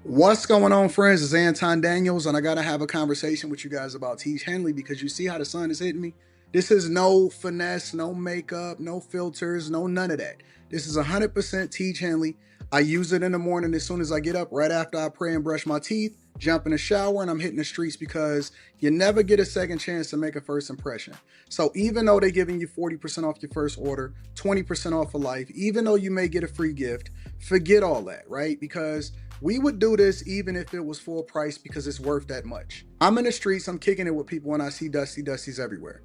What's going on, friends? It's Anton Daniels, and I gotta have a conversation with you guys about Teach Henley because you see how the sun is hitting me. This is no finesse, no makeup, no filters, no none of that. This is 100% Teach Henley. I use it in the morning as soon as I get up, right after I pray and brush my teeth, jump in the shower, and I'm hitting the streets because you never get a second chance to make a first impression. So even though they're giving you 40% off your first order, 20% off for life, even though you may get a free gift, forget all that, right? Because we would do this even if it was full price because it's worth that much. I'm in the streets, I'm kicking it with people when I see Dusties everywhere.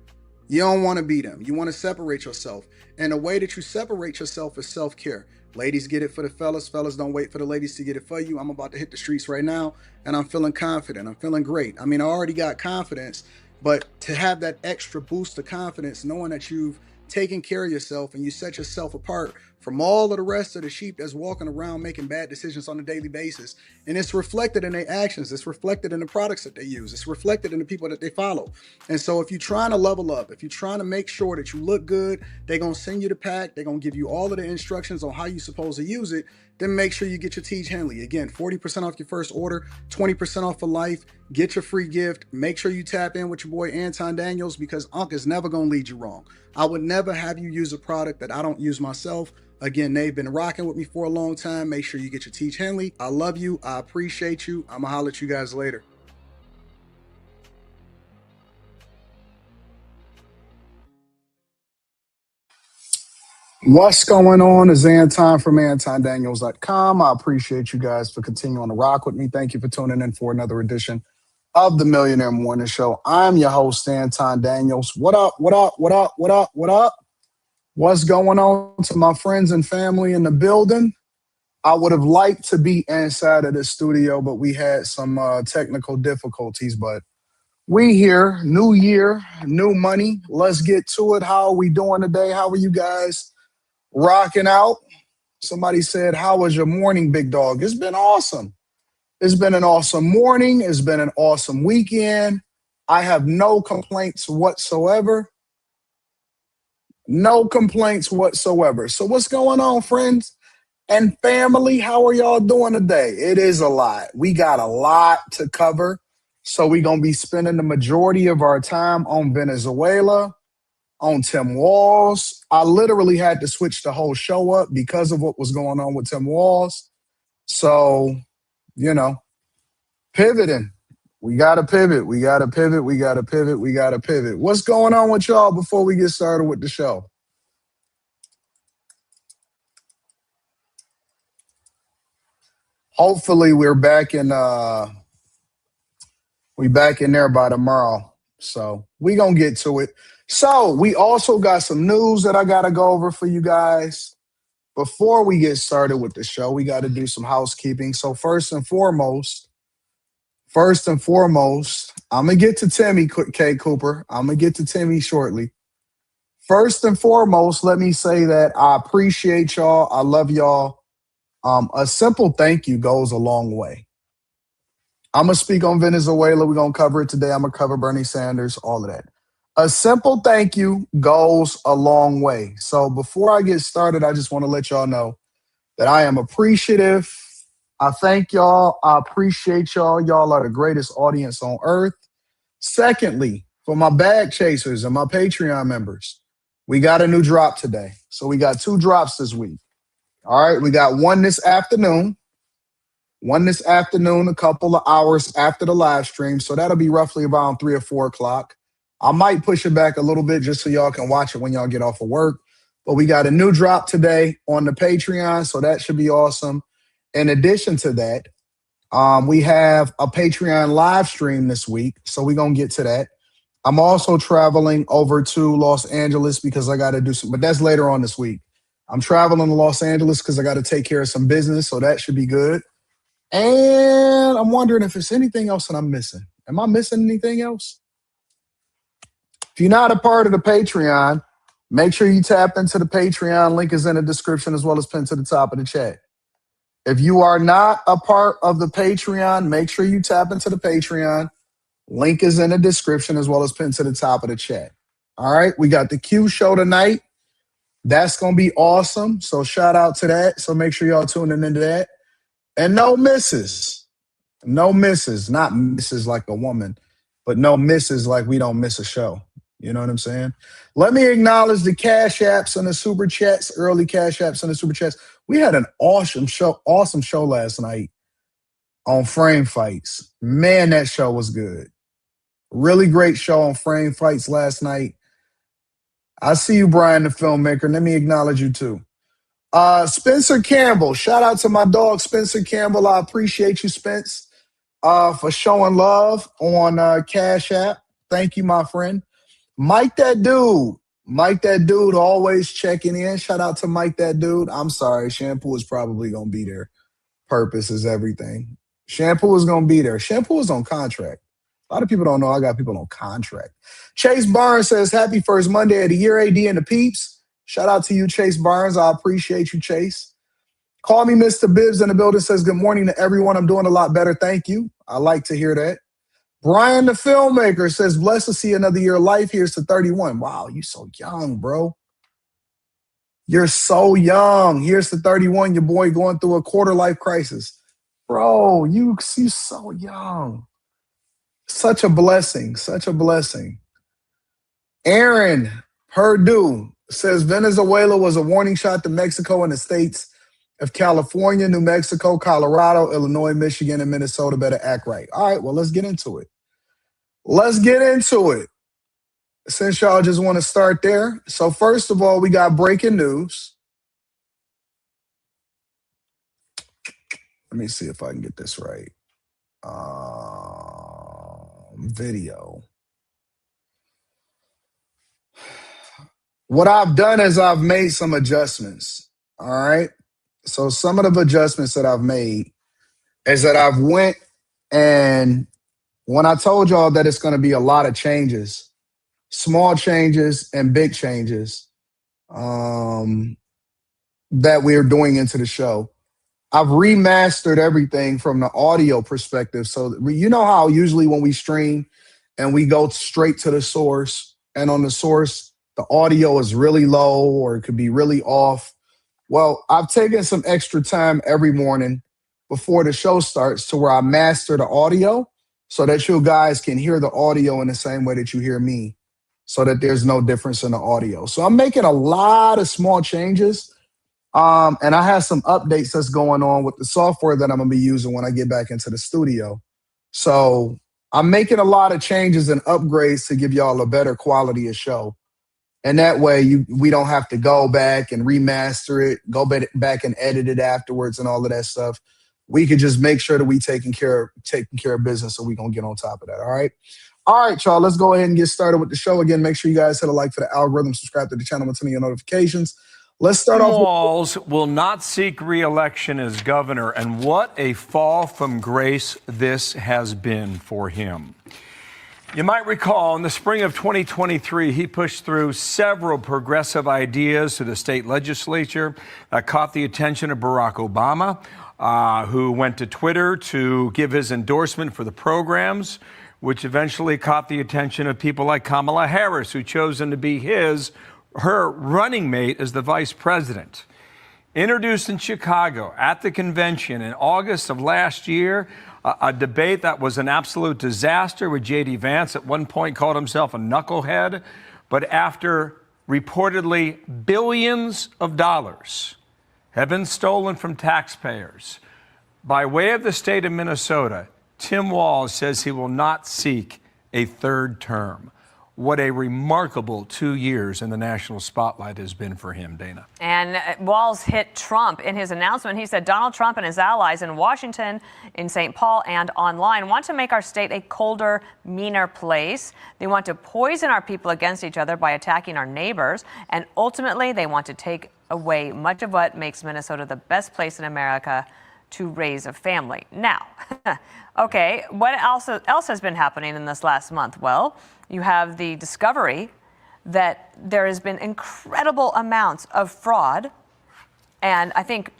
You don't want to be them. You want to separate yourself. And the way that you separate yourself is self-care. Ladies get it for the fellas. Fellas don't wait for the ladies to get it for you. I'm about to hit the streets right now and I'm feeling confident. I'm feeling great. I mean, I already got confidence, but to have that extra boost of confidence, knowing that you've taken care of yourself and you set yourself apart from all of the rest of the sheep that's walking around making bad decisions on a daily basis. And it's reflected in their actions. It's reflected in the products that they use. It's reflected in the people that they follow. And so if you're trying to level up, if you're trying to make sure that you look good, they're going to send you the pack. They're going to give you all of the instructions on how you're supposed to use it. Then make sure you get your Teach Henley. Again, 40% off your first order, 20% off for life. Get your free gift. Make sure you tap in with your boy Anton Daniels because Unc is never going to lead you wrong. I would never have you use a product that I don't use myself. Again, they've been rocking with me for a long time. Make sure you get your Teach Henley. I love you. I appreciate you. I'm going to holler at you guys later. What's going on? Is Anton from AntonDaniels.com. I appreciate you guys for continuing to rock with me. Thank you for tuning in for another edition of the Millionaire Morning Show. I'm your host, Anton Daniels. What up? What up? What up? What up? What up? What's going on to my friends and family in the building? I would have liked to be inside of the studio, but we had some technical difficulties. But we here, new year, new money. Let's get to it. How are we doing today? How are you guys rocking out? Somebody said, how was your morning, big dog? It's been awesome. It's been an awesome morning. It's been an awesome weekend. I have no complaints whatsoever. No complaints whatsoever. So what's going on, friends and family? How are y'all doing today? It is a lot. We got a lot to cover. So we're going to be spending the majority of our time on Venezuela, on Tim Walz. I literally had to switch the whole show up because of what was going on with Tim Walz. So, pivoting. We got to pivot. We got to pivot. We got to pivot. We got to pivot. What's going on with y'all before we get started with the show? Hopefully we're back in there by tomorrow. So we gonna get to it. So we also got some news that I gotta go over for you guys. Before we get started with the show, we got to do some housekeeping. So first and foremost, I'm gonna get to Timmy K. Cooper. I'm gonna get to Timmy shortly. First and foremost, let me say that I appreciate y'all. I love y'all. A simple thank you goes a long way. I'm going to speak on Venezuela. We're going to cover it today. I'm going to cover Bernie Sanders, all of that. A simple thank you goes a long way. So before I get started, I just want to let y'all know that I am appreciative. I thank y'all. I appreciate y'all. Y'all are the greatest audience on earth. Secondly, for my bag chasers and my Patreon members, we got a new drop today. So we got 2 drops this week. All right, we got one this afternoon, a couple of hours after the live stream. So that'll be roughly around 3 or 4 o'clock. I might push it back a little bit just so y'all can watch it when y'all get off of work. But we got a new drop today on the Patreon, so that should be awesome. In addition to that, we have a Patreon live stream this week, so we're going to get to that. I'm also traveling over to Los Angeles because I got to do some, but that's later on this week. I'm traveling to Los Angeles because I got to take care of some business, so that should be good. And I'm wondering if there's anything else that I'm missing. Am I missing anything else? If you're not a part of the Patreon, make sure you tap into the Patreon. Link is in the description as well as pinned to the top of the chat. If you are not a part of the Patreon, make sure you tap into the Patreon. Link is in the description as well as pinned to the top of the chat. All right, we got the Q show tonight. That's going to be awesome. So shout out to that. So make sure y'all tuning into that. And no misses. No misses, not misses like a woman, but no misses like we don't miss a show. You know what I'm saying? Let me acknowledge the cash apps and the super chats, early cash apps and the super chats. We had an awesome show last night on frame fights. Man, that show was good. Really great show on frame fights last night. I see you, Brian, the filmmaker. Let me acknowledge you too. Spencer Campbell. Shout out to my dog, Spencer Campbell. I appreciate you, Spence, for showing love on Cash App. Thank you, my friend. Mike that dude. Mike that dude always checking in. Shout out to Mike that dude. I'm sorry. Shampoo is probably going to be there. Purpose is everything. Shampoo is going to be there. Shampoo is on contract. A lot of people don't know I got people on contract. Chase Barnes says, happy first Monday of the year, AD and the peeps. Shout out to you, Chase Barnes. I appreciate you, Chase. Call me Mr. Bibbs in the building says, good morning to everyone. I'm doing a lot better. Thank you. I like to hear that. Brian, the filmmaker, says, blessed to see another year of life. Here's to 31. Wow, you so young, bro. You're so young. Here's to 31. Your boy going through a quarter life crisis. Bro, you so young. Such a blessing. Such a blessing. Aaron Purdue says Venezuela was a warning shot to Mexico and the states of California, New Mexico, Colorado, Illinois, Michigan, and Minnesota better act right. All right, well, let's get into it. Let's get into it. Since y'all just want to start there. So first of all, we got breaking news. Let me see if I can get this right. Video. What I've done is I've made some adjustments. All right. So some of the adjustments that I've made is that I've went and when I told y'all that it's going to be a lot of changes, small changes and big changes that we're doing into the show, I've remastered everything from the audio perspective. So you know how usually when we stream and we go straight to the source, and on the source, the audio is really low or it could be really off. Well, I've taken some extra time every morning before the show starts to where I master the audio so that you guys can hear the audio in the same way that you hear me, so that there's no difference in the audio. So I'm making a lot of small changes. And I have some updates that's going on with the software that I'm going to be using when I get back into the studio. So I'm making a lot of changes and upgrades to give y'all a better quality of show. And that way we don't have to go back and remaster it, go back and edit it afterwards and all of that stuff. We could just make sure that we taking care of business, so we're going to get on top of that. All right. All right, y'all, let's go ahead and get started with the show. Again, make sure you guys hit a like for the algorithm, subscribe to the channel, and turn on your notifications. Let's start off. Walz will not seek re-election as governor, and what a fall from grace this has been for him. You might recall in the spring of 2023, he pushed through several progressive ideas to the state legislature that caught the attention of Barack Obama, who went to Twitter to give his endorsement for the programs, which eventually caught the attention of people like Kamala Harris, who chose him to be her running mate as the vice president. Introduced in Chicago at the convention in August of last year, a debate that was an absolute disaster, with J.D. Vance at one point called himself a knucklehead. But after reportedly billions of dollars have been stolen from taxpayers by way of the state of Minnesota, Tim Walz says he will not seek a third term. What a remarkable 2 years in the national spotlight has been for him, Dana. And Walz hit Trump in his announcement. He said Donald Trump and his allies in Washington, in St. Paul, and online want to make our state a colder, meaner place. They want to poison our people against each other by attacking our neighbors. And ultimately, they want to take away much of what makes Minnesota the best place in America to raise a family. Now, okay, what else has been happening in this last month? Well, you have the discovery that there has been incredible amounts of fraud, and I think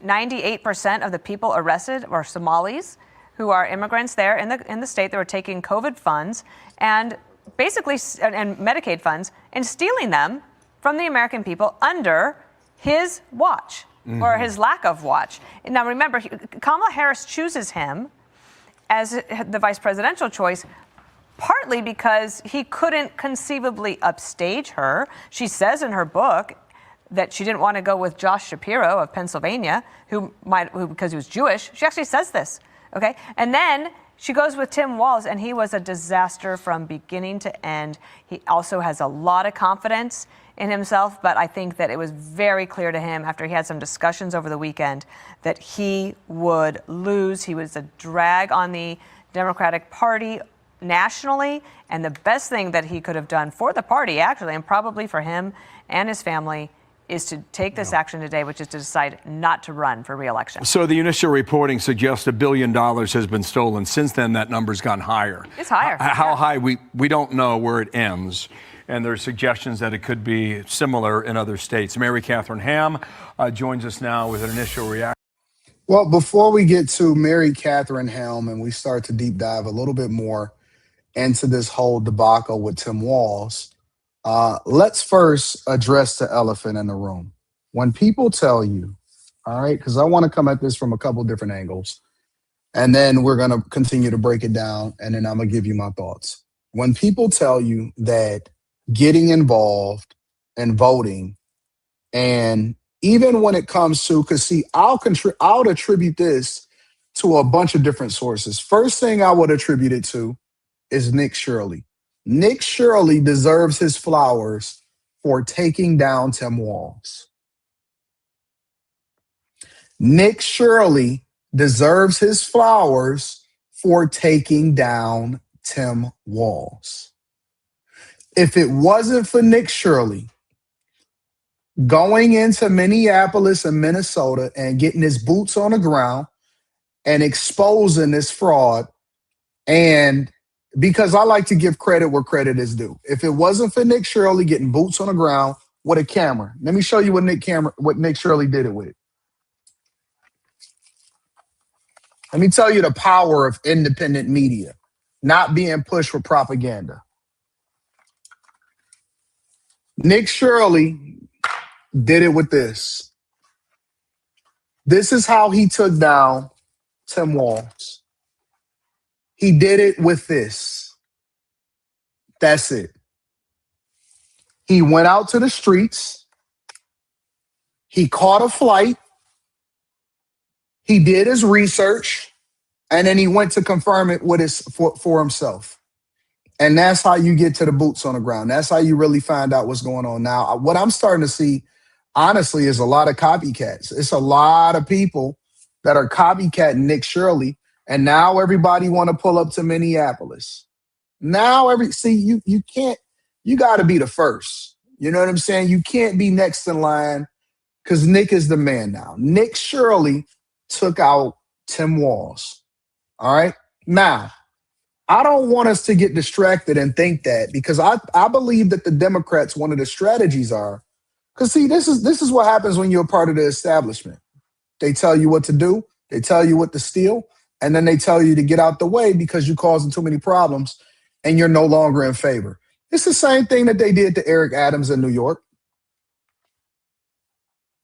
98% of the people arrested are Somalis, who are immigrants there in the state that were taking COVID funds and basically and Medicaid funds and stealing them from the American people under his watch. Or his lack of watch. Now, remember, Kamala Harris chooses him as the vice presidential choice, partly because he couldn't conceivably upstage her. She says in her book that she didn't want to go with Josh Shapiro of Pennsylvania, who because he was Jewish. She actually says this, okay? And then she goes with Tim Walz, and he was a disaster from beginning to end. He also has a lot of confidence in himself, but I think that it was very clear to him after he had some discussions over the weekend that he would lose. He was a drag on the Democratic Party nationally, and the best thing that he could have done for the party, actually, and probably for him and his family, is to take this action today, which is to decide not to run for re-election. So the initial reporting suggests $1 billion has been stolen. Since then, that number's gone higher. It's higher. How high, we don't know where it ends. And there are suggestions that it could be similar in other states. Mary Catherine Ham joins us now with an initial reaction. Well, before we get to Mary Catherine Ham and we start to deep dive a little bit more into this whole debacle with Tim Walz, let's first address the elephant in the room. When people tell you, all right, because I want to come at this from a couple different angles, and then we're going to continue to break it down, and then I'm going to give you my thoughts. When people tell you that getting involved and voting, and even when it comes to, because see, I'll attribute this to a bunch of different sources. First thing I would attribute it to is Nick Shirley. Nick Shirley deserves his flowers for taking down Tim Walz. Nick Shirley deserves his flowers for taking down Tim Walz. If it wasn't for Nick Shirley going into Minneapolis and Minnesota and getting his boots on the ground and exposing this fraud, and because I like to give credit where credit is due. If it wasn't for Nick Shirley getting boots on the ground with a camera, let me show you what Nick Shirley did it with. Let me tell you the power of independent media, not being pushed for propaganda. Nick Shirley did it with this. This is how he took down Tim Walz. He did it with this. That's it. He went out to the streets. He caught a flight. He did his research. And then he went to confirm it with for himself. And that's how you get to the boots on the ground. That's how you really find out what's going on. Now, what I'm starting to see, honestly, is a lot of copycats. It's a lot of people that are copycatting Nick Shirley. And now everybody want to pull up to Minneapolis. Now you can't, you got to be the first. You know what I'm saying? You can't be next in line because Nick is the man now. Nick Shirley took out Tim Walz. All right. Now, I don't want us to get distracted and think that, because I believe that the Democrats, one of the strategies are, because see, this is what happens when you're a part of the establishment. They tell you what to do. They tell you what to steal. And then they tell you to get out the way because you're causing too many problems and you're no longer in favor. It's the same thing that they did to Eric Adams in New York.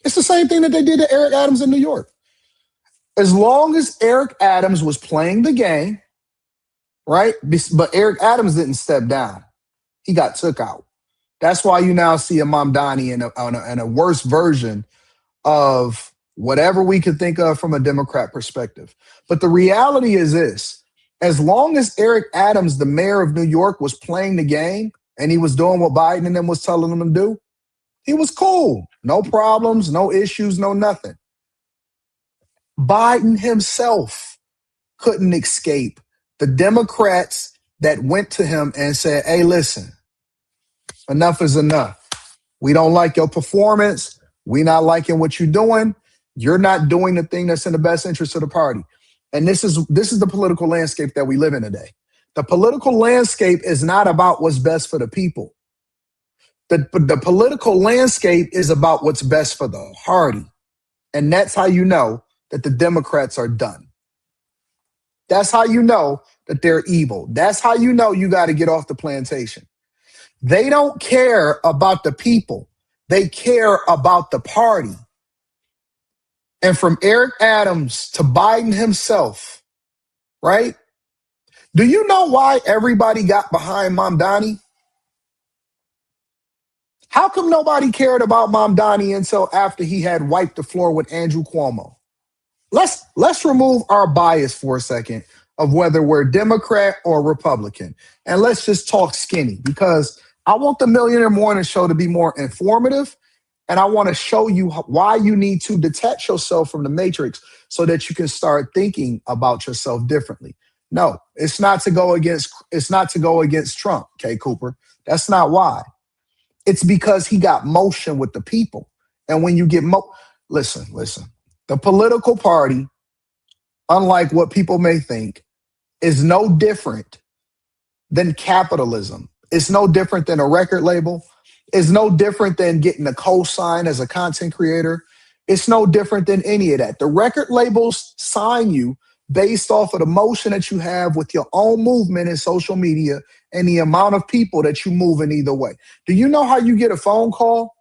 It's the same thing that they did to Eric Adams in New York. As long as Eric Adams was playing the game, right? But Eric Adams didn't step down. He got took out. That's why you now see a Mamdani in a worse version of whatever we could think of from a Democrat perspective. But the reality is this: as long as Eric Adams, the mayor of New York, was playing the game and he was doing what Biden and them was telling him to do, he was cool. No problems, no issues, no nothing. Biden himself couldn't escape the Democrats that went to him and said, hey, listen, enough is enough. We don't like your performance. We're not liking what you're doing. You're not doing the thing that's in the best interest of the party. And this is the political landscape that we live in today. The political landscape is not about what's best for the people. The political landscape is about what's best for the party. And that's how you know that the Democrats are done. That's how you know that they're evil. That's how you know you got to get off the plantation. They don't care about the people. They care about the party. And from Eric Adams to Biden himself, right? Do you know why everybody got behind Mamdani? How come nobody cared about Mamdani until after he had wiped the floor with Andrew Cuomo? Let's remove our bias for a second of whether we're Democrat or Republican, and let's just talk skinny, because I want the Millionaire Morning Show to be more informative, and I want to show you why you need to detach yourself from the matrix so that you can start thinking about yourself differently. No, it's not to go against Trump, K. Cooper. That's not why. It's because he got motion with the people. And when you get listen. The political party, unlike what people may think, is no different than capitalism. It's no different than a record label. It's no different than getting a cosign as a content creator. It's no different than any of that. The record labels sign you based off of the motion that you have with your own movement in social media and the amount of people that you move in either way. Do you know how you get a phone call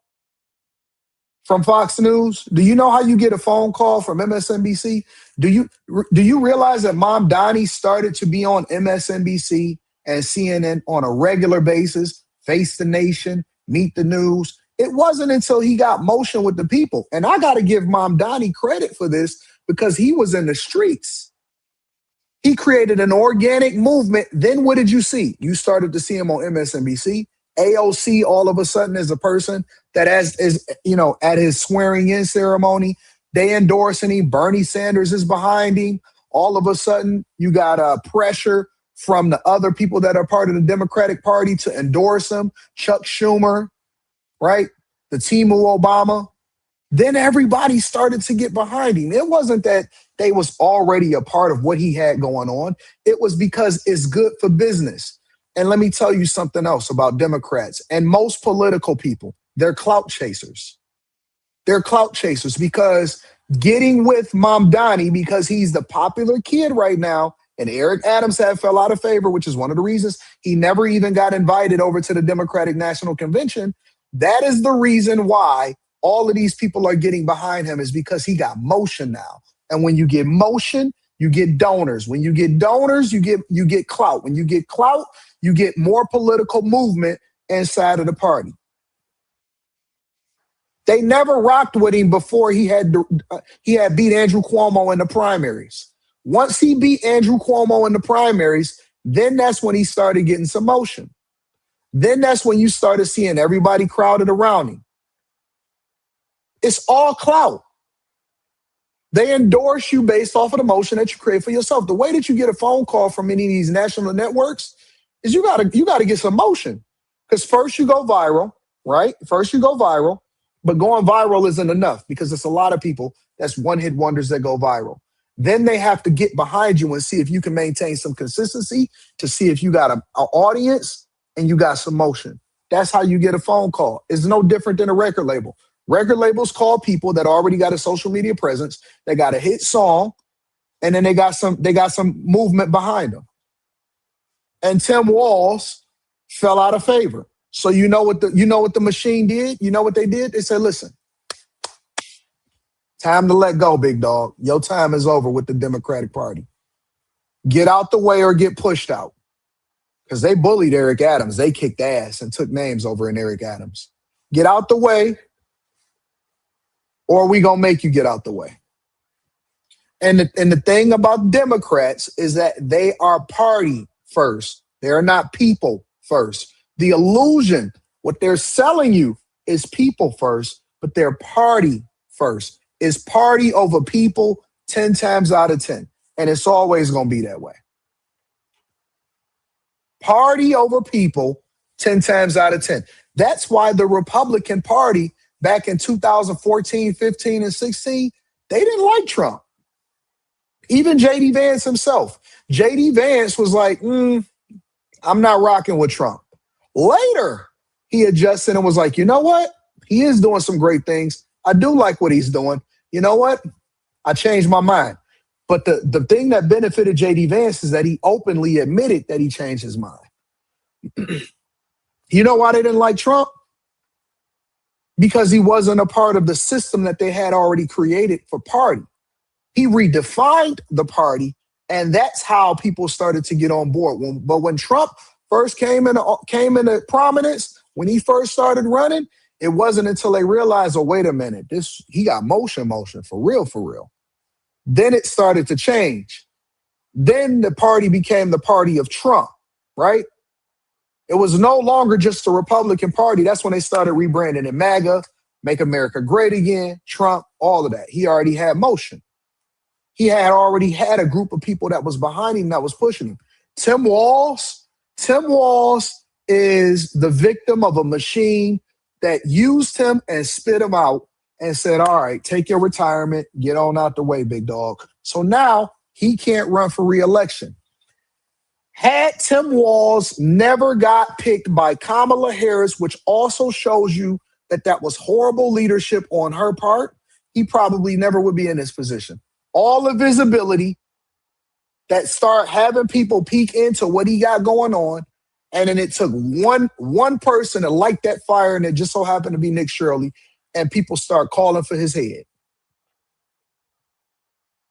from Fox News? Do you know how you get a phone call from MSNBC? Do you realize that Mamdani started to be on MSNBC and CNN on a regular basis, Face the Nation, Meet the News? It wasn't until he got motion with the people. And I got to give Mamdani credit for this because he was in the streets. He created an organic movement. Then what did you see? You started to see him on MSNBC. AOC all of a sudden is a person that at his swearing in ceremony, they endorsing him. Bernie Sanders is behind him. All of a sudden, you got pressure from the other people that are part of the Democratic Party to endorse him. Chuck Schumer, right? The team of Obama. Then everybody started to get behind him. It wasn't that they was already a part of what he had going on. It was because it's good for business. And let me tell you something else about Democrats and most political people. They're clout chasers. They're clout chasers because getting with Mamdani because he's the popular kid right now, and Eric Adams had fell out of favor, which is one of the reasons he never even got invited over to the Democratic National Convention. That is the reason why all of these people are getting behind him, is because he got motion now. And when you get motion, you get donors. When you get donors, you get clout. When you get clout, you get more political movement inside of the party. They never rocked with him before he had beat Andrew Cuomo in the primaries. Once he beat Andrew Cuomo in the primaries, then that's when he started getting some motion. Then that's when you started seeing everybody crowded around him. It's all clout. They endorse you based off of the motion that you create for yourself. The way that you get a phone call from any of these national networks is you gotta get some motion. Because first you go viral, right? First you go viral, but going viral isn't enough because it's a lot of people that's one-hit wonders that go viral. Then they have to get behind you and see if you can maintain some consistency to see if you got an audience and you got some motion. That's how you get a phone call. It's no different than a record label. Record labels call people that already got a social media presence, they got a hit song, and then they got some movement behind them. And Tim Walz fell out of favor. So you know what the machine did? You know what they did? They said, listen, time to let go, big dog. Your time is over with the Democratic Party. Get out the way or get pushed out. Because they bullied Eric Adams. They kicked ass and took names over in Eric Adams. Get out the way, or we gonna make you get out the way. And the thing about Democrats is that they are party first. They are not people first. The illusion, what they're selling you is people first, but they're party first. It's party over people 10 times out of 10. And it's always gonna be that way. Party over people 10 times out of 10. That's why the Republican Party back in 2014, 15, and 16, they didn't like Trump. Even J.D. Vance himself. J.D. Vance was like, I'm not rocking with Trump. Later, he adjusted and was like, you know what? He is doing some great things. I do like what he's doing. You know what? I changed my mind. But the thing that benefited J.D. Vance is that he openly admitted that he changed his mind. You know why they didn't like Trump? Because he wasn't a part of the system that they had already created for party. He redefined the party And that's how people started to get on board. But when Trump first came into prominence, when he first started running, it wasn't until they realized, oh, wait a minute, he got motion for real, for real. Then it started to change. Then the party became the party of Trump, right? It was no longer just the Republican Party. That's when they started rebranding it MAGA, Make America Great Again, Trump, all of that. He already had motion. He had already had a group of people that was behind him, that was pushing him. Tim Walz is the victim of a machine that used him and spit him out and said, all right, take your retirement, get on out the way, big dog. So now he can't run for re-election. Had Tim Walz never got picked by Kamala Harris, which also shows you that was horrible leadership on her part, he probably never would be in this position. All the visibility that start having people peek into what he got going on, and then it took one person to light that fire, and it just so happened to be Nick Shirley, and people start calling for his head.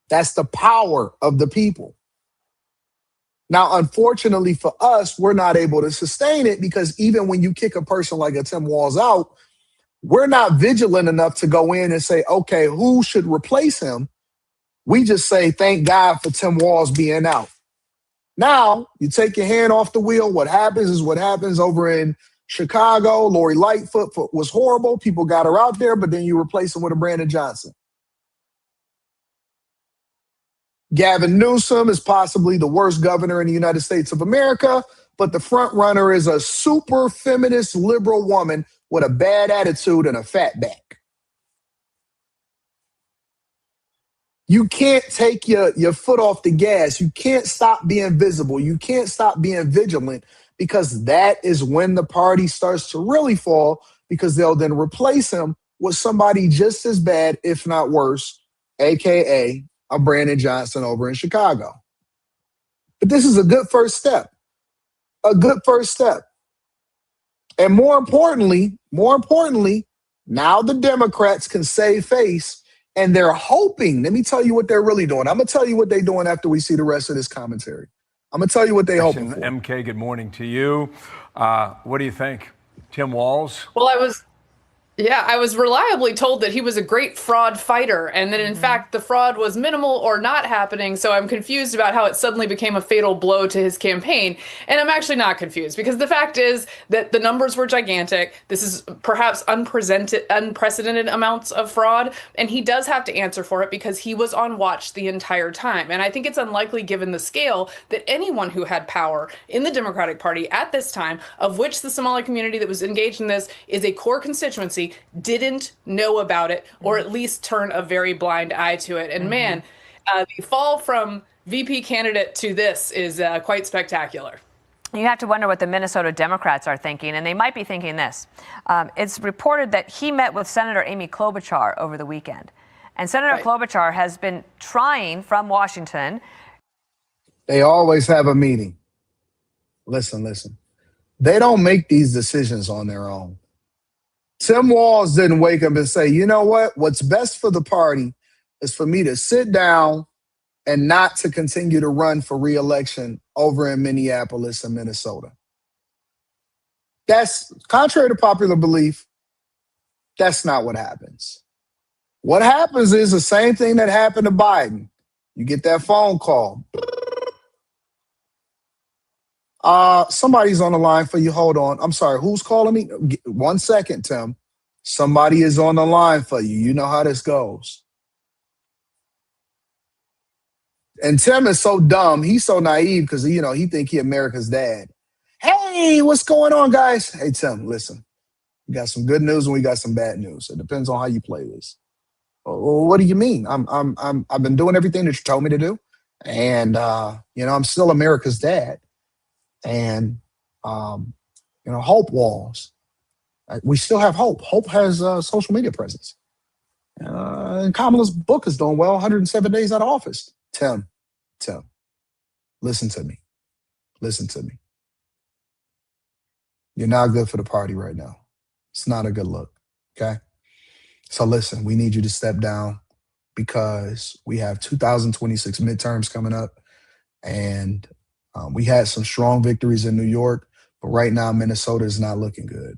That's the power of the people. Now, unfortunately for us, we're not able to sustain it because even when you kick a person like a Tim Walz out, we're not vigilant enough to go in and say, okay, who should replace him? We just say, thank God for Tim Walz being out. Now, you take your hand off the wheel. What happens is what happens over in Chicago. Lori Lightfoot was horrible. People got her out there, but then you replace him with a Brandon Johnson. Gavin Newsom is possibly the worst governor in the United States of America, but the front runner is a super feminist liberal woman with a bad attitude and a fat back. You can't take your foot off the gas. You can't stop being visible. You can't stop being vigilant, because that is when the party starts to really fall, because they'll then replace him with somebody just as bad, if not worse, a.k.a. a Brandon Johnson over in Chicago. But this is a good first step. A good first step. And more importantly, now the Democrats can save face, and they're hoping. Let me tell you what they're really doing. I'm going to tell you what they're doing after we see the rest of this commentary. I'm going to tell you what they're hoping for. MK, good morning to you. What do you think? Tim Walz? Well, I was reliably told that he was a great fraud fighter, and that in fact the fraud was minimal or not happening. So I'm confused about how it suddenly became a fatal blow to his campaign. And I'm actually not confused, because the fact is that the numbers were gigantic. This is perhaps unprecedented amounts of fraud, and he does have to answer for it because he was on watch the entire time. And I think it's unlikely, given the scale, that anyone who had power in the Democratic Party at this time, of which the Somali community that was engaged in this is a core constituency, didn't know about it, or at least turn a very blind eye to it. And man, the fall from VP candidate to this is quite spectacular. You have to wonder what the Minnesota Democrats are thinking, and they might be thinking this. It's reported that he met with Senator Amy Klobuchar over the weekend. And Senator Klobuchar has been trying from Washington. They always have a meeting. Listen. They don't make these decisions on their own. Tim Walz didn't wake up and say, you know what? What's best for the party is for me to sit down and not to continue to run for re-election over in Minneapolis and Minnesota. That's contrary to popular belief. That's not what happens. What happens is the same thing that happened to Biden. You get that phone call. Somebody's on the line for you. Hold on. I'm sorry. Who's calling me? 1 second, Tim. Somebody is on the line for you. You know how this goes. And Tim is so dumb. He's so naive because, he think he America's dad. Hey, what's going on, guys? Hey, Tim, listen. We got some good news and we got some bad news. It depends on how you play this. Well, what do you mean? I've been doing everything that you told me to do. And, I'm still America's dad. And, Hope Walz. We still have Hope. Hope has a social media presence. And Kamala's book is doing well, 107 days out of office. Tim, listen to me. You're not good for the party right now. It's not a good look, okay? So listen, we need you to step down because we have 2026 midterms coming up. And we had some strong victories in New York, but right now Minnesota is not looking good.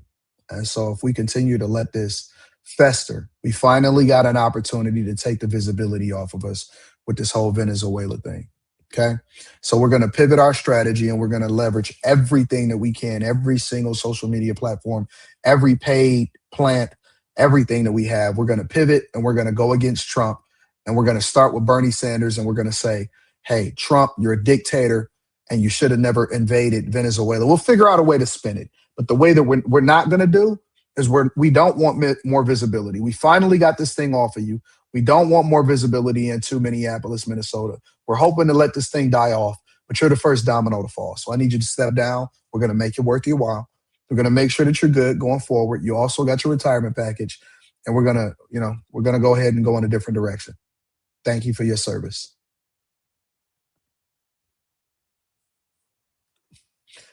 And so if we continue to let this fester, we finally got an opportunity to take the visibility off of us with this whole Venezuela thing. Okay. So we're going to pivot our strategy and we're going to leverage everything that we can, every single social media platform, every paid plant, everything that we have. We're going to pivot and we're going to go against Trump. And we're going to start with Bernie Sanders and we're going to say, hey, Trump, you're a dictator and you should have never invaded Venezuela. We'll figure out a way to spin it. But the way that we're not going to do is we don't want more visibility. We finally got this thing off of you. We don't want more visibility into Minneapolis, Minnesota. We're hoping to let this thing die off, but you're the first domino to fall. So I need you to step down. We're going to make it worth your while. We're going to make sure that you're good going forward. You also got your retirement package, and we're going to go ahead and go in a different direction. Thank you for your service.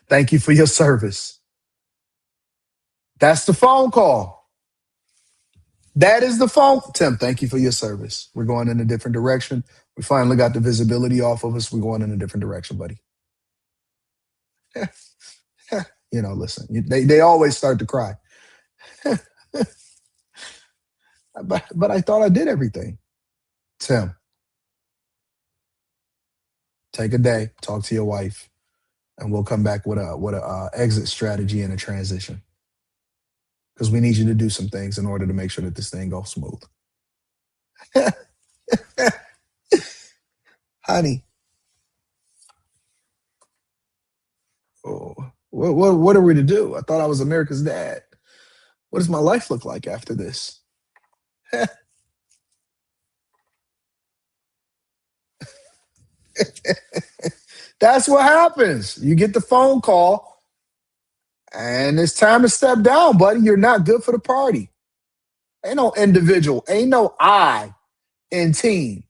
Thank you for your service. That's the phone call. That is the phone. Tim, thank you for your service. We're going in a different direction. We finally got the visibility off of us. We're going in a different direction, buddy. Listen, they always start to cry. But I thought I did everything. Tim, take a day, talk to your wife, and we'll come back with a exit strategy and a transition. Because we need you to do some things in order to make sure that this thing goes smooth. Honey. Oh, what are we to do? I thought I was America's dad. What does my life look like after this? That's what happens. You get the phone call. And it's time to step down, buddy. You're not good for the party. Ain't no individual. Ain't no I in team.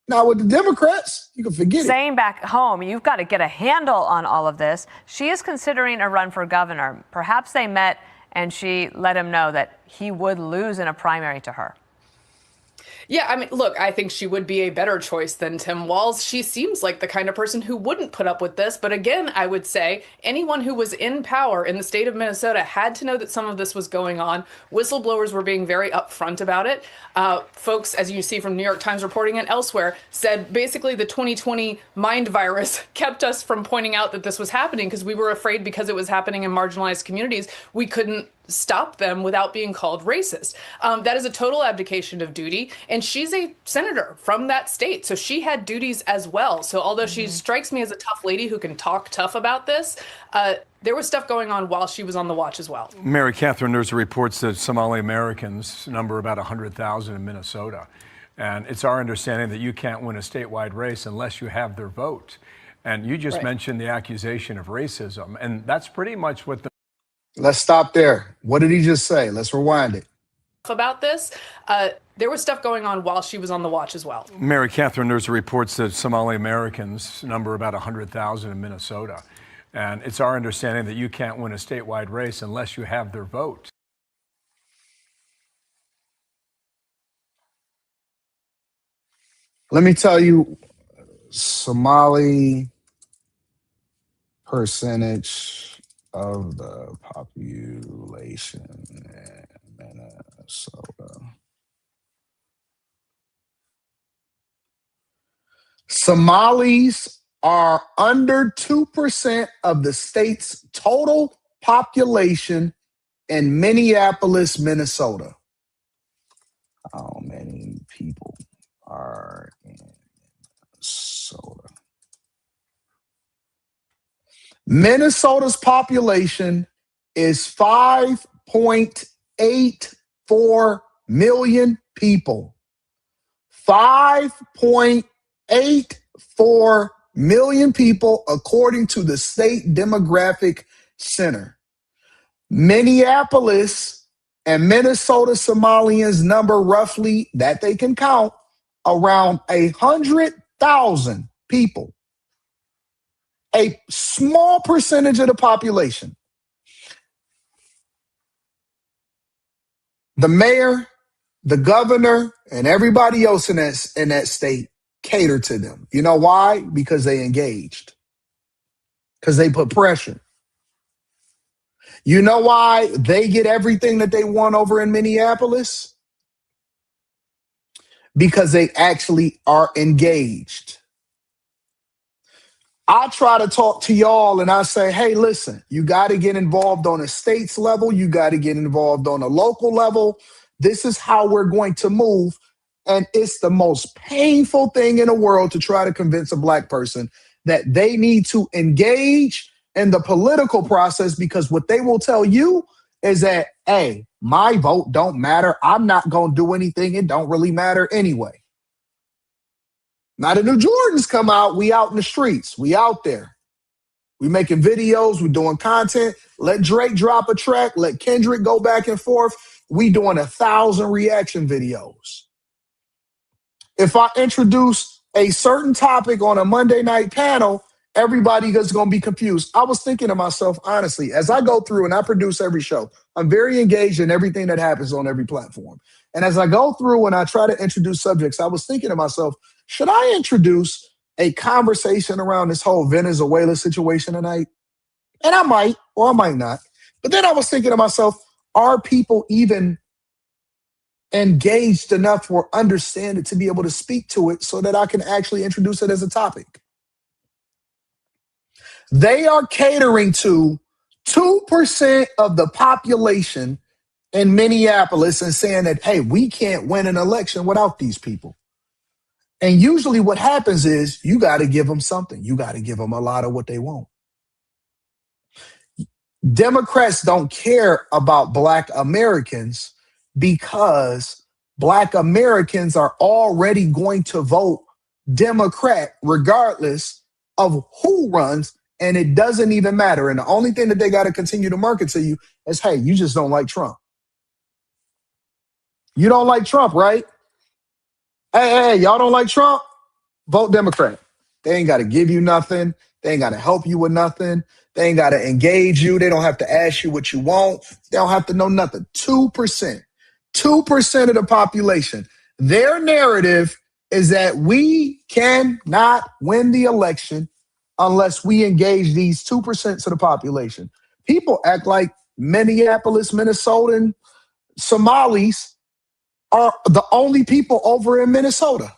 Now, with the Democrats, you can forget it. Saying back home, you've got to get a handle on all of this. She is considering a run for governor. Perhaps they met and she let him know that he would lose in a primary to her. Yeah, I mean, look, I think she would be a better choice than Tim Walz. She seems like the kind of person who wouldn't put up with this. But again, I would say anyone who was in power in the state of Minnesota had to know that some of this was going on. Whistleblowers were being very upfront about it. Folks, as you see from New York Times reporting and elsewhere, said basically the 2020 mind virus kept us from pointing out that this was happening because we were afraid because it was happening in marginalized communities, we couldn't stop them without being called racist. That is a total abdication of duty. And she's a senator from that state. So she had duties as well. So although she strikes me as a tough lady who can talk tough about this, there was stuff going on while she was on the watch as well. Mary Catherine, there's reports that Somali Americans number about 100,000 in Minnesota. And it's our understanding that you can't win a statewide race unless you have their vote. And you just mentioned the accusation of racism. And that's pretty much what the... Let's stop there. What did he just say? Let's rewind it. About this, there was stuff going on while she was on the watch as well. Mary Catherine, there's reports that Somali Americans number about 100,000 in Minnesota. And it's our understanding that you can't win a statewide race unless you have their vote. Let me tell you, Somali percentage of the population in Minnesota. Somalis are under 2% of the state's total population in Minneapolis, Minnesota. How many people are in Minnesota? Minnesota's population is 5.84 million people. 5.84 million people, according to the State Demographic Center. Minneapolis and Minnesota Somalians number roughly, that they can count, around 100,000 people. A small percentage of the population. The mayor, the governor, and everybody else in that state cater to them. You know why? Because they engaged. Because they put pressure. You know why they get everything that they want over in Minneapolis? Because they actually are engaged. I try to talk to y'all and I say, hey, listen, you got to get involved on a state's level. You got to get involved on a local level. This is how we're going to move. And it's the most painful thing in the world to try to convince a black person that they need to engage in the political process, because what they will tell you is that, hey, my vote don't matter. I'm not going to do anything. It don't really matter anyway. Now the New Jordans come out, we out in the streets. We out there. We making videos, we doing content. Let Drake drop a track, let Kendrick go back and forth. We doing 1,000 reaction videos. If I introduce a certain topic on a Monday night panel, everybody is going to be confused. I was thinking to myself, honestly, as I go through and I produce every show, I'm very engaged in everything that happens on every platform. And as I go through and I try to introduce subjects, I was thinking to myself, should I introduce a conversation around this whole Venezuela situation tonight? And I might, or I might not. But then I was thinking to myself, are people even engaged enough or understand it to be able to speak to it so that I can actually introduce it as a topic? They are catering to 2% of the population in Minneapolis and saying that, hey, we can't win an election without these people. And usually what happens is you got to give them something. You got to give them a lot of what they want. Democrats don't care about Black Americans because Black Americans are already going to vote Democrat regardless of who runs, and it doesn't even matter. And the only thing that they got to continue to market to you is, hey, you just don't like Trump. You don't like Trump, right? Hey, y'all don't like Trump? Vote Democrat. They ain't got to give you nothing. They ain't got to help you with nothing. They ain't got to engage you. They don't have to ask you what you want. They don't have to know nothing. 2%. 2% of the population. Their narrative is that we cannot win the election unless we engage these 2% of the population. People act like Minneapolis, Minnesotan Somalis are the only people over in Minnesota.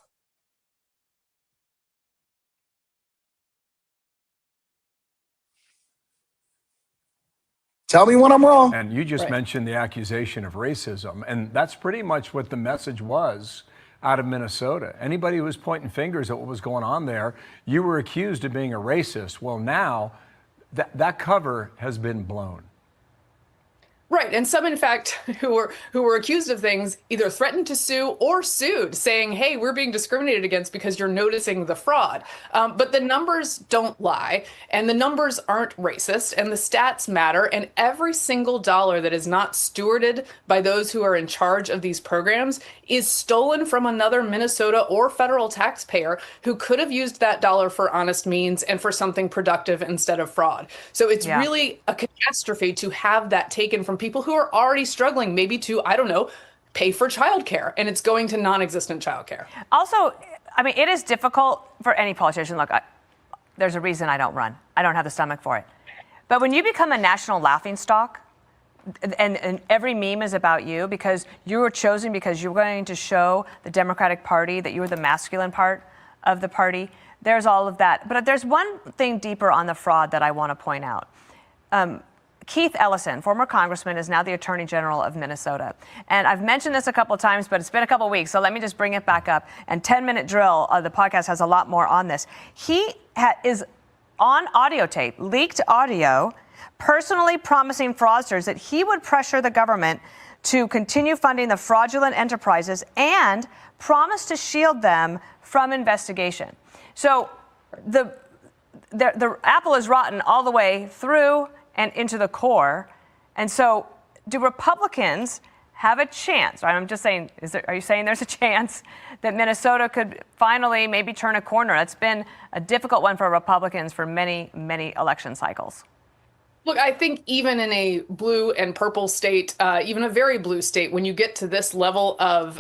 Tell me when I'm wrong. And you just mentioned the accusation of racism, and that's pretty much what the message was out of Minnesota. Anybody who was pointing fingers at what was going on there, you were accused of being a racist. Well, now that cover has been blown. Right, and some, in fact, who were accused of things either threatened to sue or sued, saying, hey, we're being discriminated against because you're noticing the fraud. But the numbers don't lie, and the numbers aren't racist, and the stats matter, and every single dollar that is not stewarded by those who are in charge of these programs is stolen from another Minnesota or federal taxpayer who could have used that dollar for honest means and for something productive instead of fraud. So it's really a catastrophe to have that taken from people who are already struggling, maybe to, I don't know, pay for childcare, and it's going to non-existent childcare. Also, I mean, it is difficult for any politician. Look, there's a reason I don't run. I don't have the stomach for it. But when you become a national laughingstock, and every meme is about you because you were chosen because you're going to show the Democratic Party that you were the masculine part of the party, there's all of that. But there's one thing deeper on the fraud that I want to point out. Keith Ellison, former congressman, is now the Attorney General of Minnesota. And I've mentioned this a couple of times, but it's been a couple of weeks, so let me just bring it back up. And 10-Minute Drill, the podcast, has a lot more on this. He is on audio tape, leaked audio, personally promising fraudsters that he would pressure the government to continue funding the fraudulent enterprises and promise to shield them from investigation. So the apple is rotten all the way through and into the core. And so do Republicans have a chance? I'm just saying, are you saying there's a chance that Minnesota could finally maybe turn a corner? It's been a difficult one for Republicans for many, many election cycles. Look, I think even in a blue and purple state, even a very blue state, when you get to this level of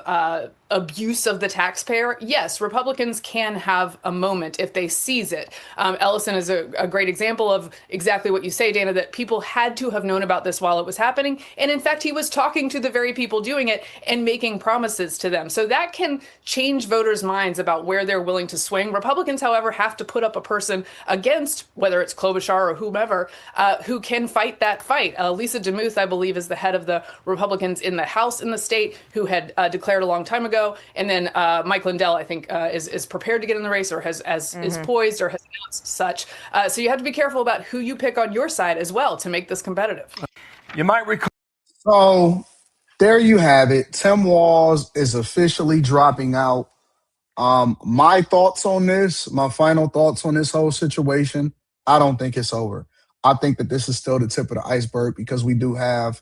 abuse of the taxpayer, yes, Republicans can have a moment if they seize it. Ellison is a great example of exactly what you say, Dana, that people had to have known about this while it was happening. And in fact, he was talking to the very people doing it and making promises to them. So that can change voters' minds about where they're willing to swing. Republicans, however, have to put up a person against, whether it's Klobuchar or whomever, who can fight that fight. Lisa DeMuth, I believe, is the head of the Republicans in the House in the state, who had declared a long time ago. And then Mike Lindell, I think, is prepared to get in the race, or is poised, or has announced such. So you have to be careful about who you pick on your side as well to make this competitive. You might recall. So there you have it. Tim Walz is officially dropping out. My thoughts on this, my final thoughts on this whole situation, I don't think it's over. I think that this is still the tip of the iceberg, because we do have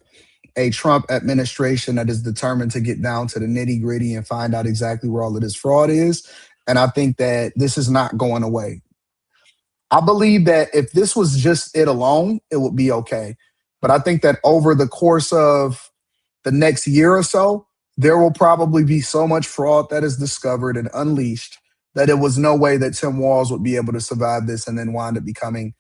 a Trump administration that is determined to get down to the nitty gritty and find out exactly where all of this fraud is. And I think that this is not going away. I believe that if this was just it alone, it would be okay. But I think that over the course of the next year or so, there will probably be so much fraud that is discovered and unleashed that it was no way that Tim Walz would be able to survive this and then wind up becoming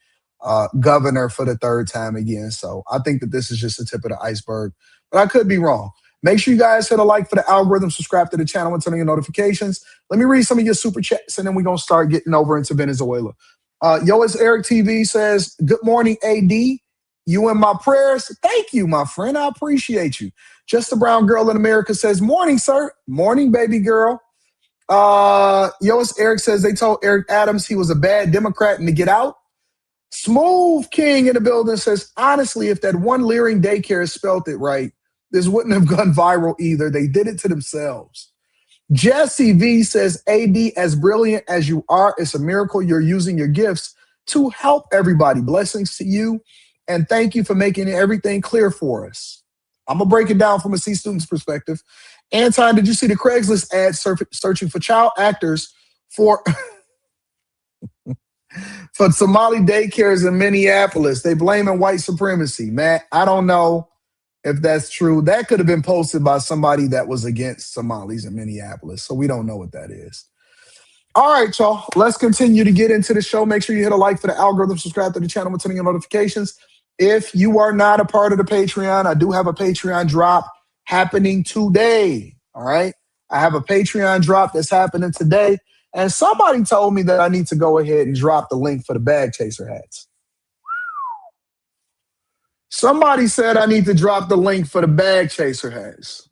governor for the third time again. So I think that this is just the tip of the iceberg, but I could be wrong. Make sure you guys hit a like for the algorithm, subscribe to the channel, and turn on your notifications. Let me read some of your super chats, and then we're going to start getting over into Venezuela. It's Eric TV says, good morning, AD. You in my prayers? Thank you, my friend. I appreciate you. Just a Brown Girl in America says, morning, sir. Morning, baby girl. It's Eric says, they told Eric Adams he was a bad Democrat and to get out. Smooth King in the building says, honestly, if that one Leering daycare spelt it right, this wouldn't have gone viral either. They did it to themselves. Jesse V says, AD, as brilliant as you are, it's a miracle you're using your gifts to help everybody. Blessings to you, and thank you for making everything clear for us. I'm going to break it down from a C student's perspective. Anton, did you see the Craigslist ad searching for child actors for... for Somali daycares in Minneapolis? They blaming white supremacy. Matt, I don't know if that's true. That could have been posted by somebody that was against Somalis in Minneapolis, so we don't know what that is. All right, y'all. Let's continue to get into the show. Make sure you hit a like for the algorithm, subscribe to the channel, and turn on your notifications. If you are not a part of the Patreon, I do have a Patreon drop happening today. All right? I have a Patreon drop that's happening today. And somebody told me that I need to go ahead and drop the link for the bag chaser hats. Somebody said I need to drop the link for the bag chaser hats.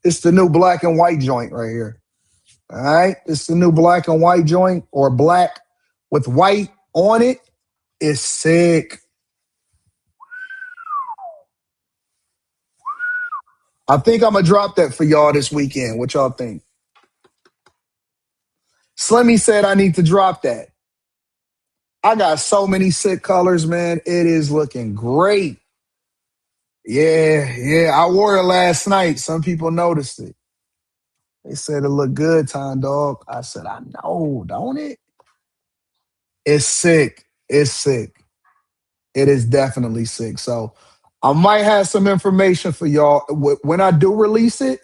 It's the new black and white joint right here. All right? It's the new black and white joint, or black with white on it. It's sick. I think I'm going to drop that for y'all this weekend. What y'all think? Slimmy said I need to drop that. I got so many sick colors, man. It is looking great. Yeah. I wore it last night. Some people noticed it. They said it looked good, Time Dog. I said, I know, don't it? It's sick. It's sick. It is definitely sick. So I might have some information for y'all. When I do release it,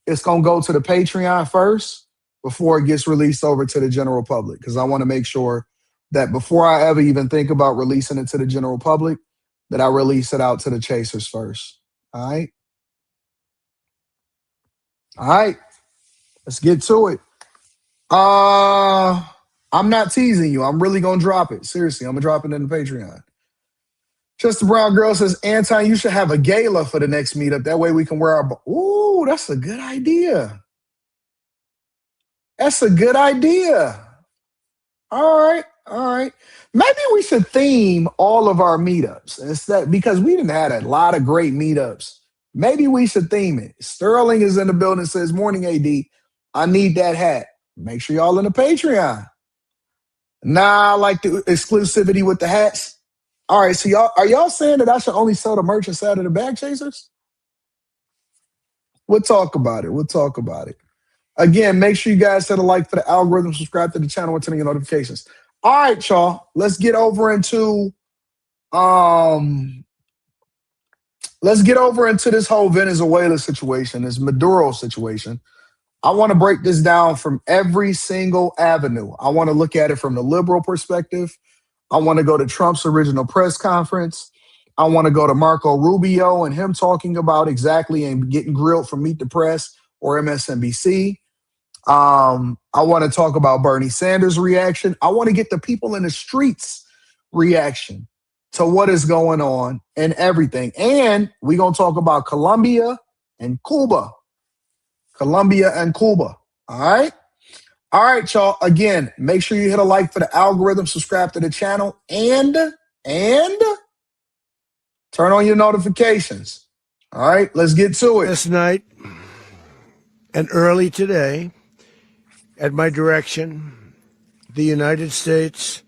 it's going to go to the Patreon first before it gets released over to the general public, because I want to make sure that before I ever even think about releasing it to the general public, that I release it out to the chasers first. All right? All right. Let's get to it. I'm not teasing you. I'm really going to drop it. Seriously, I'm going to drop it in the Patreon. Just the Brown Girl says, Anton, you should have a gala for the next meetup. That way we can wear our... Ooh, that's a good idea. That's a good idea. All right. Maybe we should theme all of our meetups instead, because we didn't had a lot of great meetups. Maybe we should theme it. Sterling is in the building, says, morning, AD. I need that hat. Make sure y'all in the Patreon. Nah, I like the exclusivity with the hats. All right, so are y'all saying that I should only sell the merch inside of the bag chasers? We'll talk about it. Again, make sure you guys hit a like for the algorithm, subscribe to the channel, and turn on your notifications. All right, y'all. Let's get over into let's get over into this whole Venezuela situation, this Maduro situation. I want to break this down from every single avenue. I want to look at it from the liberal perspective. I want to go to Trump's original press conference. I want to go to Marco Rubio and him talking about exactly and getting grilled from Meet the Press or MSNBC. I want to talk about Bernie Sanders' reaction. I want to get the people in the streets' reaction to what is going on and everything. And we're going to talk about Colombia and Cuba. Colombia and Cuba. All right? All right, y'all. Again, make sure you hit a like for the algorithm, subscribe to the channel, and turn on your notifications. All right, let's get to it. Last night and early today, at my direction, the United States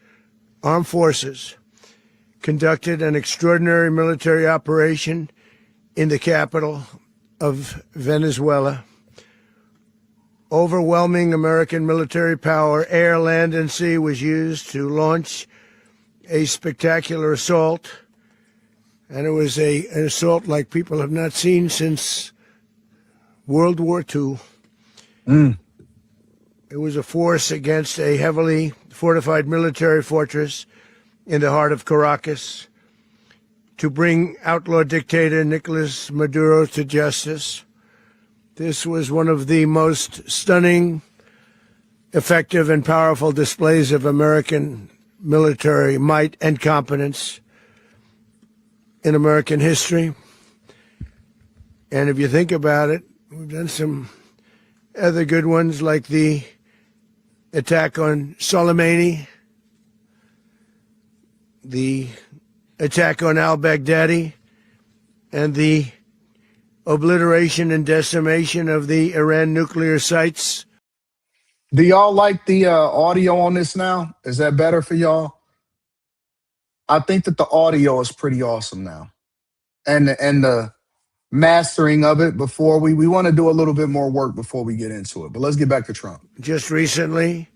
Armed Forces conducted an extraordinary military operation in the capital of Venezuela. Overwhelming American military power, air, land, and sea, was used to launch a spectacular assault. And it was an assault like people have not seen since World War II. It was a force against a heavily fortified military fortress in the heart of Caracas to bring outlaw dictator Nicolas Maduro to justice. This was one of the most stunning, effective, and powerful displays of American military might and competence in American history. And if you think about it, we've done some other good ones, like the attack on Soleimani, the attack on al-Baghdadi, and the obliteration and decimation of the Iran nuclear sites. Do y'all like the audio on this now? Is that better for y'all? I think that the audio is pretty awesome now. And the mastering of it before we want to do a little bit more work before we get into it. But let's get back to Trump. Just recently,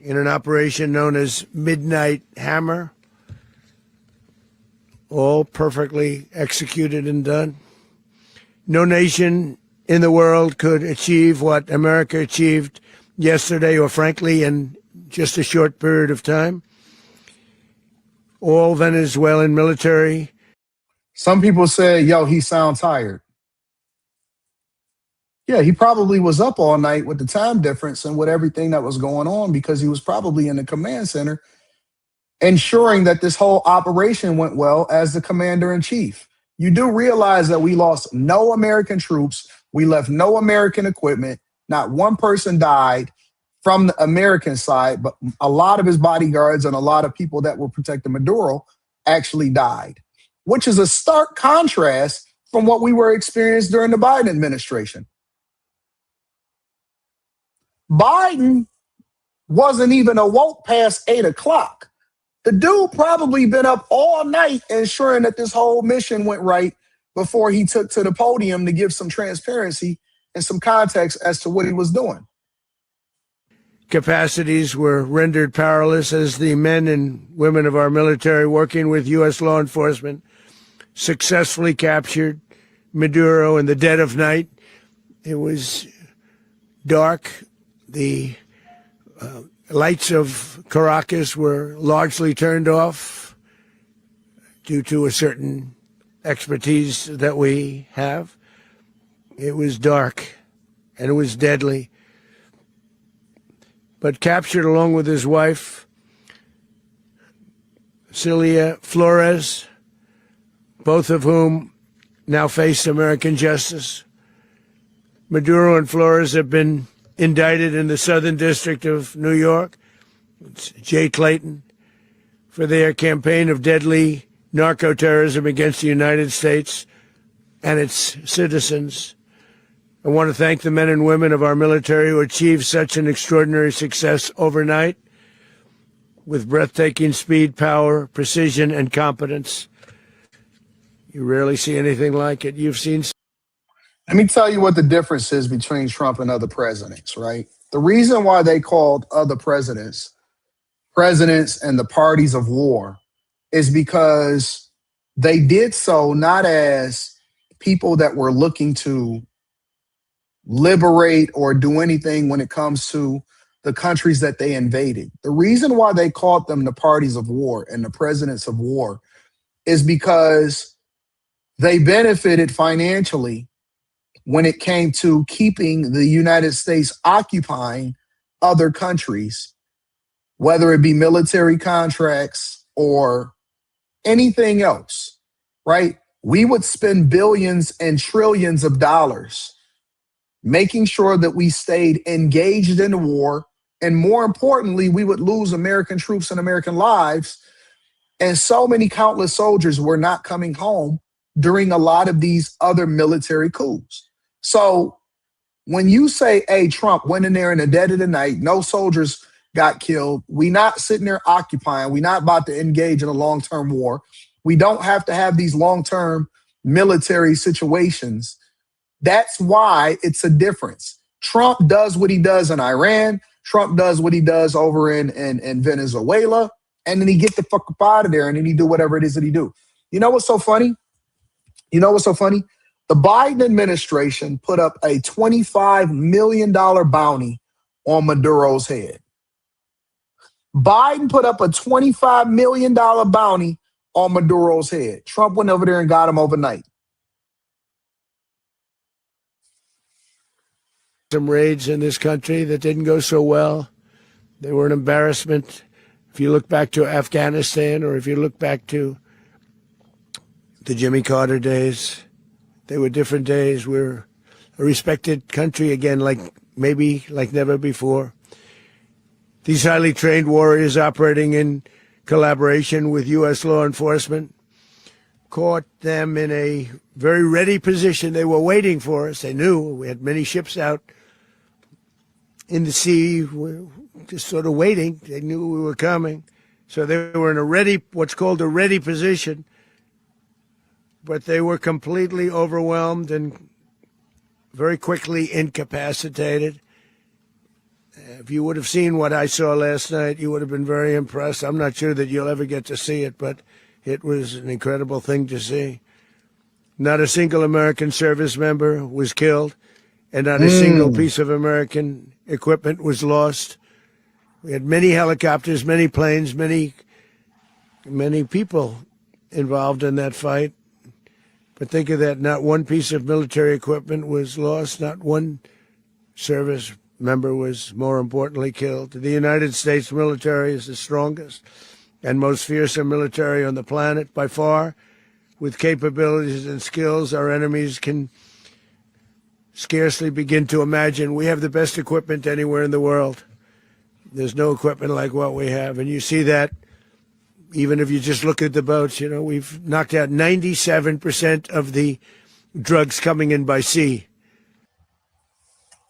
in an operation known as Midnight Hammer, all perfectly executed and done. No nation in the world could achieve what America achieved yesterday, or frankly, in just a short period of time. All Venezuelan military. Some people say, yo, he sounds tired. Yeah, he probably was up all night with the time difference and with everything that was going on, because he was probably in the command center ensuring that this whole operation went well as the commander-in-chief. You do realize that we lost no American troops. We left no American equipment. Not one person died from the American side, but a lot of his bodyguards and a lot of people that were protecting Maduro actually died, which is a stark contrast from what we were experiencing during the Biden administration. Biden wasn't even awoke past 8 o'clock. The dude probably been up all night ensuring that this whole mission went right before he took to the podium to give some transparency and some context as to what he was doing. Capacities were rendered powerless as the men and women of our military, working with U.S. law enforcement, successfully captured Maduro in the dead of night. It was dark. The lights of Caracas were largely turned off due to a certain expertise that we have. It was dark and it was deadly. But captured along with his wife, Celia Flores, both of whom now face American justice. Maduro and Flores have been indicted in the Southern District of New York, it's Jay Clayton, for their campaign of deadly narco-terrorism against the United States and its citizens. I want to thank the men and women of our military who achieved such an extraordinary success overnight with breathtaking speed, power, precision, and competence. You rarely see anything like it. You've seen. Let me tell you what the difference is between Trump and other presidents, right? The reason why they called other presidents and the parties of war is because they did so not as people that were looking to liberate or do anything when it comes to the countries that they invaded. The reason why they called them the parties of war and the presidents of war is because they benefited financially when it came to keeping the United States occupying other countries, whether it be military contracts or anything else, right? We would spend billions and trillions of dollars making sure that we stayed engaged in the war. And more importantly, we would lose American troops and American lives. And so many countless soldiers were not coming home during a lot of these other military coups. So when you say, hey, Trump went in there in the dead of the night, no soldiers got killed, we not sitting there occupying, we not about to engage in a long-term war, we don't have to have these long-term military situations. That's why it's a difference. Trump does what he does in Iran. Trump does what he does over in Venezuela. And then he get the fuck up out of there and then he do whatever it is that he do. You know what's so funny? You know what's so funny? The Biden administration put up a $25 million bounty on Maduro's head. Biden put up a $25 million bounty on Maduro's head. Trump went over there and got him overnight. Some raids in this country that didn't go so well. They were an embarrassment. If you look back to Afghanistan or if you look back to the Jimmy Carter days, they were different days. We're a respected country again, like never before. These highly trained warriors operating in collaboration with U.S. law enforcement caught them in a very ready position. They were waiting for us. They knew we had many ships out in the sea, just sort of waiting. They knew we were coming. So they were in a ready, what's called a ready position. But they were completely overwhelmed and very quickly incapacitated. If you would have seen what I saw last night, you would have been very impressed. I'm not sure that you'll ever get to see it, but it was an incredible thing to see. Not a single American service member was killed, and not a single piece of American equipment was lost. We had many helicopters, many planes, many people involved in that fight. But think of that, not one piece of military equipment was lost, not one service member was, more importantly, killed. The United States military is the strongest and most fearsome military on the planet by far. With capabilities and skills our enemies can scarcely begin to imagine. We have the best equipment anywhere in the world. There's no equipment like what we have. And you see that even if you just look at the boats. You know, we've knocked out 97% of the drugs coming in by sea.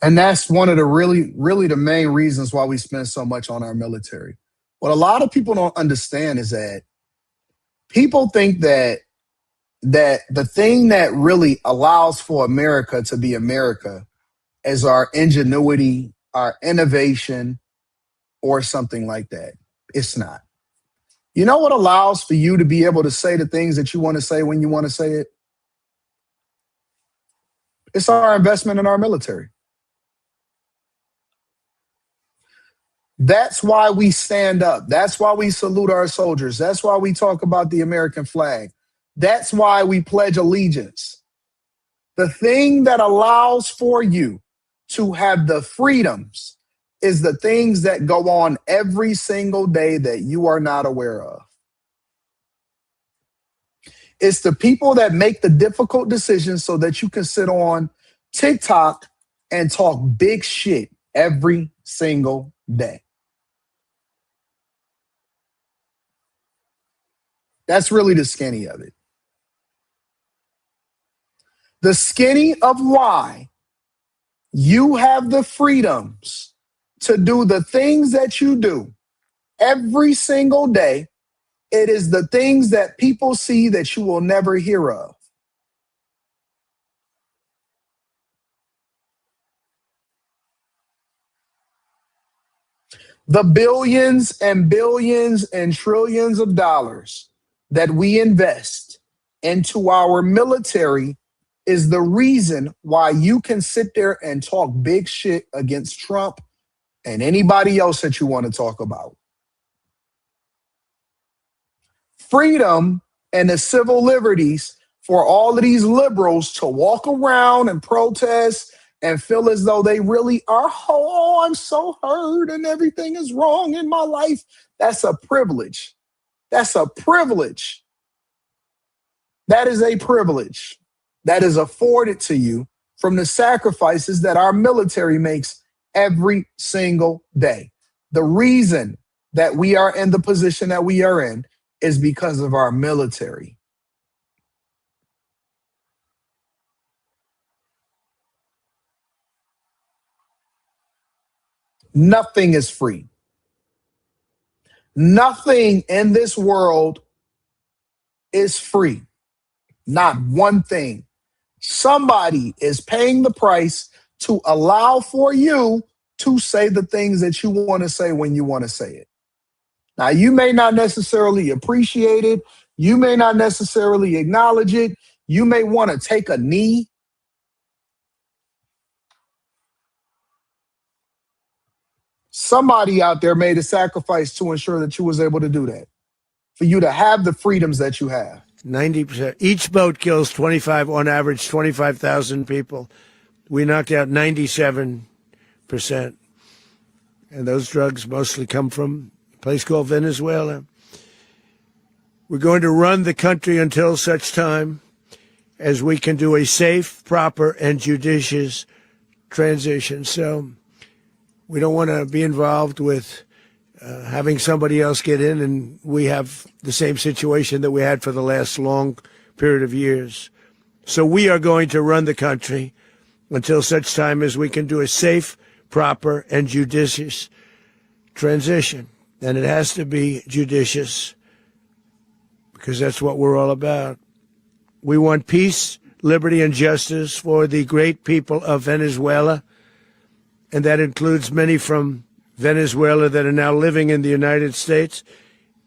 And that's one of the really the main reasons why we spend so much on our military. What a lot of people don't understand is that people think that the thing that really allows for America to be America is our ingenuity, our innovation, or something like that. It's not. You know what allows for you to be able to say the things that you want to say when you want to say it? It's our investment in our military. That's why we stand up. That's why we salute our soldiers. That's why we talk about the American flag. That's why we pledge allegiance. The thing that allows for you to have the freedoms is the things that go on every single day that you are not aware of. It's the people that make the difficult decisions so that you can sit on TikTok and talk big shit every single day. That's really the skinny of it. The skinny of why you have the freedoms to do the things that you do every single day. It is the things that people see that you will never hear of. The billions and billions and trillions of dollars that we invest into our military is the reason why you can sit there and talk big shit against Trump and anybody else that you want to talk about. Freedom and the civil liberties for all of these liberals to walk around and protest and feel as though they really are, oh, I'm so hurt and everything is wrong in my life. That's a privilege. That's a privilege. That is a privilege that is afforded to you from the sacrifices that our military makes every single day. The reason that we are in the position that we are in is because of our military. Nothing is free. Nothing in this world is free. Not one thing. Somebody is paying the price to allow for you to say the things that you want to say when you want to say it. Now, you may not necessarily appreciate it. You may not necessarily acknowledge it. You may want to take a knee. Somebody out there made a sacrifice to ensure that you was able to do that, for you to have the freedoms that you have. 90%. Each boat kills 25, on average, 25,000 people. We knocked out 97%. And those drugs mostly come from a place called Venezuela. We're going to run the country until such time as we can do a safe, proper, and judicious transition. So we don't want to be involved with having somebody else get in, and we have the same situation that we had for the last long period of years. So we are going to run the country until such time as we can do a safe, proper, and judicious transition. And it has to be judicious because that's what we're all about. We want peace, liberty, and justice for the great people of Venezuela, and that includes many from Venezuela that are now living in the United States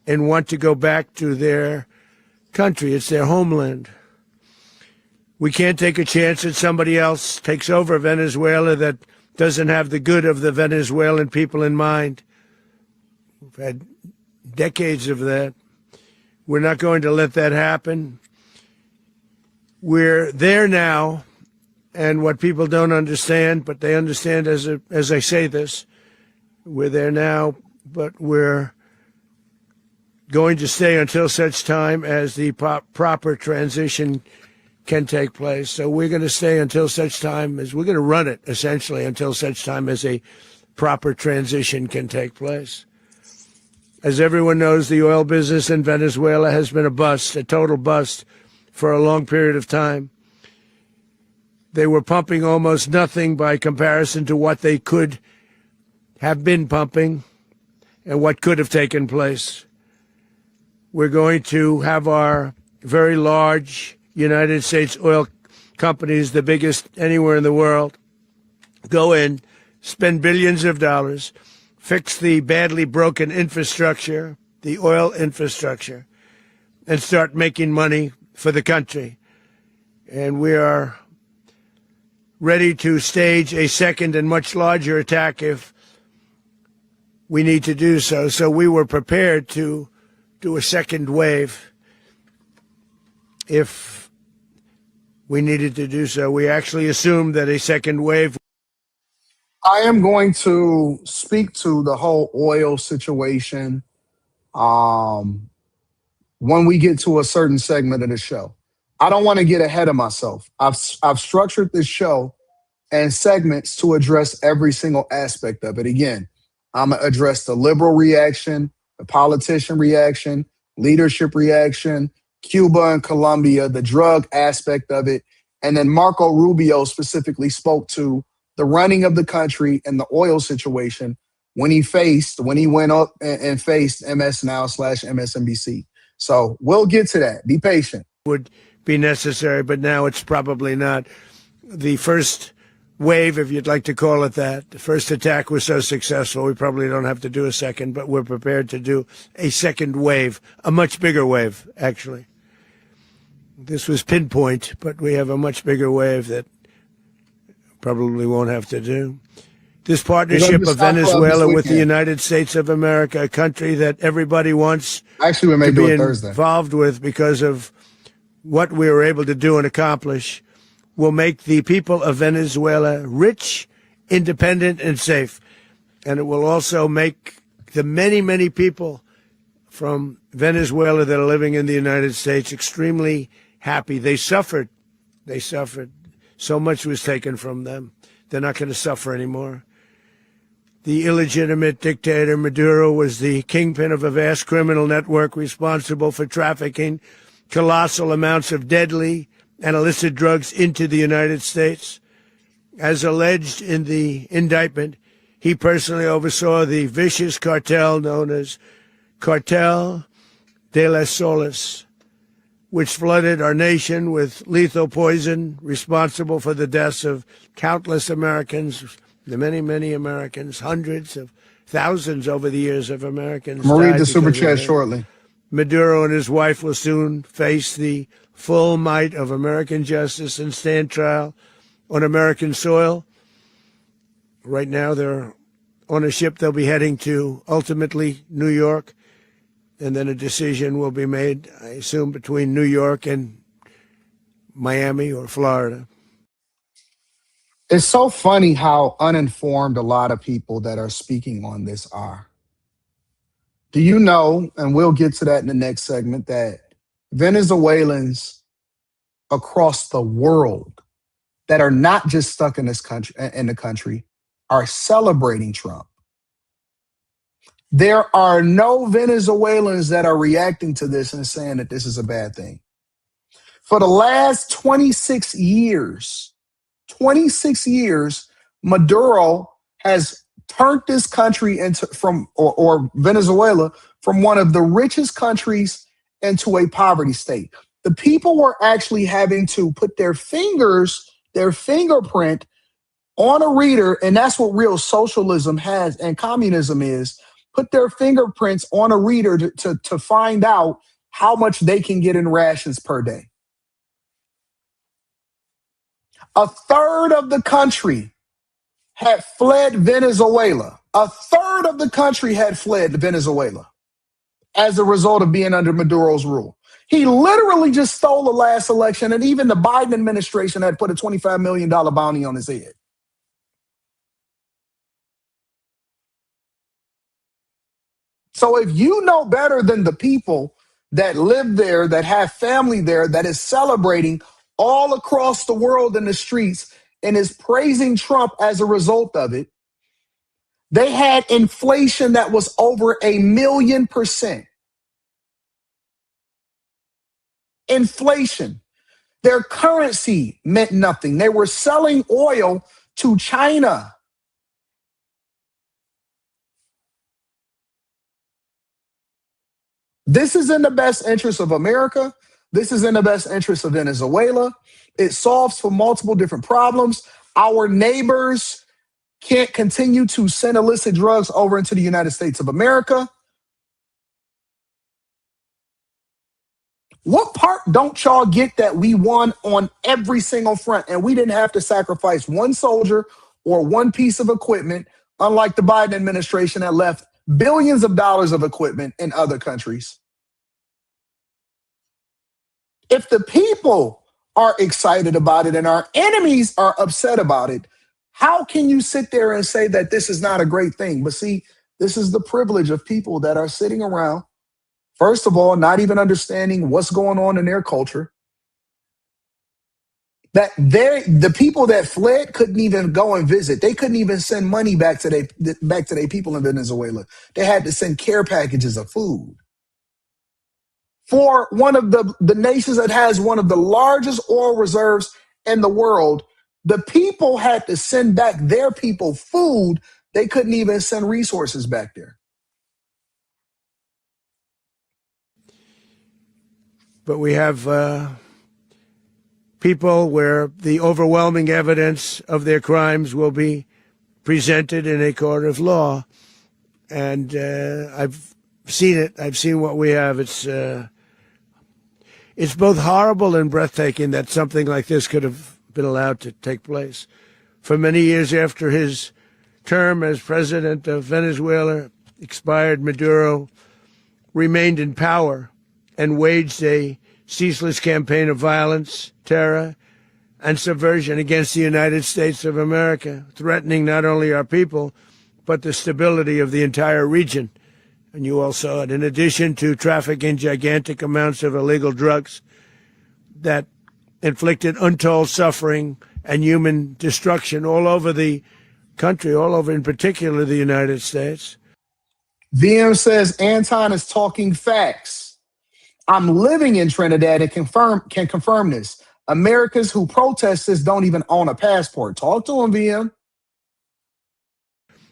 and want to go back to their country. It's their homeland. We can't take a chance that somebody else takes over Venezuela that doesn't have the good of the Venezuelan people in mind. We've had decades of that. We're not going to let that happen. We're there now, and what people don't understand, but they understand as I say this, we're there now, but we're going to stay until such time as the proper transition can take place. So we're going to stay until such time as we're going to run it, essentially, until such time as a proper transition can take place. As everyone knows, the oil business in Venezuela has been a bust, a total bust, for a long period of time. They were pumping almost nothing by comparison to what they could have been pumping and what could have taken place. We're going to have our very large United States oil companies, the biggest anywhere in the world, go in, spend billions of dollars, fix the badly broken infrastructure, the oil infrastructure, and start making money for the country. And we are ready to stage a second and much larger attack if we need to do so. So we were prepared to do a second wave if we needed to do so. We actually assumed that a second wave. I am going to speak to the whole oil situation when we get to a certain segment of the show. I don't want to get ahead of myself. I've structured this show and segments to address every single aspect of it. Again, I'm going to address the liberal reaction, the politician reaction, leadership reaction, Cuba and Colombia, the drug aspect of it. And then Marco Rubio specifically spoke to the running of the country and the oil situation when he went up and faced MS Now / MSNBC. So we'll get to that. Be patient. Would be necessary, but now it's probably not. The first wave, if you'd like to call it that, the first attack was so successful, we probably don't have to do a second, but we're prepared to do a second wave, a much bigger wave, actually. This was pinpoint, but we have a much bigger wave that probably won't have to do. This partnership of Venezuela with the United States of America, a country that everybody wants Actually, we may to do be it Thursday. involved with because of what we were able to do and accomplish, will make the people of Venezuela rich, independent, and safe. And it will also make the many, many people from Venezuela that are living in the United States extremely happy. They suffered. They suffered. So much was taken from them. They're not going to suffer anymore. The illegitimate dictator Maduro was the kingpin of a vast criminal network responsible for trafficking colossal amounts of deadly and illicit drugs into the United States. As alleged in the indictment, he personally oversaw the vicious cartel known as Cartel de las Solis, which flooded our nation with lethal poison, responsible for the deaths of countless Americans, the many, many Americans, hundreds of thousands over the years of Americans. I'm going to read the super chat shortly. Maduro and his wife will soon face the full might of American justice and stand trial on American soil. Right now, they're on a ship they'll be heading to, ultimately, New York. And then a decision will be made, I assume, between New York and Miami or Florida. It's so funny how uninformed a lot of people that are speaking on this are. Do you know, and we'll get to that in the next segment, that Venezuelans across the world that are not just stuck in the country are celebrating Trump? There are no Venezuelans that are reacting to this and saying that this is a bad thing. For the last 26 years, Maduro has turned this country into or Venezuela from one of the richest countries into a poverty state. The people were actually having to put their fingerprint on a reader, and that's what real socialism has and communism is. Put their fingerprints on a reader to find out how much they can get in rations per day. A third of the country had fled Venezuela. A third of the country had fled Venezuela as a result of being under Maduro's rule. He literally just stole the last election, and even the Biden administration had put a $25 million bounty on his head. So if you know better than the people that live there, that have family there, that is celebrating all across the world in the streets and is praising Trump as a result of it, they had inflation that was over 1,000,000%. Inflation. Their currency meant nothing. They were selling oil to China. This is in the best interest of America. This is in the best interest of Venezuela. It solves for multiple different problems. Our neighbors can't continue to send illicit drugs over into the United States of America. What part don't y'all get that we won on every single front and we didn't have to sacrifice one soldier or one piece of equipment, unlike the Biden administration that left billions of dollars of equipment in other countries? If the people are excited about it and our enemies are upset about it, how can you sit there and say that this is not a great thing? But see, this is the privilege of people that are sitting around, first of all, not even understanding what's going on in their culture. That the people that fled couldn't even go and visit. They couldn't even send money back to their people in Venezuela. They had to send care packages of food. For one of the nations that has one of the largest oil reserves in the world, the people had to send back their people food. They couldn't even send resources back there. But we have people where the overwhelming evidence of their crimes will be presented in a court of law. And I've seen it. I've seen what we have. It's both horrible and breathtaking that something like this could have been allowed to take place. For many years after his term as president of Venezuela expired, Maduro remained in power and waged a ceaseless campaign of violence, terror, and subversion against the United States of America, threatening not only our people, but the stability of the entire region. And you all saw it. In addition to trafficking gigantic amounts of illegal drugs that inflicted untold suffering and human destruction all over the country, all over, in particular, the United States. VM says Anton is talking facts. I'm living in Trinidad and can confirm this. Americans who protest this don't even own a passport. Talk to him, VM.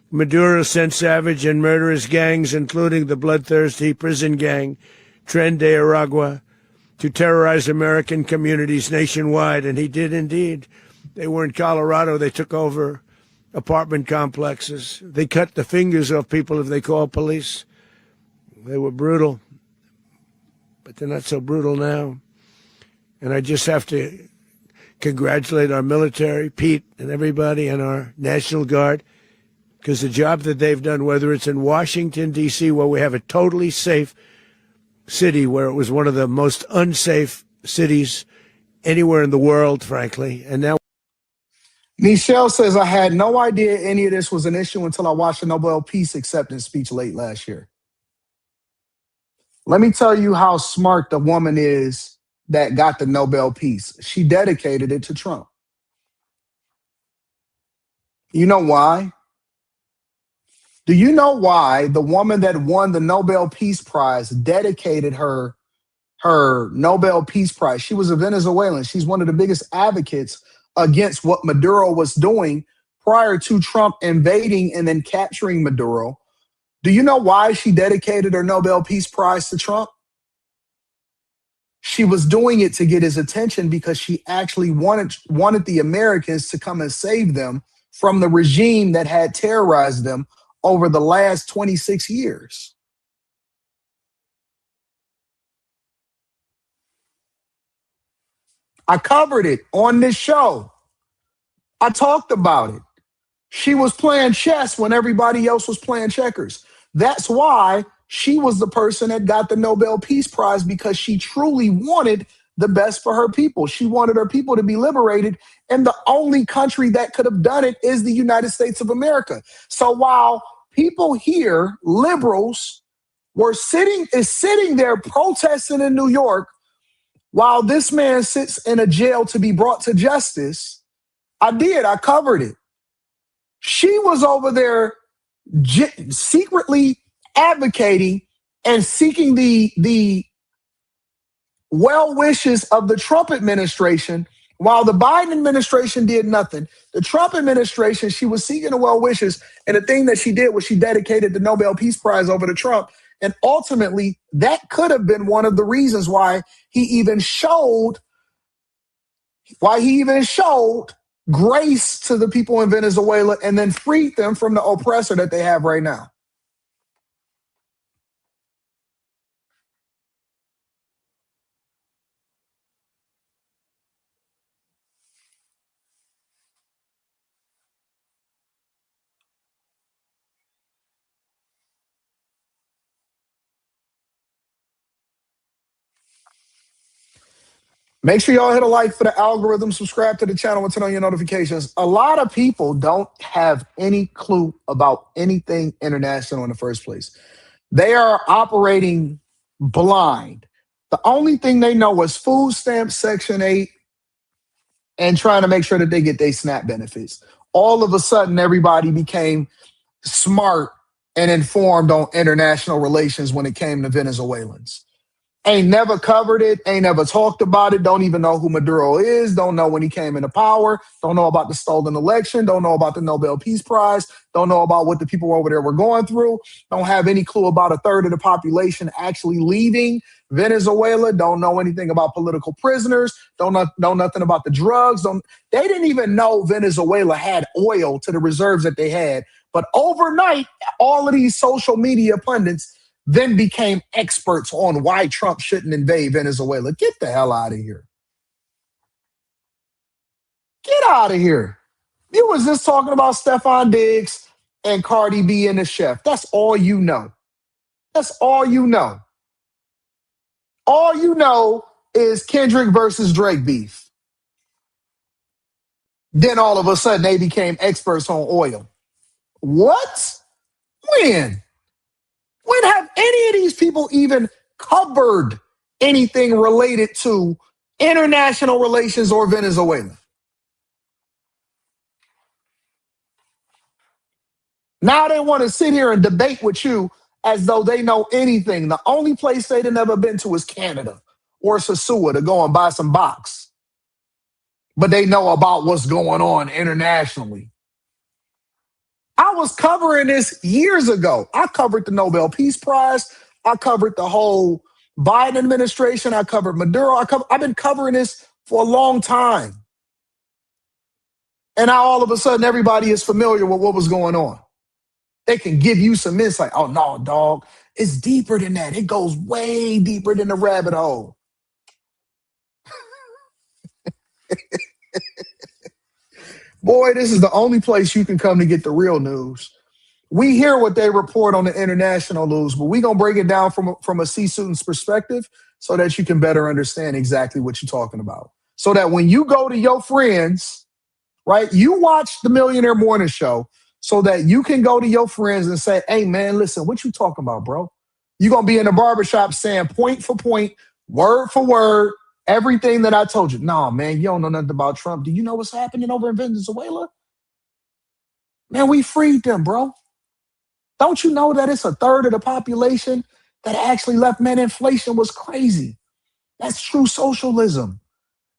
Maduro sent savage and murderous gangs, including the bloodthirsty prison gang, Tren de Aragua, to terrorize American communities nationwide. And he did indeed. They were in Colorado. They took over apartment complexes. They cut the fingers off people if they called police. They were brutal, but they're not so brutal now. And I just have to congratulate our military, Pete and everybody, and our National Guard, because the job that they've done, whether it's in Washington, D.C., where we have a totally safe city, where it was one of the most unsafe cities anywhere in the world, frankly, and now. Michelle says, I had no idea any of this was an issue until I watched the Nobel Peace acceptance speech late last year. Let me tell you how smart the woman is that got the Nobel Peace. She dedicated it to Trump. You know why? Do you know why the woman that won the Nobel Peace Prize dedicated her Nobel Peace Prize? She was a Venezuelan. She's one of the biggest advocates against what Maduro was doing prior to Trump invading and then capturing Maduro. Do you know why she dedicated her Nobel Peace Prize to Trump? She was doing it to get his attention because she actually wanted the Americans to come and save them from the regime that had terrorized them over the last 26 years. I covered it on this show. I talked about it. She was playing chess when everybody else was playing checkers. That's why she was the person that got the Nobel Peace Prize, because she truly wanted the best for her people. She wanted her people to be liberated, and the only country that could have done it is the United States of America. So while people here, liberals, were sitting there protesting in New York, while this man sits in a jail to be brought to justice, I covered it. She was over there secretly advocating and seeking the well wishes of the Trump administration, while the Biden administration did nothing. The Trump administration, she was seeking the well wishes, and the thing that she did was she dedicated the Nobel Peace Prize over to Trump. And ultimately, that could have been one of the reasons why he even showed grace to the people in Venezuela and then freed them from the oppressor that they have right now. Make sure y'all hit a like for the algorithm, subscribe to the channel, and turn on your notifications. A lot of people don't have any clue about anything international in the first place. They are operating blind. The only thing they know is food stamps, Section 8, and trying to make sure that they get their SNAP benefits. All of a sudden, everybody became smart and informed on international relations when it came to Venezuelans. Ain't never covered it, ain't never talked about it, don't even know who Maduro is, don't know when he came into power, don't know about the stolen election, don't know about the Nobel Peace Prize, don't know about what the people over there were going through, don't have any clue about a third of the population actually leaving Venezuela, don't know anything about political prisoners, don't know nothing about the drugs. They didn't even know Venezuela had oil to the reserves that they had. But overnight, all of these social media pundits, then became experts on why Trump shouldn't invade Venezuela. Get the hell out of here. Get out of here. You was just talking about Stephon Diggs and Cardi B and the chef. That's all you know. That's all you know. All you know is Kendrick versus Drake beef. Then all of a sudden they became experts on oil. What? When? When have any of these people even covered anything related to international relations or Venezuela? Now they want to sit here and debate with you as though they know anything. The only place they'd never been to is Canada or Sasua to go and buy some box. But they know about what's going on internationally. I was covering this years ago. I covered the Nobel Peace Prize. I covered the whole Biden administration. I covered Maduro. I've been covering this for a long time. And now all of a sudden everybody is familiar with what was going on. They can give you some insight. Oh, no, dog. It's deeper than that. It goes way deeper than the rabbit hole. Boy, this is the only place you can come to get the real news. We hear what they report on the international news, but we're going to break it down from a C-student's perspective so that you can better understand exactly what you're talking about. So that when you go to your friends, right, you watch the Millionaire Morning Show so that you can go to your friends and say, hey, man, listen, what you talking about, bro? You're going to be in the barbershop saying point for point, word for word, everything that I told you. No, man, you don't know nothing about Trump. Do you know what's happening over in Venezuela? Man, we freed them, bro. Don't you know that it's a third of the population that actually left? Man, inflation was crazy. That's true socialism.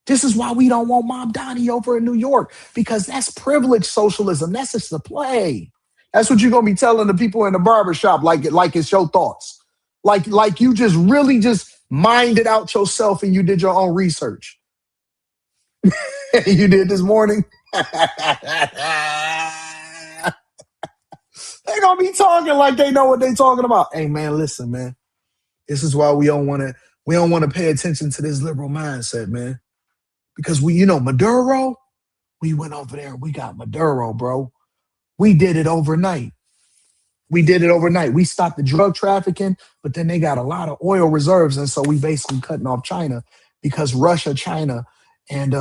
This is why we don't want Mob Donnie over in New York, because that's privileged socialism. That's just the play. That's what you're going to be telling the people in the barbershop like it's your thoughts. Like you just really just minded out yourself and you did your own research. You did this morning. They're going to be talking like they know what they're talking about. Hey, man, listen, man. This is why we don't want to pay attention to this liberal mindset, man. Because Maduro, we went over there and we got Maduro, bro. We did it overnight. We stopped the drug trafficking, but then they got a lot of oil reserves. And so we basically cutting off China because Russia, China, and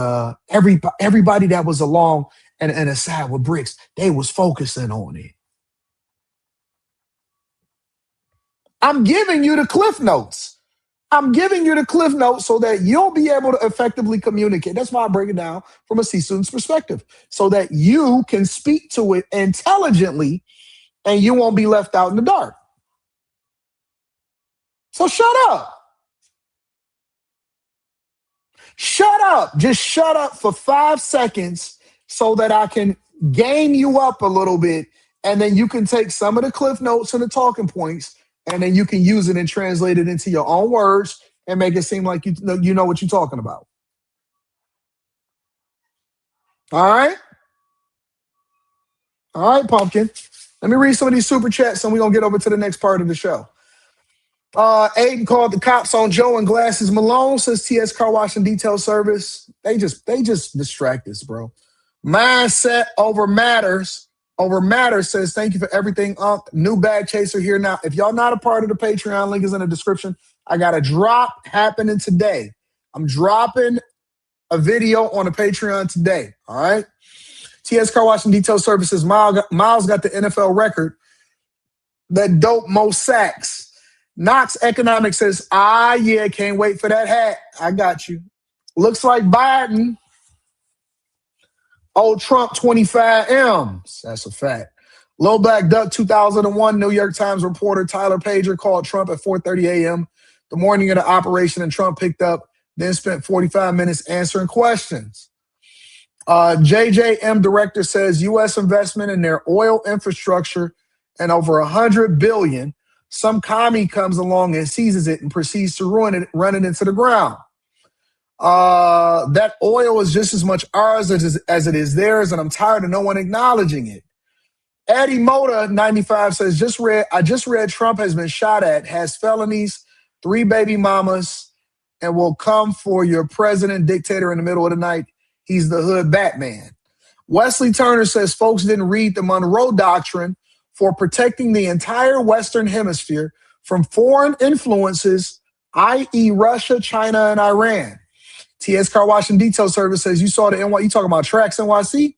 everybody that was along and aside with BRICS, they was focusing on it. I'm giving you the cliff notes. I'm giving you the cliff notes so that you'll be able to effectively communicate. That's why I break it down from a C-student's perspective, so that you can speak to it intelligently and you won't be left out in the dark. So shut up. Shut up. Just shut up for 5 seconds so that I can game you up a little bit, and then you can take some of the cliff notes and the talking points, and then you can use it and translate it into your own words and make it seem like you know what you're talking about. All right? All right, Pumpkin. Let me read some of these super chats and we're going to get over to the next part of the show. Aiden called the cops on Joe and Glasses Malone, says TS Car Wash and Detail Service. They just distract us, bro. Mindset over matters. Over matters says, thank you for everything, Unc. New bag chaser here now. If y'all not a part of the Patreon, link is in the description. I got a drop happening today. I'm dropping a video on the Patreon today. All right. TS Car Wash and Detail Services. Miles got the NFL record. That dope Mo sacks. Knox Economics says, yeah, can't wait for that hat. I got you. Looks like Biden. Old Trump 25 M's. That's a fact. Low Black Duck 2001 New York Times reporter Tyler Pager called Trump at 4:30 a.m. the morning of the operation, and Trump picked up, then spent 45 minutes answering questions. JJM director says U.S. investment in their oil infrastructure and over $100 billion. Some commie comes along and seizes it and proceeds to ruin it, run it into the ground. That oil is just as much ours as it is theirs, and I'm tired of no one acknowledging it. Eddie Moda 95 says, I just read Trump has been shot at, has felonies, 3 baby mamas, and will come for your president dictator in the middle of the night. He's the hood Batman. Wesley Turner says folks didn't read the Monroe Doctrine for protecting the entire Western Hemisphere from foreign influences, i.e. Russia, China, and Iran. T.S. Car Wash and Detail Service says, you saw the NY, you talking about Tracks NYC?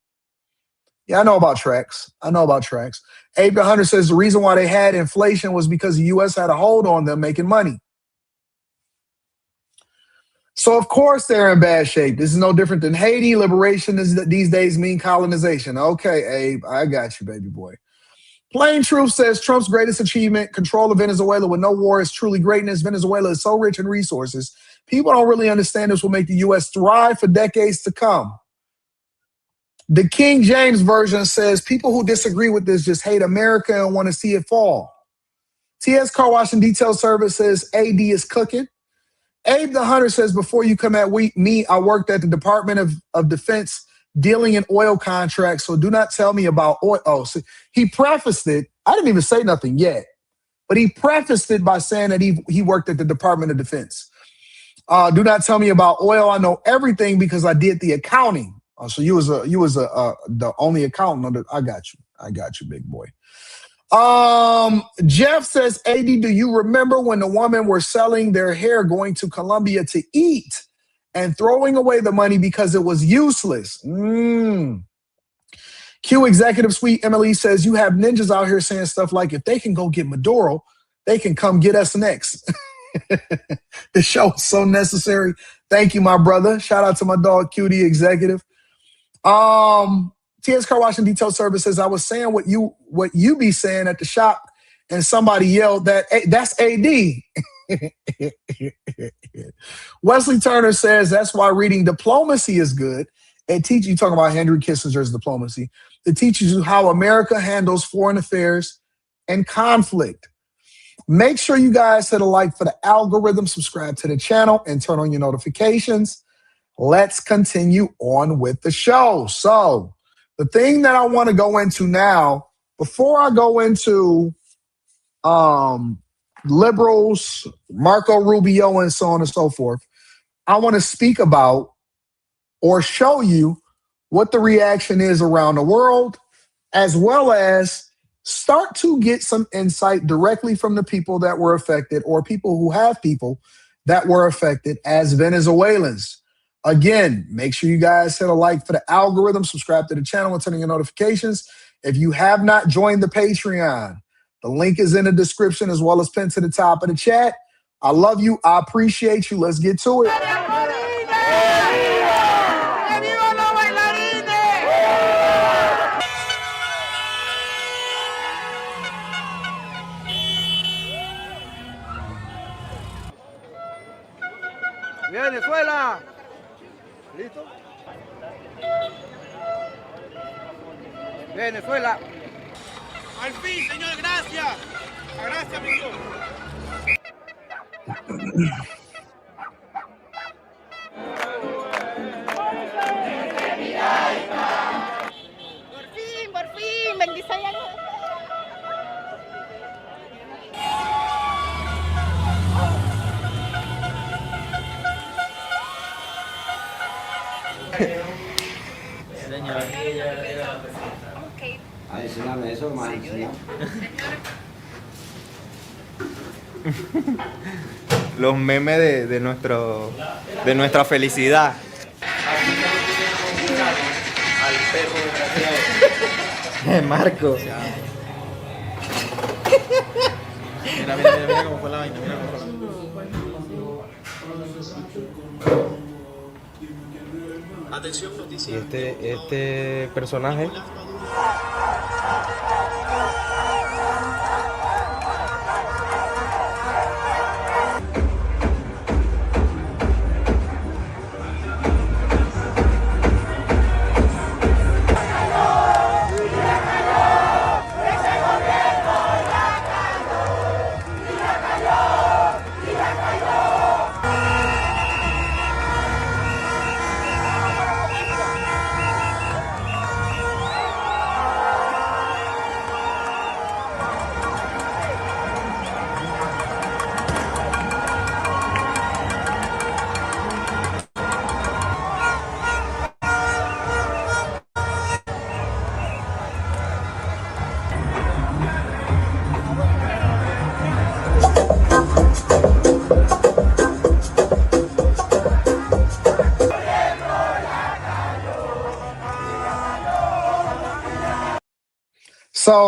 Yeah, I know about Tracks. Abe the Hunter says the reason why they had inflation was because the U.S. had a hold on them making money. So, of course, they're in bad shape. This is no different than Haiti. Liberation these days mean colonization. Okay, Abe, I got you, baby boy. Plain Truth says Trump's greatest achievement, control of Venezuela with no war, is truly greatness. Venezuela is so rich in resources. People don't really understand this will make the U.S. thrive for decades to come. The King James Version says people who disagree with this just hate America and want to see it fall. T.S. Car Wash and Detail Service says AD is cooking. Abe the Hunter says, before you come at me, I worked at the Department of Defense dealing in oil contracts, so do not tell me about oil. Oh, so he prefaced it. I didn't even say nothing yet, but he prefaced it by saying that he worked at the Department of Defense. Do not tell me about oil. I know everything because I did the accounting. So you was the only accountant. I got you, big boy. Jeff says, AD, do you remember when the women were selling their hair, going to Colombia to eat and throwing away the money because it was useless? Q Executive Suite Emily says, you have ninjas out here saying stuff like, if they can go get Maduro, they can come get us next. The show is so necessary. Thank you, my brother. Shout out to my dog, Cutie Executive. TS Car Wash and Detail Service says, I was saying what you be saying at the shop, and somebody yelled that, hey, that's AD. Wesley Turner says that's why reading Diplomacy is good. It teaches you, talking about Henry Kissinger's Diplomacy, it teaches you how America handles foreign affairs and conflict. Make sure you guys hit a like for the algorithm, subscribe to the channel, and turn on your notifications. Let's continue on with the show. So the thing that I want to go into now, before I go into liberals, Marco Rubio, and so on and so forth, I want to speak about or show you what the reaction is around the world, as well as start to get some insight directly from the people that were affected or people who have people that were affected as Venezuelans. Again, make sure you guys hit a like for the algorithm, subscribe to the channel, and turn on your notifications. If you have not joined the Patreon, the link is in the description as well as pinned to the top of the chat. I love you. I appreciate you. Let's get to it. Venezuela. ¿Listo? Venezuela. Al fin, señor, gracias. Gracias, mi Dios. Por fin, bendice a Señor. Adicioname eso, más. Los memes de nuestra felicidad. Al perro desgraciado. Marco. Mira cómo fue la vaina, mira cómo fue la vaina. Atención, noticia. Y este personaje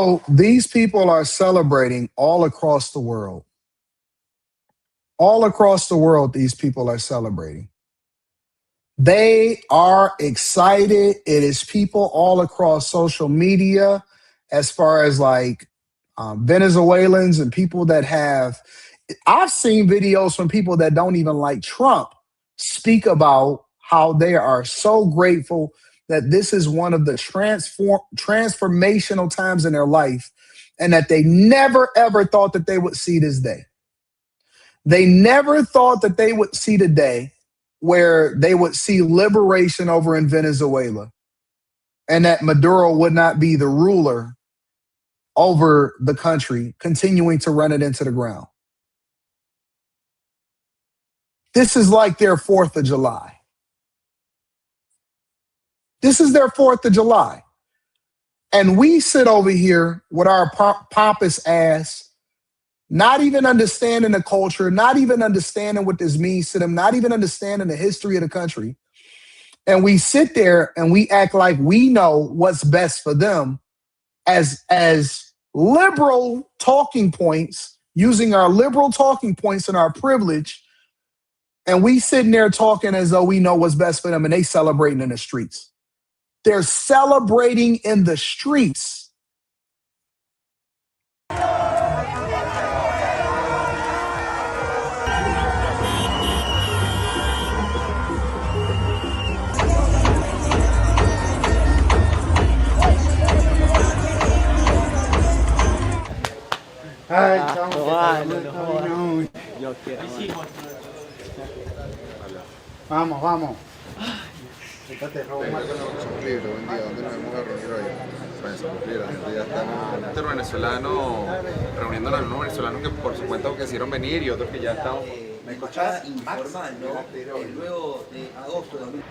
So these people are celebrating all across the world. All across the world, these people are celebrating. They are excited. It is people all across social media, as far as like Venezuelans and people that have. I've seen videos from people that don't even like Trump speak about how they are so grateful that this is one of the transformational times in their life, and that they never ever thought that they would see this day. They never thought that they would see the day where they would see liberation over in Venezuela, and that Maduro would not be the ruler over the country, continuing to run it into the ground. This is like their 4th of July. This is their 4th of July. And we sit over here with our pompous ass, not even understanding the culture, not even understanding what this means to them, not even understanding the history of the country. And we sit there and we act like we know what's best for them as liberal talking points, using our liberal talking points and our privilege. And we sitting there talking as though we know what's best for them, and they celebrating in the streets. They're celebrating in the streets. Vamos, vamos. ¿Dónde nos vamos a reunir hoy? Para cumplir, la gente ya está intervenezolano, reuniéndonos a unos venezolanos que por su cuenta quisieron venir y otros que ya estamos. ¿Me escuchás? Informando, luego de agosto de 2000.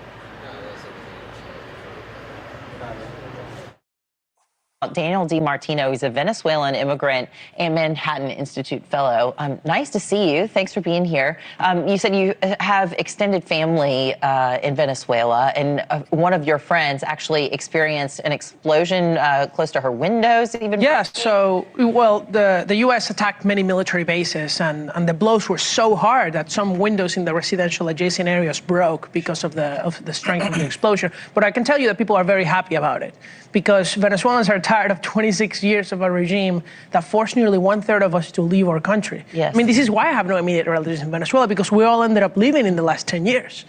Daniel DiMartino, he's a Venezuelan immigrant and Manhattan Institute fellow. Nice to see you. Thanks for being here. You said you have extended family in Venezuela, and one of your friends actually experienced an explosion close to her windows. Even yeah. So, well, the U.S. attacked many military bases, and the blows were so hard that some windows in the residential adjacent areas broke because of the strength of the explosion. But I can tell you that people are very happy about it, because Venezuelans are tired of 26 years of a regime that forced nearly 1/3 of us to leave our country. Yes. I mean, this is why I have no immediate relatives in Venezuela, because we all ended up leaving in the last 10 years.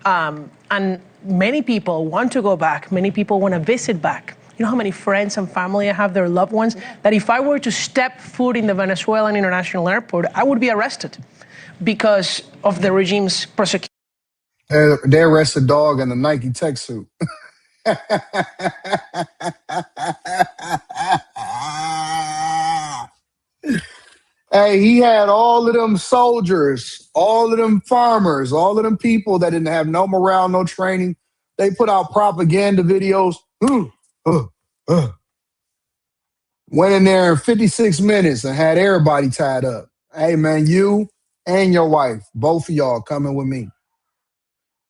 And many people want to go back. Many people want to visit back. You know how many friends and family I have, their loved ones, that if I were to step foot in the Venezuelan International Airport, I would be arrested because of the regime's persecution. They arrested a dog in a Nike tech suit. Hey, he had all of them soldiers, all of them farmers, all of them people that didn't have no morale, no training. They put out propaganda videos. Went in there in 56 minutes and had everybody tied up. Hey, man, you and your wife, both of y'all coming with me.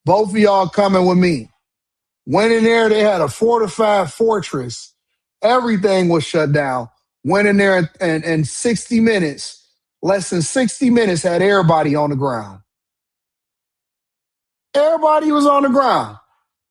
Both of y'all coming with me. Went in there, they had a fortified fortress. Everything was shut down. Went in there and 60 minutes, less than 60 minutes, had everybody on the ground. Everybody was on the ground.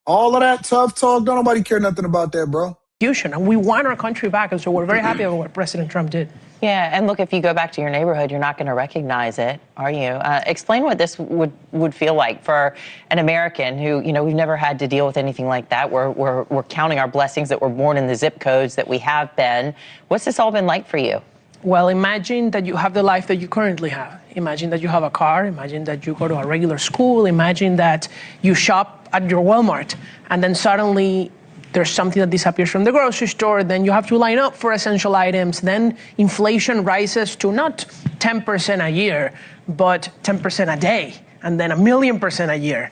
All of that tough talk, don't nobody care nothing about that, bro. And we want our country back, and so we're very happy about what President Trump did. Yeah, and look, if you go back to your neighborhood, you're not going to recognize it, are you? Explain what this would feel like for an American who, you know, we've never had to deal with anything like that. We're counting our blessings that we're born in the zip codes that we have been. What's this all been like for you? Well, imagine that you have the life that you currently have. Imagine that you have a car. Imagine that you go to a regular school. Imagine that you shop at your Walmart, and then suddenly there's something that disappears from the grocery store, then you have to line up for essential items, then inflation rises to not 10% a year, but 10% a day, and then 1,000,000% a year.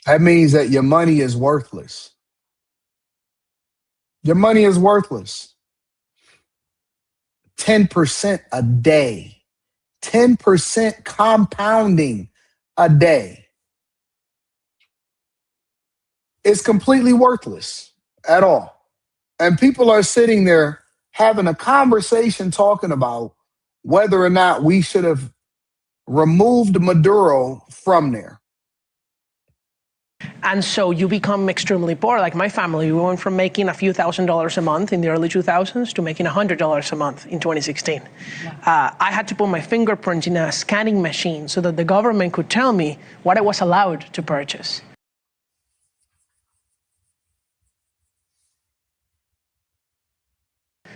That means that your money is worthless. Your money is worthless. 10% a day. 10% compounding a day. It's completely worthless at all. And people are sitting there having a conversation talking about whether or not we should have removed Maduro from there. And so you become extremely poor. Like my family, we went from making a few $1,000s a month in the early 2000s to making $100 a month in 2016. I had to put my fingerprint in a scanning machine so that the government could tell me what I was allowed to purchase.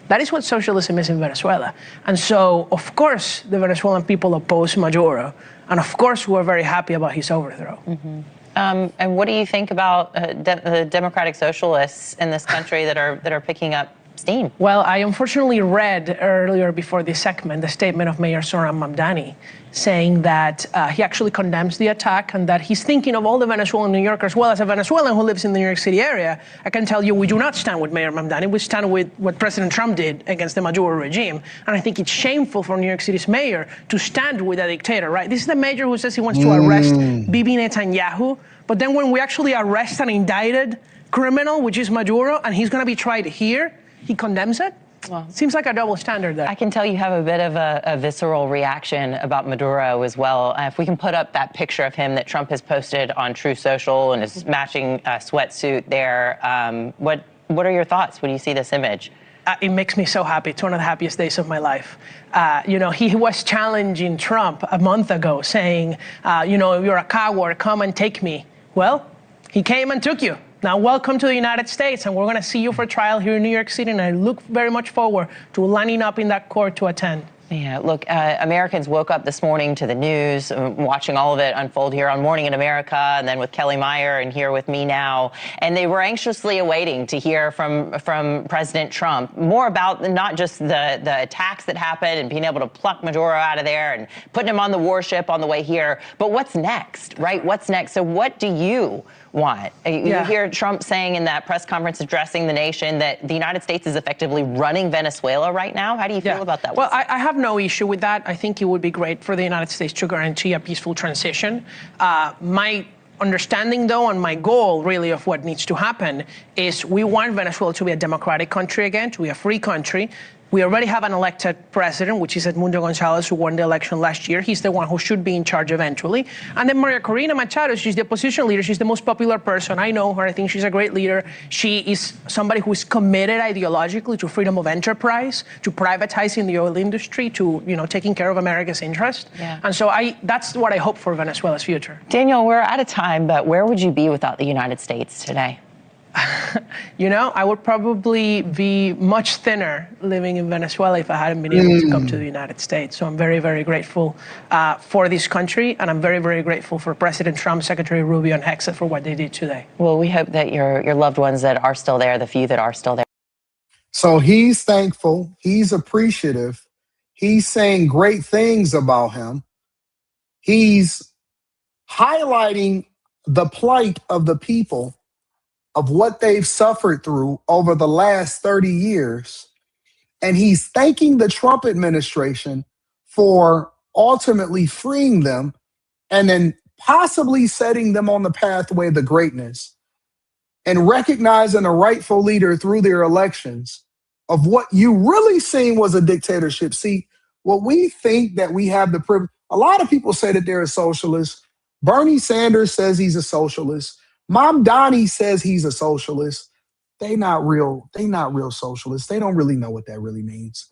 That is what socialism is in Venezuela. And so, of course, the Venezuelan people oppose Maduro. And of course, we're very happy about his overthrow. Mm-hmm. And what do you think about the democratic socialists in this country that are picking up steam? Well, I unfortunately read earlier before this segment the statement of Mayor Zoran Mamdani saying that he actually condemns the attack and that he's thinking of all the Venezuelan New Yorkers. Well, as a Venezuelan who lives in the New York City area, I can tell you we do not stand with Mayor Mamdani. We stand with what President Trump did against the Maduro regime. And I think it's shameful for New York City's mayor to stand with a dictator, right? This is the mayor who says he wants to arrest Bibi Netanyahu. But then when we actually arrest an indicted criminal, which is Maduro, and he's going to be tried here, he condemns it? Well, seems like a double standard there. I can tell you have a bit of a visceral reaction about Maduro as well. If we can put up that picture of him that Trump has posted on True Social and his matching sweatsuit there, what are your thoughts when you see this image? It makes me so happy. It's one of the happiest days of my life. You know, he was challenging Trump a month ago saying, you know, you're a coward, come and take me. Well, he came and took you. Now, welcome to the United States, and we're going to see you for trial here in New York City, and I look very much forward to lining up in that court to attend. Yeah, look, Americans woke up this morning to the news, watching all of it unfold here on Morning in America, and then with Kelly Meyer and here with me now. And they were anxiously awaiting to hear from President Trump more about not just the attacks that happened and being able to pluck Maduro out of there and putting him on the warship on the way here, but what's next, right? What's next? So what do you want? You hear Trump saying in that press conference addressing the nation that the United States is effectively running Venezuela right now. How do you feel about that? Well, I have no issue with that. I think it would be great for the United States to guarantee a peaceful transition. My understanding, though, and my goal, really, of what needs to happen is we want Venezuela to be a democratic country again, to be a free country. We already have an elected president, which is Edmundo Gonzalez, who won the election last year. He's the one who should be in charge eventually. And then Maria Corina Machado, she's the opposition leader. She's the most popular person. I know her. I think she's a great leader. She is somebody who is committed ideologically to freedom of enterprise, to privatizing the oil industry, to, you know, taking care of America's interest. Yeah. And so that's what I hope for Venezuela's future. Daniel, we're out of time, but where would you be without the United States today? You know, I would probably be much thinner living in Venezuela if I hadn't been able to come to the United States. So I'm very, very grateful for this country, and I'm very, very grateful for President Trump, Secretary Rubio, and Hexa for what they did today. Well, we hope that your loved ones that are still there, the few that are still there. So he's thankful. He's appreciative. He's saying great things about him. He's highlighting the plight of the people, of what they've suffered through over the last 30 years. And he's thanking the Trump administration for ultimately freeing them and then possibly setting them on the pathway to greatness and recognizing a rightful leader through their elections of what you really seen was a dictatorship. See, what we think that we have the privilege, a lot of people say that they're a socialist. Bernie Sanders says he's a socialist. Mamdani says he's a socialist. They not real socialists. They don't really know what that really means.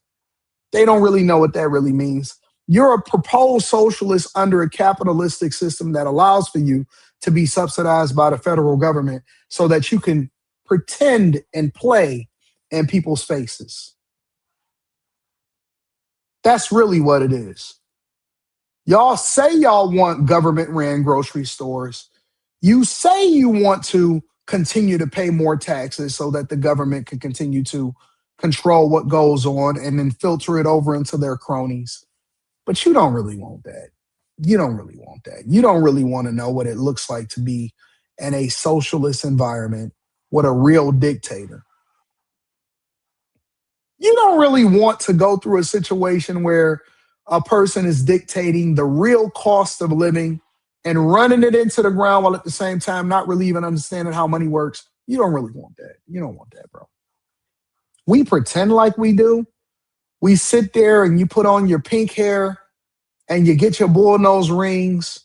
They don't really know what that really means. You're a proposed socialist under a capitalistic system that allows for you to be subsidized by the federal government so that you can pretend and play in people's faces. That's really what it is. Y'all say y'all want government-ran grocery stores. You say you want to continue to pay more taxes so that the government can continue to control what goes on and then filter it over into their cronies. But you don't really want that. You don't really want that. You don't really want to know what it looks like to be in a socialist environment with a real dictator. You don't really want to go through a situation where a person is dictating the real cost of living and running it into the ground while at the same time not really even understanding how money works. You don't really want that. You don't want that, bro. We pretend like we do. We sit there and you put on your pink hair and you get your bullnose rings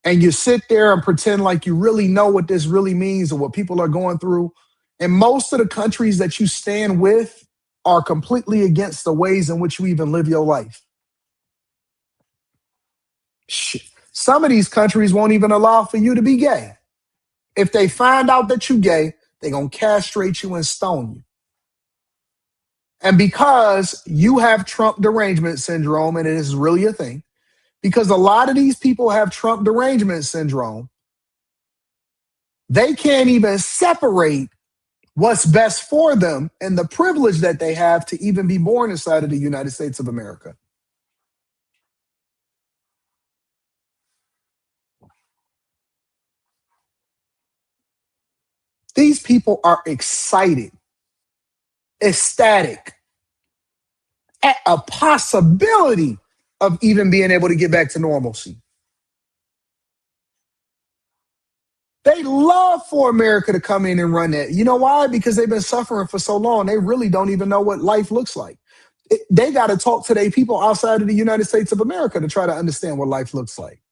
and you sit there and pretend like you really know what this really means and what people are going through. And most of the countries that you stand with are completely against the ways in which you even live your life. Some of these countries won't even allow for you to be gay. If they find out that you're gay, they're going to castrate you and stone you. And because you have Trump derangement syndrome, and it is really a thing, because a lot of these people have Trump derangement syndrome, they can't even separate what's best for them and the privilege that they have to even be born inside of the United States of America. These people are excited, ecstatic at a possibility of even being able to get back to normalcy. They love for America to come in and run that. You know why? Because they've been suffering for so long. They really don't even know what life looks like. They got to talk to their people outside of the United States of America to try to understand what life looks like.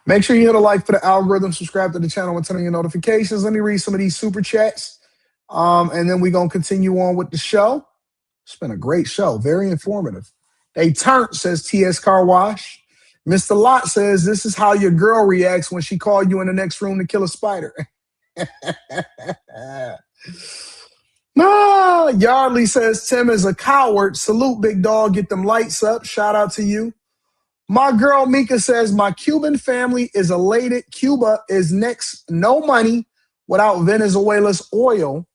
Make sure you hit a like for the algorithm, subscribe to the channel, and turn on your notifications. Let me read some of these super chats, and then we're going to continue on with the show. It's been a great show, very informative. They turnt, says TS Car Wash. Mr. Lot says, this is how your girl reacts when she called you in the next room to kill a spider. Yardley says, Tim is a coward. Salute, big dog. Get them lights up. Shout out to you. My girl Mika says, my Cuban family is elated. Cuba is next. No money without Venezuela's oil.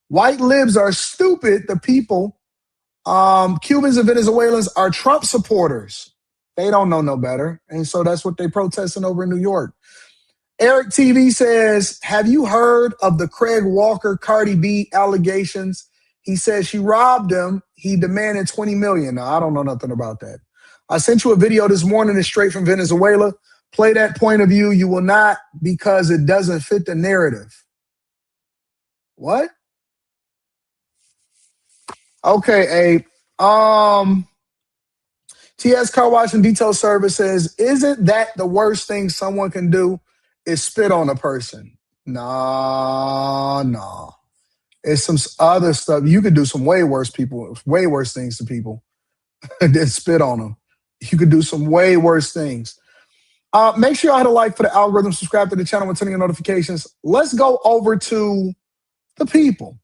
White libs are stupid. The people, Cubans and Venezuelans, are Trump supporters. They don't know no better. And so that's what they're protesting over in New York. Eric TV says, have you heard of the Craig Walker Cardi B allegations? He says she robbed him. He demanded $20 million. Now, I don't know nothing about that. I sent you a video this morning. It's straight from Venezuela. Play that point of view. You will not, because it doesn't fit the narrative. What? Okay, Abe. TS Car Wash and Detail Service says, isn't that the worst thing someone can do is spit on a person? Nah. It's some other stuff. You could do some way worse things to people than spit on them. You could do some way worse things. Make sure y'all hit a like for the algorithm, subscribe to the channel, and turn on your notifications. Let's go over to the people.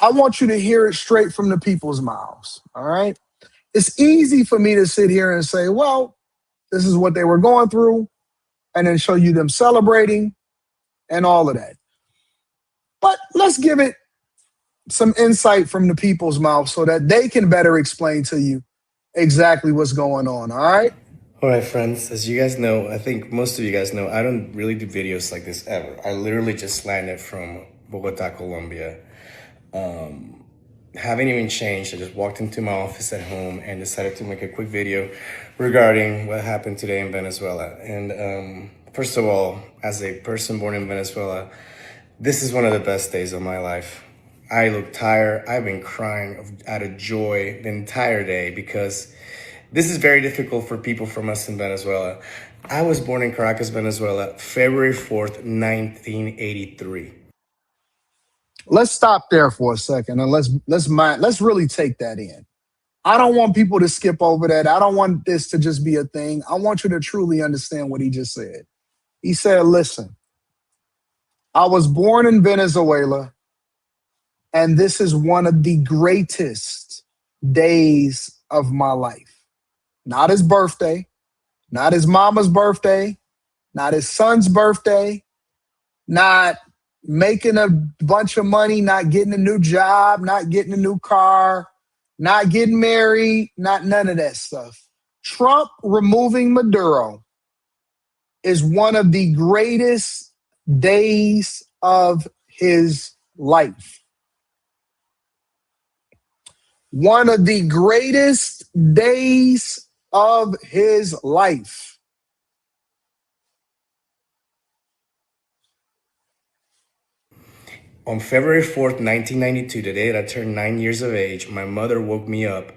I want you to hear it straight from the people's mouths, all right? It's easy for me to sit here and say, well, this is what they were going through, and then show you them celebrating and all of that. But let's give it some insight from the people's mouth so that they can better explain to you exactly what's going on, all right? All right, friends, as you guys know, I think most of you guys know, I don't really do videos like this ever. I literally just landed from Bogota, Colombia. Haven't even changed. I just walked into my office at home and decided to make a quick video regarding what happened today in Venezuela. And first of all, as a person born in Venezuela, this is one of the best days of my life. I look tired. I've been crying out of joy the entire day because this is very difficult for people from us in Venezuela. I was born in Caracas, Venezuela, February 4th, 1983. Let's stop there for a second and let's really take that in. I don't want people to skip over that. I don't want this to just be a thing. I want you to truly understand what he just said. He said, listen, I was born in Venezuela, and this is one of the greatest days of my life. Not his birthday, not his mama's birthday, not his son's birthday, not making a bunch of money, not getting a new job, not getting a new car, not getting married, not none of that stuff. Trump removing Maduro is one of the greatest days of his life. One of the greatest days of his life. On February 4th, 1992, the day that I turned 9 years of age, my mother woke me up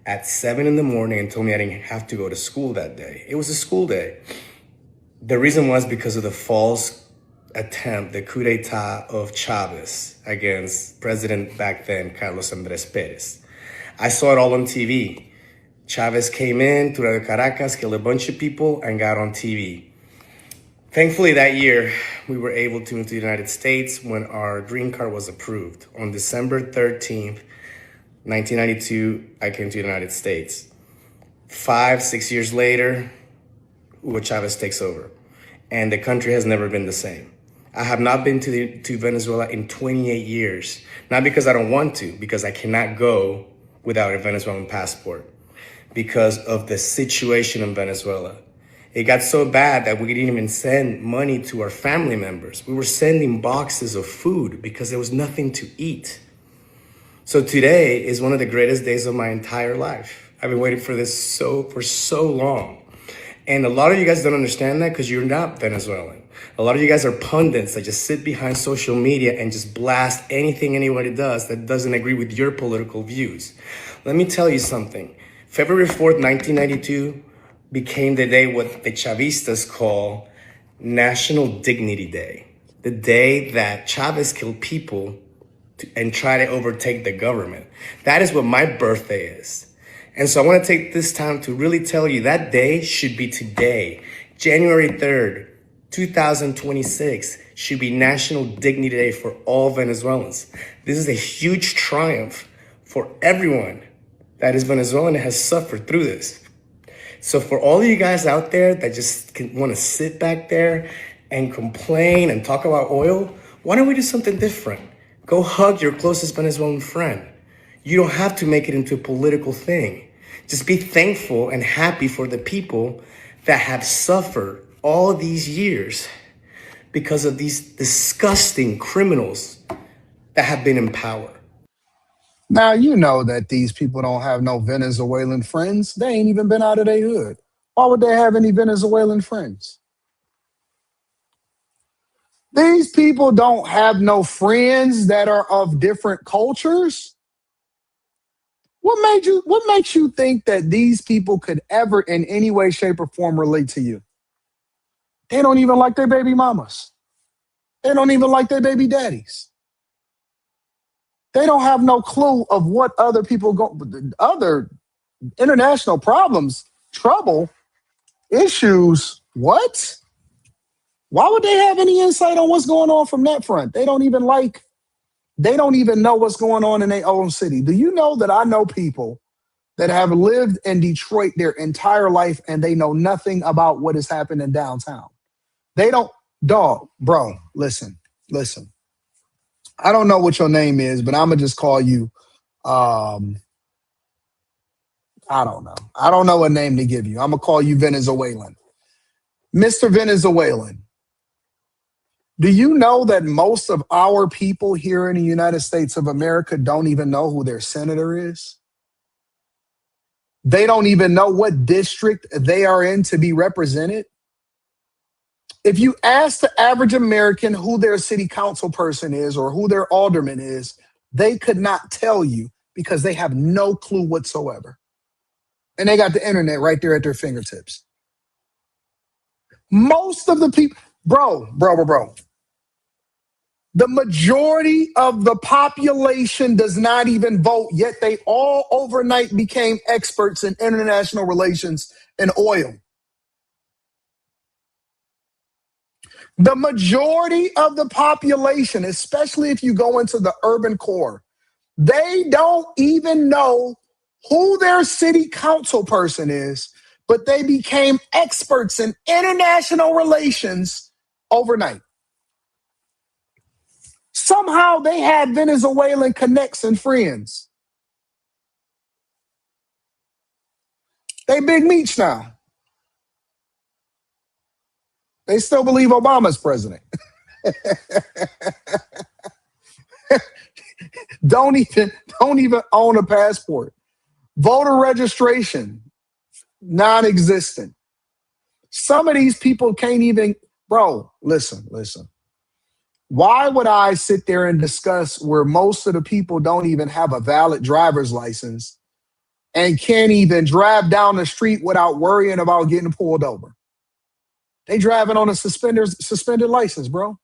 at 7 in the morning and told me I didn't have to go to school that day. It was a school day. The reason was because of the false attempt, the coup d'etat of Chavez against President back then, Carlos Andrés Perez. I saw it all on TV. Chavez came in to Caracas, killed a bunch of people, and got on TV. Thankfully, that year, we were able to move to the United States when our green card was approved. On December 13th, 1992, I came to the United States. 5-6 years later, Hugo Chavez takes over, and the country has never been the same. I have not been to Venezuela in 28 years, not because I don't want to, because I cannot go without a Venezuelan passport because of the situation in Venezuela. It got so bad that we didn't even send money to our family members. We were sending boxes of food because there was nothing to eat. So today is one of the greatest days of my entire life. I've been waiting for this for so long. And a lot of you guys don't understand that because you're not Venezuelan. A lot of you guys are pundits that just sit behind social media and just blast anything anybody does that doesn't agree with your political views. Let me tell you something. February 4th, 1992 became the day what the Chavistas call National Dignity Day. The day that Chavez killed people and tried to overtake the government. That is what my birthday is. And so I want to take this time to really tell you that day should be today. January 3rd, 2026 should be National Dignity Day for all Venezuelans. This is a huge triumph for everyone that is Venezuelan and has suffered through this. So for all of you guys out there that just want to sit back there and complain and talk about oil, why don't we do something different? Go hug your closest Venezuelan friend. You don't have to make it into a political thing. Just be thankful and happy for the people that have suffered all these years because of these disgusting criminals that have been in power. Now, you know that these people don't have no Venezuelan friends. They ain't even been out of their hood. Why would they have any Venezuelan friends? These people don't have no friends that are of different cultures. What makes you think that these people could ever in any way, shape, or form relate to you? They don't even like their baby mamas. They don't even like their baby daddies. They don't have no clue of what other people other international problems, trouble, issues. What? Why would they have any insight on what's going on from that front? They don't even know what's going on in their own city. Do you know that I know people that have lived in Detroit their entire life and they know nothing about what is happening downtown? They don't, bro, listen. I don't know what your name is, but I'm going to just call you, I don't know. I don't know a name to give you. I'm going to call you Venezuelan. Mr. Venezuelan, do you know that most of our people here in the United States of America don't even know who their senator is? They don't even know what district they are in to be represented. If you ask the average American who their city council person is or who their alderman is, they could not tell you because they have no clue whatsoever. And they got the internet right there at their fingertips. Most of the people, bro. The majority of the population does not even vote, yet they all overnight became experts in international relations and oil. The majority of the population, especially if you go into the urban core, they don't even know who their city council person is, but they became experts in international relations overnight. Somehow they had Venezuelan connects and friends. They big meats now. They still believe Obama's president. Don't even own a passport. Voter registration, non-existent. Some of these people can't even, bro, listen. Why would I sit there and discuss where most of the people don't even have a valid driver's license and can't even drive down the street without worrying about getting pulled over? They driving on a suspended license, bro.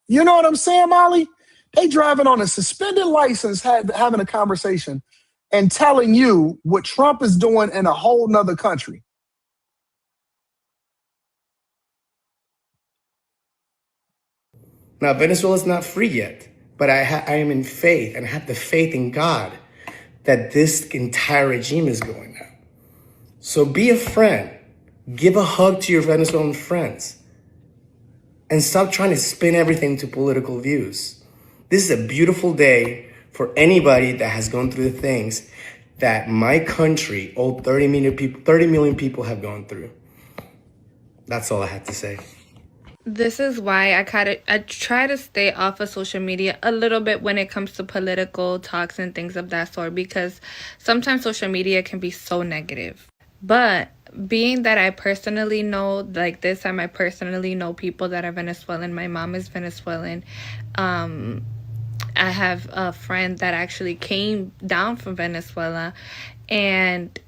You know what I'm saying, Molly? They driving on a suspended license, having a conversation and telling you what Trump is doing in a whole nother country. Now, Venezuela is not free yet, but I am in faith and I have the faith in God that this entire regime is going down. So be a friend. Give a hug to your Venezuelan friends. And stop trying to spin everything to political views. This is a beautiful day for anybody that has gone through the things that my country, all 30 million people have gone through. That's all I had to say. This is why I try to stay off of social media a little bit when it comes to political talks and things of that sort, because sometimes social media can be so negative. But being that I personally know, like this time I personally know people that are Venezuelan. My mom is Venezuelan. I have a friend that actually came down from Venezuela, and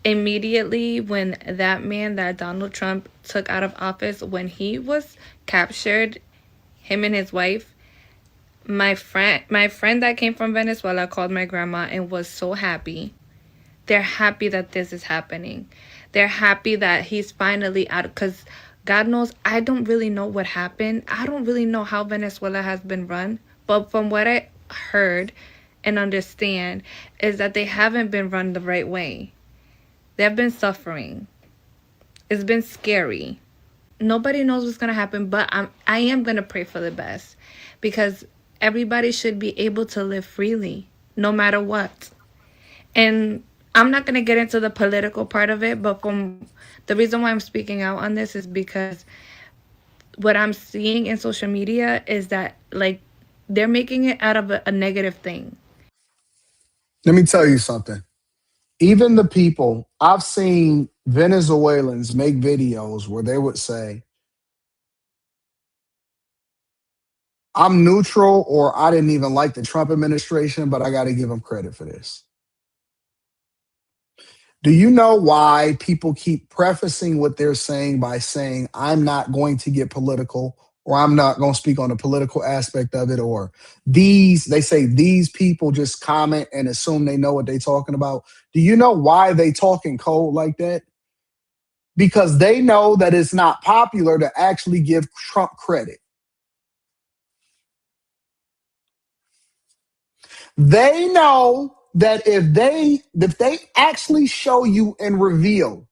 immediately when that man that Donald Trump took out of office, when he was captured, him and his wife, my friend that came from Venezuela called my grandma and was so happy. They're happy that this is happening. They're happy that he's finally out, because God knows I don't really know what happened. I don't really know how Venezuela has been run. But from what I heard and understand is that they haven't been run the right way. They've been suffering. It's been scary. Nobody knows what's going to happen, but I am going to pray for the best, because everybody should be able to live freely no matter what. And I'm not going to get into the political part of it, but from the reason why I'm speaking out on this is because what I'm seeing in social media is that, like, they're making it out of a negative thing. Let me tell you something. Even the people, I've seen Venezuelans make videos where they would say, I'm neutral, or I didn't even like the Trump administration, but I got to give them credit for this. Do you know why people keep prefacing what they're saying by saying, I'm not going to get political, or I'm not going to speak on the political aspect of it, or they say these people just comment and assume they know what they're talking about? Do you know why they talking cold like that? Because they know that it's not popular to actually give Trump credit. They know that if they actually show you and reveal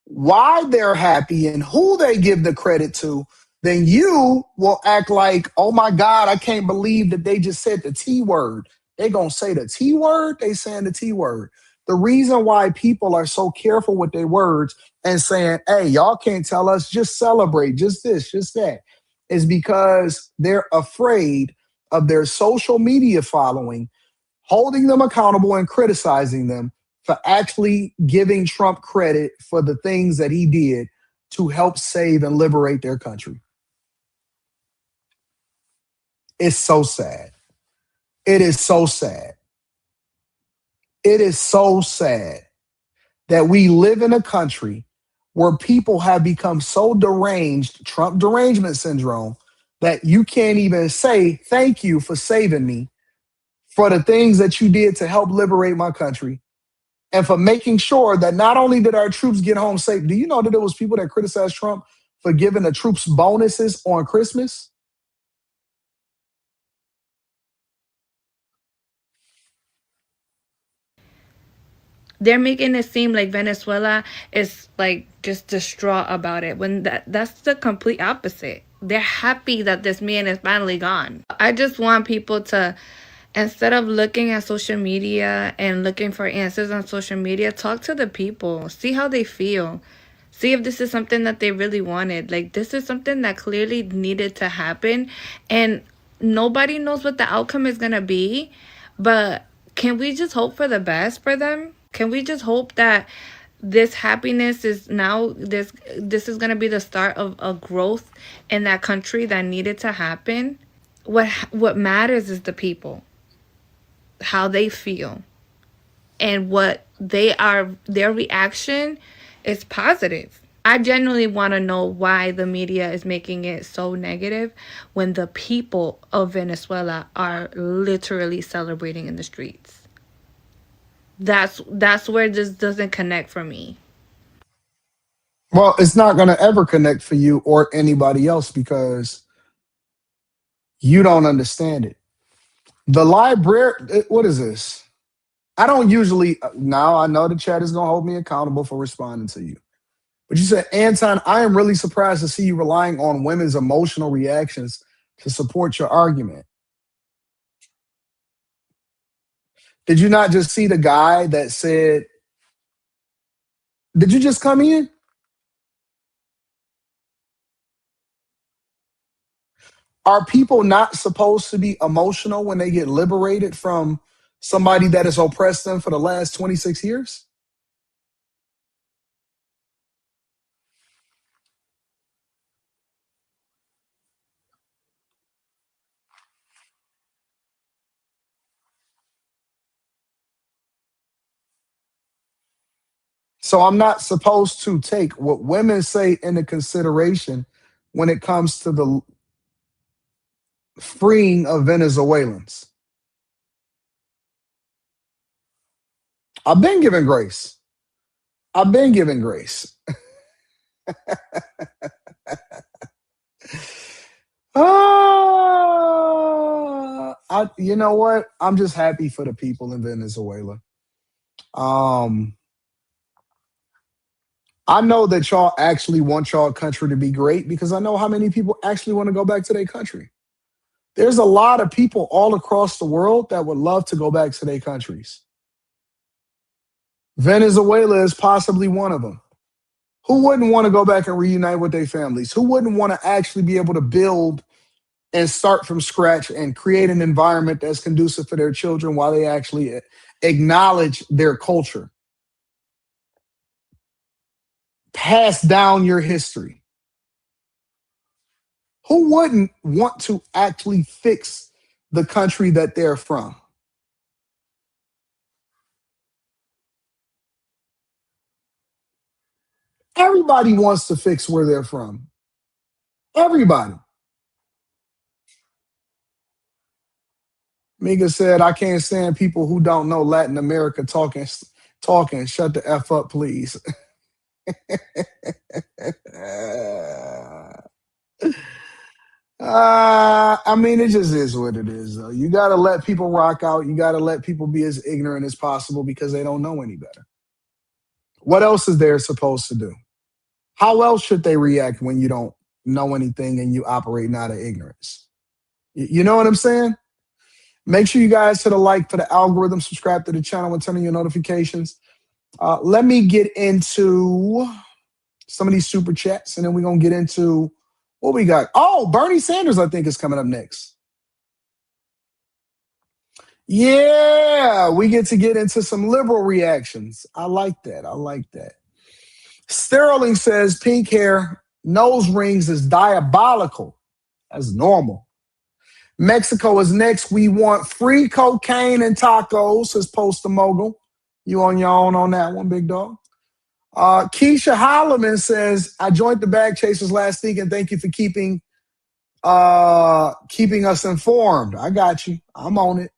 why they're happy and who they give the credit to, then you will act like, oh my God, I can't believe that they just said the T word. They're going to say the T word, they saying the T word. The reason why people are so careful with their words and saying, hey, y'all can't tell us, just celebrate, just this, just that, is because they're afraid of their social media following holding them accountable and criticizing them for actually giving Trump credit for the things that he did to help save and liberate their country. It's so sad. It is so sad. It is so sad that we live in a country where people have become so deranged, Trump derangement syndrome, that you can't even say thank you for saving me, for the things that you did to help liberate my country, and for making sure that not only did our troops get home safe. Do you know that there was people that criticized Trump for giving the troops bonuses on Christmas? They're making it seem like Venezuela is like just distraught about it, when that's the complete opposite. They're happy that this man is finally gone. I just want people to, instead of looking at social media and looking for answers on social media, talk to the people, see how they feel. See if this is something that they really wanted. Like, this is something that clearly needed to happen, and nobody knows what the outcome is going to be, but can we just hope for the best for them? Can we just hope that this happiness is now this is going to be the start of a growth in that country that needed to happen. What matters is the people, how they feel, and what their reaction is positive. I genuinely want to know why the media is making it so negative when the people of Venezuela are literally celebrating in the streets. That's where this doesn't connect for me. Well, it's not going to ever connect for you or anybody else because you don't understand it. The library, what is this? I don't usually, now I know the chat is going to hold me accountable for responding to you. But you said, Anton, I am really surprised to see you relying on women's emotional reactions to support your argument. Did you not just see the guy that said, did you just come in? Are people not supposed to be emotional when they get liberated from somebody that has oppressed them for the last 26 years? So I'm not supposed to take what women say into consideration when it comes to the freeing of Venezuelans. I've been given grace. I've been given grace. You know what? I'm just happy for the people in Venezuela. I know that y'all actually want y'all country to be great because I know how many people actually want to go back to their country. There's a lot of people all across the world that would love to go back to their countries. Venezuela is possibly one of them. Who wouldn't want to go back and reunite with their families? Who wouldn't want to actually be able to build and start from scratch and create an environment that's conducive for their children while they actually acknowledge their culture? Pass down your history. Who wouldn't want to actually fix the country that they're from? Everybody wants to fix where they're from. Everybody. Mika said, I can't stand people who don't know Latin America talking. Shut the F up, please. I mean, it just is what it is, though. You got to let people rock out. You got to let people be as ignorant as possible because they don't know any better. What else is there supposed to do? How else should they react when you don't know anything and you operate out of ignorance? You know what I'm saying? Make sure you guys hit a like for the algorithm, subscribe to the channel, and turn on your notifications. Let me get into some of these super chats, and then we're going to get into what we got. Oh, Bernie Sanders, I think, is coming up next. Yeah, we get to get into some liberal reactions. I like that. I like that. Sterling says pink hair, nose rings is diabolical. That's normal. Mexico is next. We want free cocaine and tacos, says Poster Mogul. You on your own on that one, big dog. Keisha Holloman says, I joined the Bag Chasers last week and thank you for keeping us informed. I got you. I'm on it.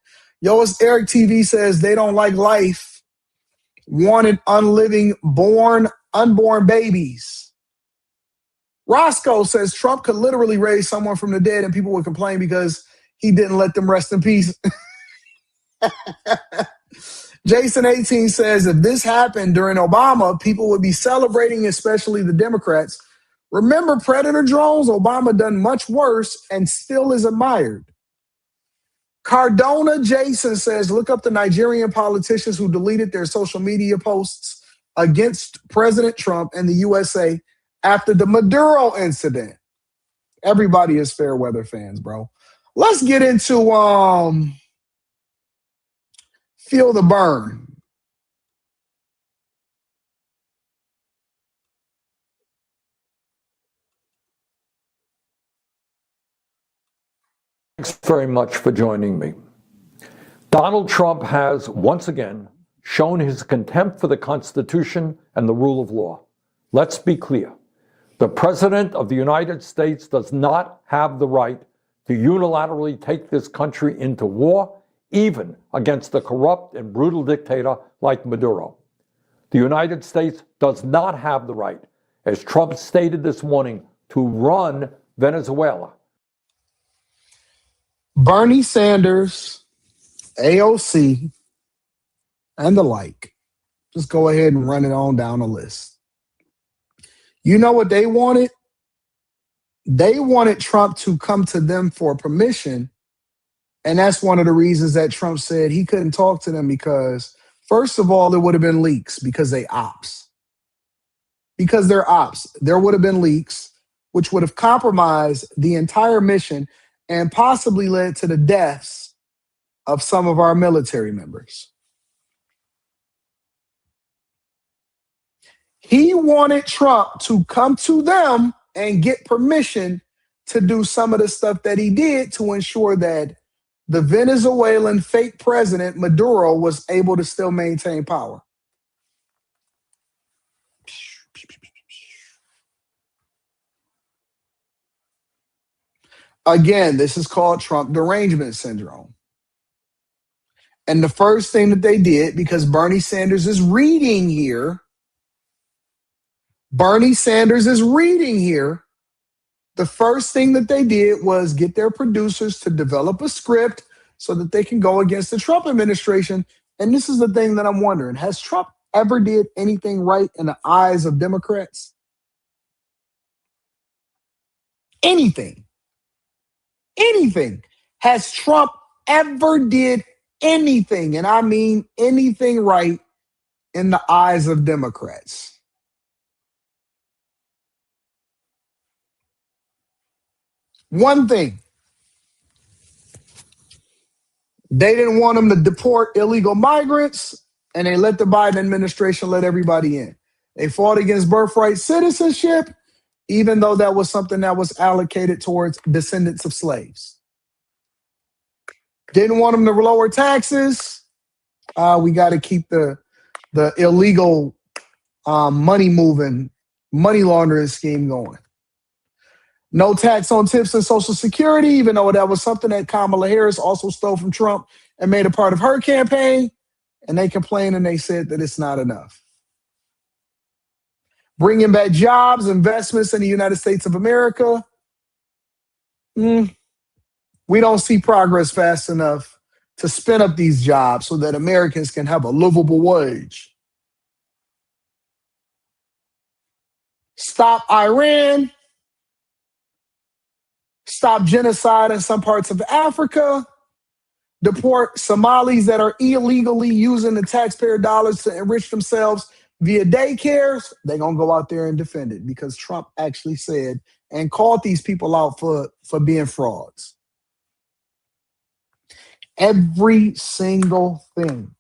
Yoas Eric TV says they don't like life. Wanted unborn babies. Roscoe says Trump could literally raise someone from the dead and people would complain because he didn't let them rest in peace. Jason 18 says if this happened during Obama, people would be celebrating, especially the Democrats. Remember Predator drones? Obama done much worse and still is admired. Cardona Jason says, look up the Nigerian politicians who deleted their social media posts against President Trump and the USA after the Maduro incident. Everybody is fair weather fans, bro. Let's get into Feel the Burn. Thanks very much for joining me. Donald Trump has once again shown his contempt for the Constitution and the rule of law. Let's be clear. The President of the United States does not have the right to unilaterally take this country into war, even against a corrupt and brutal dictator like Maduro. The United States does not have the right, as Trump stated this morning, to run Venezuela. Bernie Sanders, AOC, and the like. Just go ahead and run it on down the list. You know what they wanted? They wanted Trump to come to them for permission. And that's one of the reasons that Trump said he couldn't talk to them because, first of all, there would have been leaks because they ops. Because they're ops. There would have been leaks, which would have compromised the entire mission and possibly led to the deaths of some of our military members. He wanted Trump to come to them and get permission to do some of the stuff that he did to ensure that the Venezuelan fake president, Maduro, was able to still maintain power. Again, this is called Trump derangement syndrome. And the first thing that they did, because Bernie Sanders is reading here, the first thing that they did was get their producers to develop a script so that they can go against the Trump administration. And this is the thing that I'm wondering. Has Trump ever did anything right in the eyes of Democrats? Anything. Has Trump ever did anything, and I mean anything right in the eyes of Democrats? One thing. They didn't want them to deport illegal migrants, and they let the Biden administration let everybody in. They fought against birthright citizenship, even though that was something that was allocated towards descendants of slaves. Didn't want them to lower taxes. We got to keep the illegal money laundering scheme going. No tax on tips and Social Security, even though that was something that Kamala Harris also stole from Trump and made a part of her campaign. And they complained and they said that it's not enough. Bringing back jobs, investments in the United States of America. We don't see progress fast enough to spin up these jobs so that Americans can have a livable wage. Stop Iran. Stop genocide in some parts of Africa. Deport Somalis that are illegally using the taxpayer dollars to enrich themselves via daycares. They're going to go out there and defend it because Trump actually said and called these people out for being frauds. Every single thing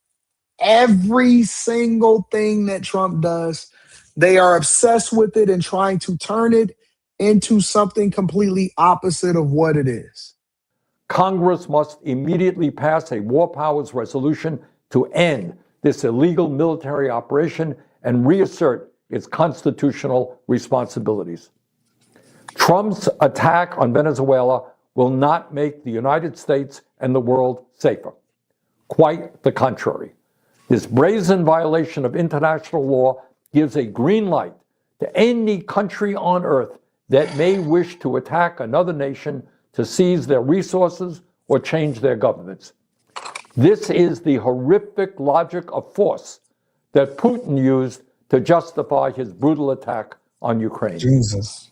that Trump does, they are obsessed with it and trying to turn it into something completely opposite of what it is. Congress must immediately pass a war powers resolution to end this illegal military operation and reassert its constitutional responsibilities. Trump's attack on Venezuela will not make the United States and the world safer. Quite the contrary. This brazen violation of international law gives a green light to any country on earth that may wish to attack another nation to seize their resources or change their governments. This is the horrific logic of force that Putin used to justify his brutal attack on Ukraine. Jesus.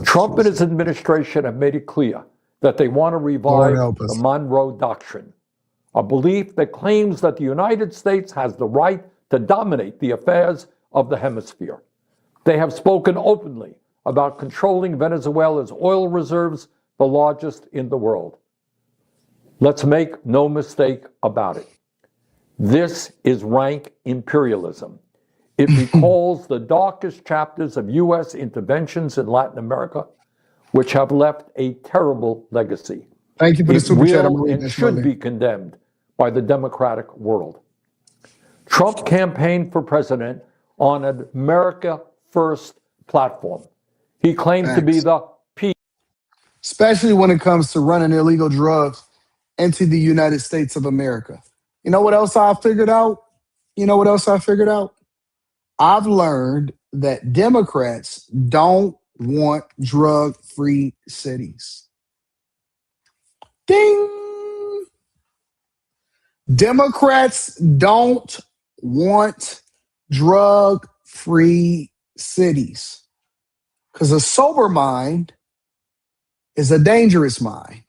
Trump and his administration have made it clear that they want to revive the Monroe Doctrine, a belief that claims that the United States has the right to dominate the affairs of the hemisphere. They have spoken openly about controlling Venezuela's oil reserves, the largest in the world. Let's make no mistake about it. This is rank imperialism. It recalls the darkest chapters of U.S. interventions in Latin America, which have left a terrible legacy. Thank you for the It super chat. I'm will going to read and that should shortly. be condemned by the democratic world. Trump campaigned for president on an America First platform. He claimed to be Thanks. the peace. Especially when it comes to running illegal drugs into the United States of America. You know what else I figured out? I've learned that Democrats don't want drug-free cities. Ding! Democrats don't want drug-free cities because a sober mind is a dangerous mind.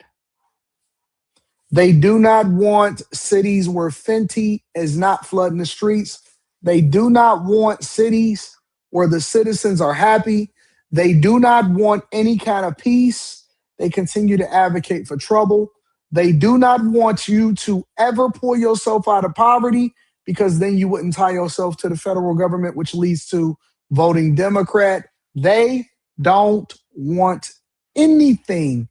They do not want cities where Fenty is not flooding the streets. They do not want cities where the citizens are happy. They do not want any kind of peace. They continue to advocate for trouble. They do not want you to ever pull yourself out of poverty because then you wouldn't tie yourself to the federal government, which leads to voting Democrat. They don't want anything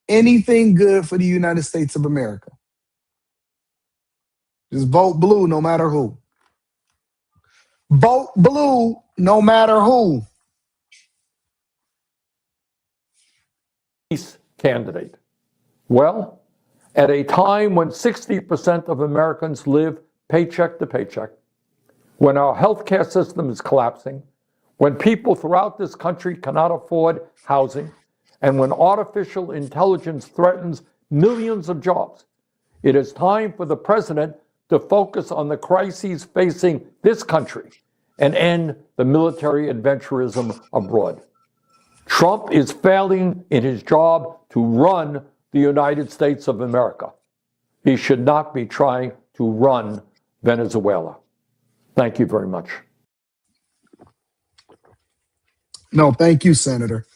good for the United States of America. Just vote blue no matter who. Vote blue no matter who. Peace candidate. Well, at a time when 60% of Americans live paycheck to paycheck, when our healthcare system is collapsing, when people throughout this country cannot afford housing, and when artificial intelligence threatens millions of jobs, it is time for the president to focus on the crises facing this country and end the military adventurism abroad. Trump is failing in his job to run the United States of America. He should not be trying to run Venezuela. Thank you very much. No, thank you, Senator.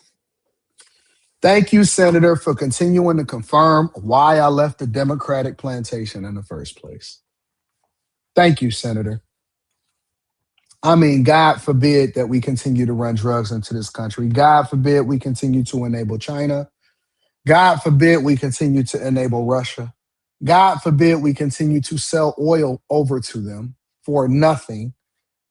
Thank you, Senator, for continuing to confirm why I left the Democratic plantation in the first place. Thank you, Senator. I mean, God forbid that we continue to run drugs into this country. God forbid we continue to enable China. God forbid we continue to enable Russia. God forbid we continue to sell oil over to them for nothing,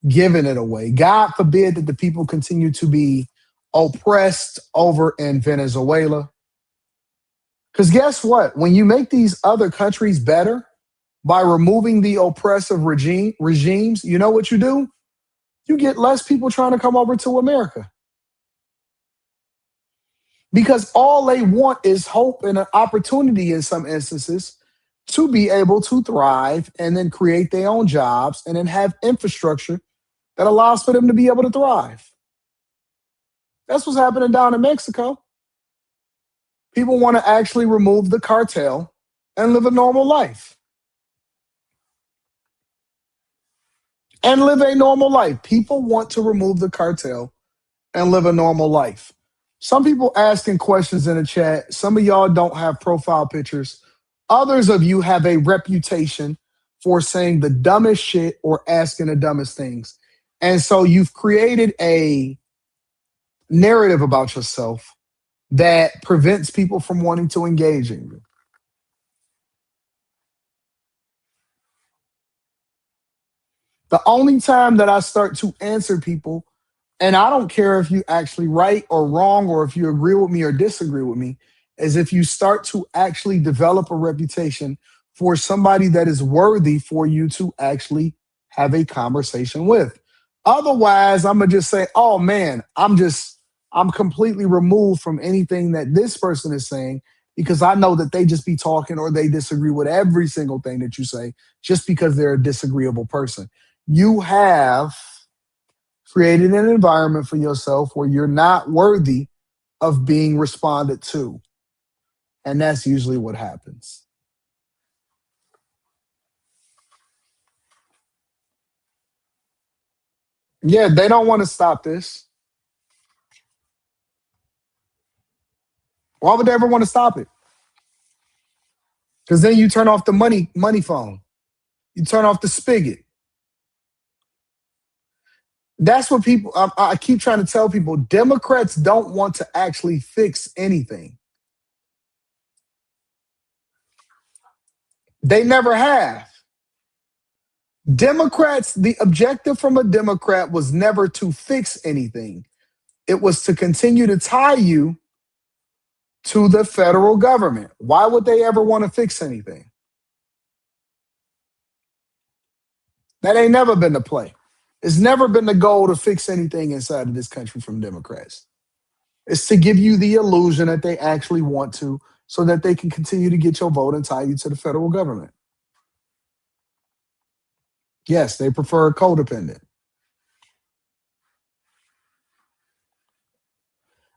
giving it away. God forbid that the people continue to be oppressed over in Venezuela. Because guess what? When you make these other countries better by removing the oppressive regimes, you know what you do? You get less people trying to come over to America. Because all they want is hope and an opportunity in some instances to be able to thrive and then create their own jobs and then have infrastructure that allows for them to be able to thrive. That's what's happening down in Mexico. People want to actually remove the cartel and live a normal life. And live a normal life. People want to remove the cartel and live a normal life. Some people asking questions in the chat. Some of y'all don't have profile pictures. Others of you have a reputation for saying the dumbest shit or asking the dumbest things. And so you've created a narrative about yourself that prevents people from wanting to engage in you. The only time that I start to answer people, and I don't care if you actually right or wrong or if you agree with me or disagree with me, is if you start to actually develop a reputation for somebody that is worthy for you to actually have a conversation with. Otherwise, I'm going to just say, oh man, I'm completely removed from anything that this person is saying because I know that they just be talking or they disagree with every single thing that you say just because they're a disagreeable person. You have created an environment for yourself where you're not worthy of being responded to. And that's usually what happens. Yeah, they don't want to stop this. Why would they ever want to stop it? Because then you turn off the money phone. You turn off the spigot. That's what people, I keep trying to tell people, Democrats don't want to actually fix anything. They never have. Democrats, the objective from a Democrat was never to fix anything. It was to continue to tie you to the federal government. Why would they ever want to fix anything? That ain't never been the play. It's never been the goal to fix anything inside of this country from Democrats. It's to give you the illusion that they actually want to so that they can continue to get your vote and tie you to the federal government. Yes, they prefer a codependent.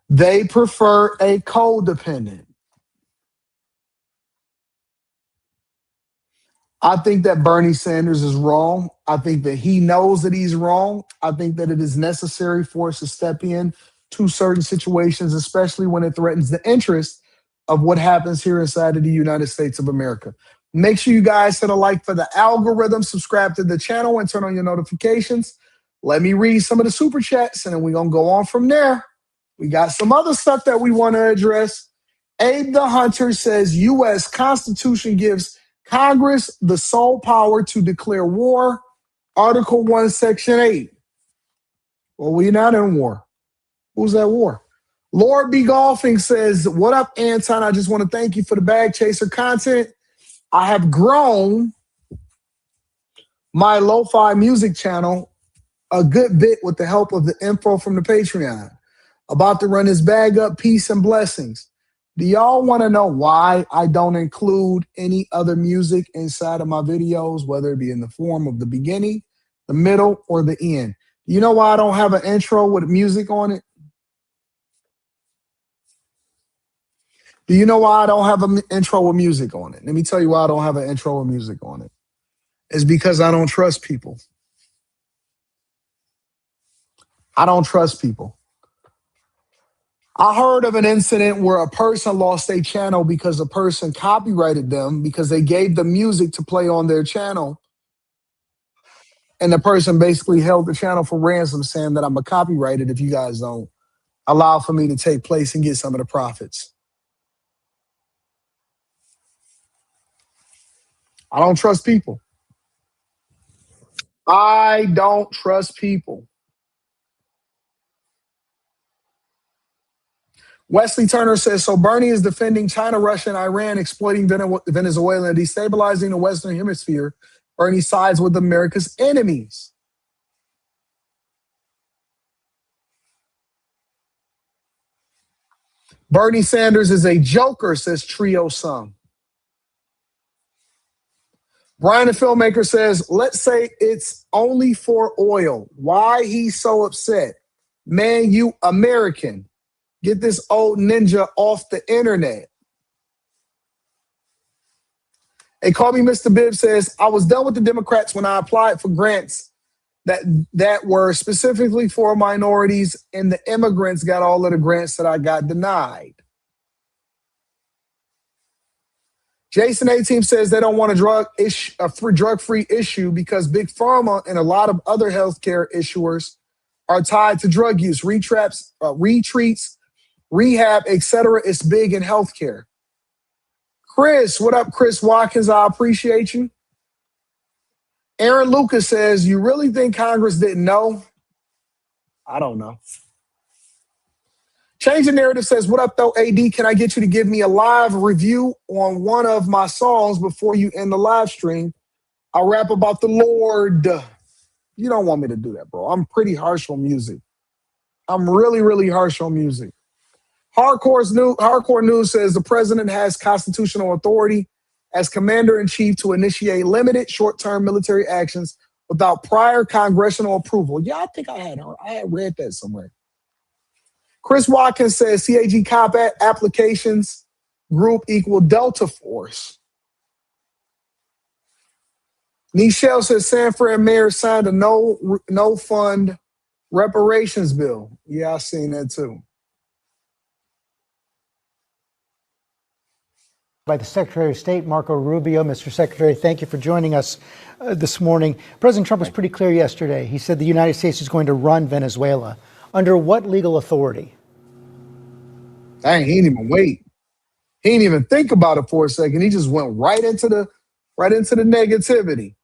They prefer a codependent. I think that Bernie Sanders is wrong. I think that he knows that he's wrong. I think that it is necessary for us to step in to certain situations, especially when it threatens the interest of what happens here inside of the United States of America. Make sure you guys hit a like for the algorithm, subscribe to the channel, and turn on your notifications. Let me read some of the super chats, and then we're going to go on from there. We got some other stuff that we want to address. Abe the Hunter says U.S. Constitution gives Congress the sole power to declare war. Article 1, Section 8. Well, we're not in war. Who's at war? Lord B. Golfing says, what up, Anton? I just want to thank you for the Bag Chaser content. I have grown my lo-fi music channel a good bit with the help of the info from the Patreon. About to run this bag up. Peace and blessings. Do y'all want to know why I don't include any other music inside of my videos, whether it be in the form of the beginning, the middle, or the end? You know why I don't have an intro with music on it? Do you know why I don't have an intro with music on it? Let me tell you why I don't have an intro with music on it. It's because I don't trust people. I don't trust people. I heard of an incident where a person lost their channel because a person copyrighted them because they gave the music to play on their channel. And the person basically held the channel for ransom, saying that I'm a copyrighted if you guys don't allow for me to take place and get some of the profits. I don't trust people. I don't trust people. Wesley Turner says, so Bernie is defending China, Russia, and Iran, exploiting Venezuela and destabilizing the Western Hemisphere. Bernie sides with America's enemies. Bernie Sanders is a joker, says Trio Sung. Brian the Filmmaker says, let's say it's only for oil. Why he's so upset? Man, you American. Get this old ninja off the internet. Hey, Call Me Mr. Bibb says, I was done with the Democrats when I applied for grants that were specifically for minorities, and the immigrants got all of the grants that I got denied. Jason A-Team says they don't want a drug-free issue because Big Pharma and a lot of other healthcare issuers are tied to drug use, retreats, rehab, etc. It's big in healthcare. Chris, what up, Chris Watkins? I appreciate you. Aaron Lucas says, you really think Congress didn't know? I don't know. Change the Narrative says, what up, though, AD? Can I get you to give me a live review on one of my songs before you end the live stream? I'll rap about the Lord. You don't want me to do that, bro. I'm pretty harsh on music. I'm really, really harsh on music. Hardcore News says the president has constitutional authority as commander-in-chief to initiate limited short-term military actions without prior congressional approval. Yeah, I think I had read that somewhere. Chris Watkins says CAG combat applications group equal Delta Force. Nichelle says San Fran mayor signed a no fund reparations bill. Yeah, I seen that too. By the Secretary of State, Marco Rubio. Mr. Secretary, thank you for joining us this morning. President Trump was pretty clear yesterday. He said the United States is going to run Venezuela. Under what legal authority? Dang, he didn't even wait. He didn't even think about it for a second. He just went right into the right into the negativity.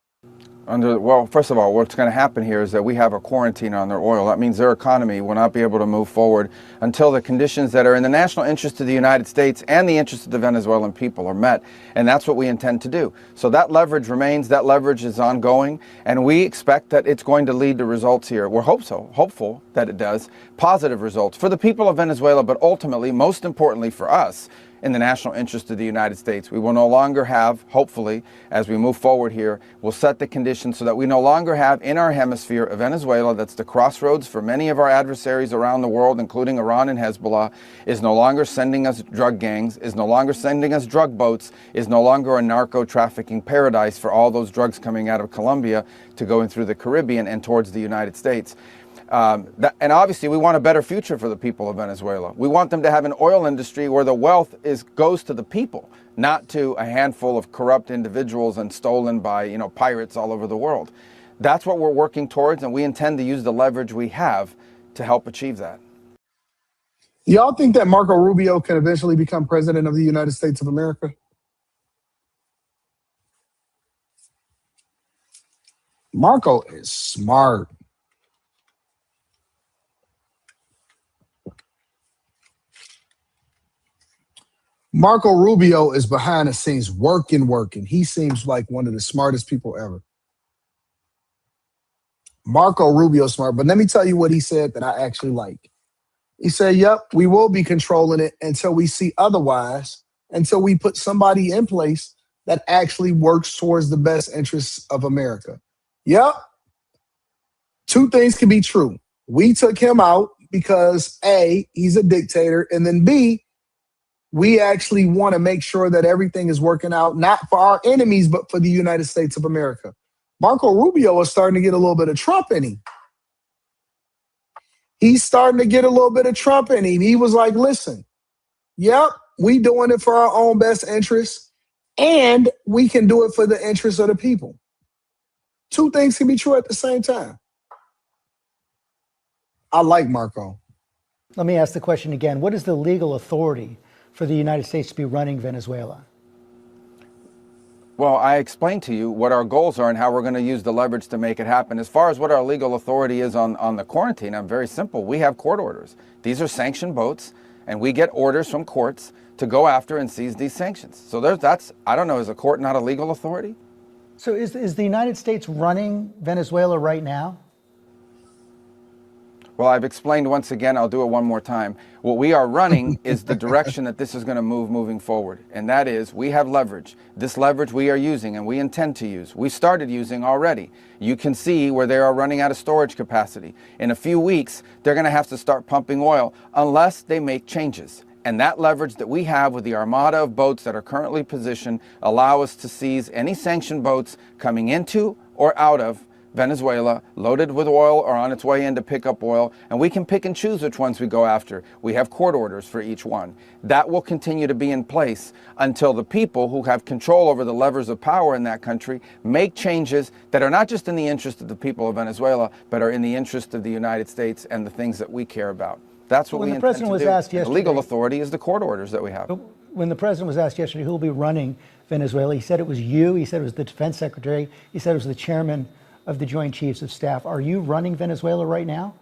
Well, first of all, what's going to happen here is that we have a quarantine on their oil. That means their economy will not be able to move forward until the conditions that are in the national interest of the United States and the interest of the Venezuelan people are met. And that's what we intend to do. So that leverage remains, that leverage is ongoing, and we expect that it's going to lead to results here. We're hopeful that it does, positive results for the people of Venezuela, but ultimately, most importantly for us, in the national interest of the United States. We will no longer have, hopefully, as we move forward here, we'll set the conditions so that we no longer have in our hemisphere a Venezuela that's the crossroads for many of our adversaries around the world, including Iran and Hezbollah, is no longer sending us drug gangs, is no longer sending us drug boats, is no longer a narco-trafficking paradise for all those drugs coming out of Colombia to going through the Caribbean and towards the United States. And obviously, we want a better future for the people of Venezuela. We want them to have an oil industry where the wealth goes to the people, not to a handful of corrupt individuals and stolen by, pirates all over the world. That's what we're working towards, and we intend to use the leverage we have to help achieve that. Y'all think that Marco Rubio can eventually become president of the United States of America? Marco is smart. Marco Rubio is behind the scenes working. He seems like one of the smartest people ever. Marco Rubio's smart, but let me tell you what he said that I actually like. He said, yep, we will be controlling it until we see otherwise, until we put somebody in place that actually works towards the best interests of America. Yep. Two things can be true. We took him out because A, he's a dictator, and then B, we actually want to make sure that everything is working out, not for our enemies, but for the United States of America. Marco Rubio is starting to get a little bit of Trump in him. He's starting to get a little bit of Trump in him. He was like, listen, yep, we doing it for our own best interests, and we can do it for the interests of the people. Two things can be true at the same time. I like Marco. Let me ask the question again. What is the legal authority for the United States to be running Venezuela? Well, I explained to you what our goals are and how we're going to use the leverage to make it happen. As far as what our legal authority is on the quarantine, I'm very simple. We have court orders. These are sanctioned boats, and we get orders from courts to go after and seize these sanctions. So I don't know, is a court not a legal authority? So is the United States running Venezuela right now? Well, I've explained once again, I'll do it one more time. What we are running is the direction that this is going to moving forward. And that is, we have leverage. This leverage we are using and we intend to use. We started using already. You can see where they are running out of storage capacity. In a few weeks, they're going to have to start pumping oil unless they make changes. And that leverage that we have with the armada of boats that are currently positioned allow us to seize any sanctioned boats coming into or out of Venezuela, loaded with oil or on its way in to pick up oil, and we can pick and choose which ones we go after. We have court orders for each one. That will continue to be in place until the people who have control over the levers of power in that country make changes that are not just in the interest of the people of Venezuela, but are in the interest of the United States and the things that we care about. That's what we intend to do. Was asked yesterday, the legal authority is the court orders that we have. When the president was asked yesterday who will be running Venezuela, he said it was you, he said it was the defense secretary, he said it was the chairman of the Joint Chiefs of Staff. Are you running Venezuela right now?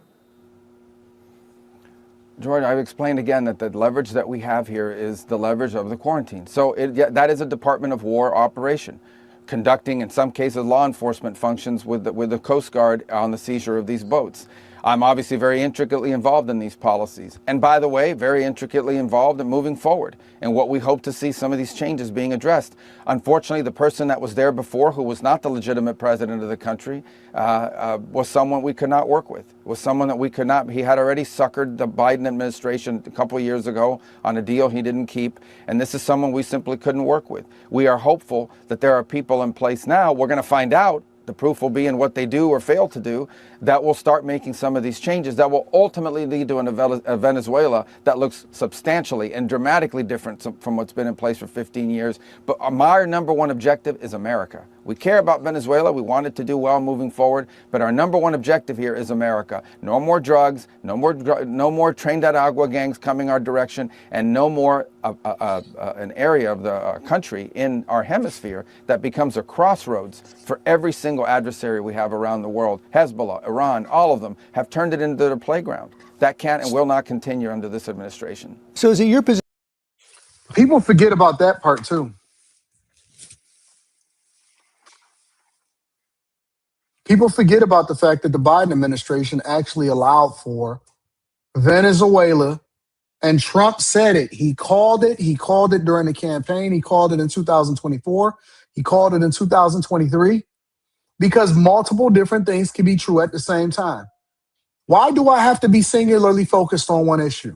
George, I've explained again that the leverage that we have here is the leverage of the quarantine. So that is a Department of War operation, conducting, in some cases, law enforcement functions with the Coast Guard on the seizure of these boats. I'm obviously very intricately involved in these policies. And by the way, very intricately involved in moving forward and what we hope to see some of these changes being addressed. Unfortunately, the person that was there before, who was not the legitimate president of the country, was someone we could not work with, was someone that we could not. He had already suckered the Biden administration a couple of years ago on a deal he didn't keep. And this is someone we simply couldn't work with. We are hopeful that there are people in place now. We're going to find out. The proof will be in what they do or fail to do, that will start making some of these changes that will ultimately lead to a Venezuela that looks substantially and dramatically different from what's been in place for 15 years. But our number one objective is America. We care about Venezuela. We want it to do well moving forward. But our number one objective here is America. No more drugs, no more train de agua gangs coming our direction, and no more an area of the country in our hemisphere that becomes a crossroads for every single adversary we have around the world. Hezbollah, Iran, all of them have turned it into their playground. That can't and will not continue under this administration. So is it your position? People forget about that part too. People forget about the fact that the Biden administration actually allowed for Venezuela, and Trump said it. He called it. He called it during the campaign. He called it in 2024. He called it in 2023, because multiple different things can be true at the same time. Why do I have to be singularly focused on one issue?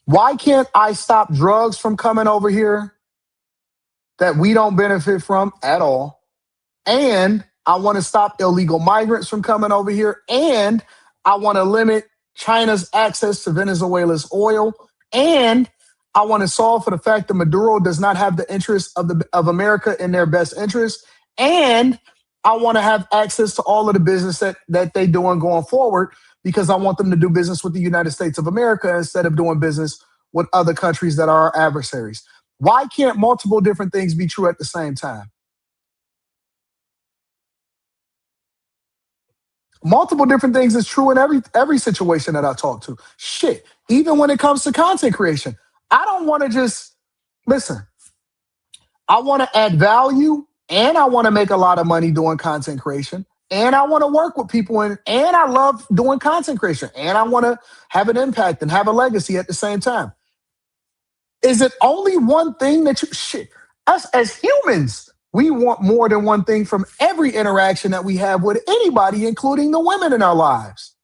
Why can't I stop drugs from coming over here that we don't benefit from at all? And I want to stop illegal migrants from coming over here. And I want to limit China's access to Venezuela's oil. And I want to solve for the fact that Maduro does not have the interests of America in their best interest. And I want to have access to all of the business that they're doing going forward, because I want them to do business with the United States of America instead of doing business with other countries that are our adversaries. Why can't multiple different things be true at the same time? Multiple different things is true in every situation that I talk to. Shit, even when it comes to content creation, I don't want to just listen. I want to add value, and I want to make a lot of money doing content creation, and I want to work with people, and I love doing content creation, and I want to have an impact and have a legacy at the same time. Is it only one thing that us as humans, we want more than one thing from every interaction that we have with anybody, including the women in our lives.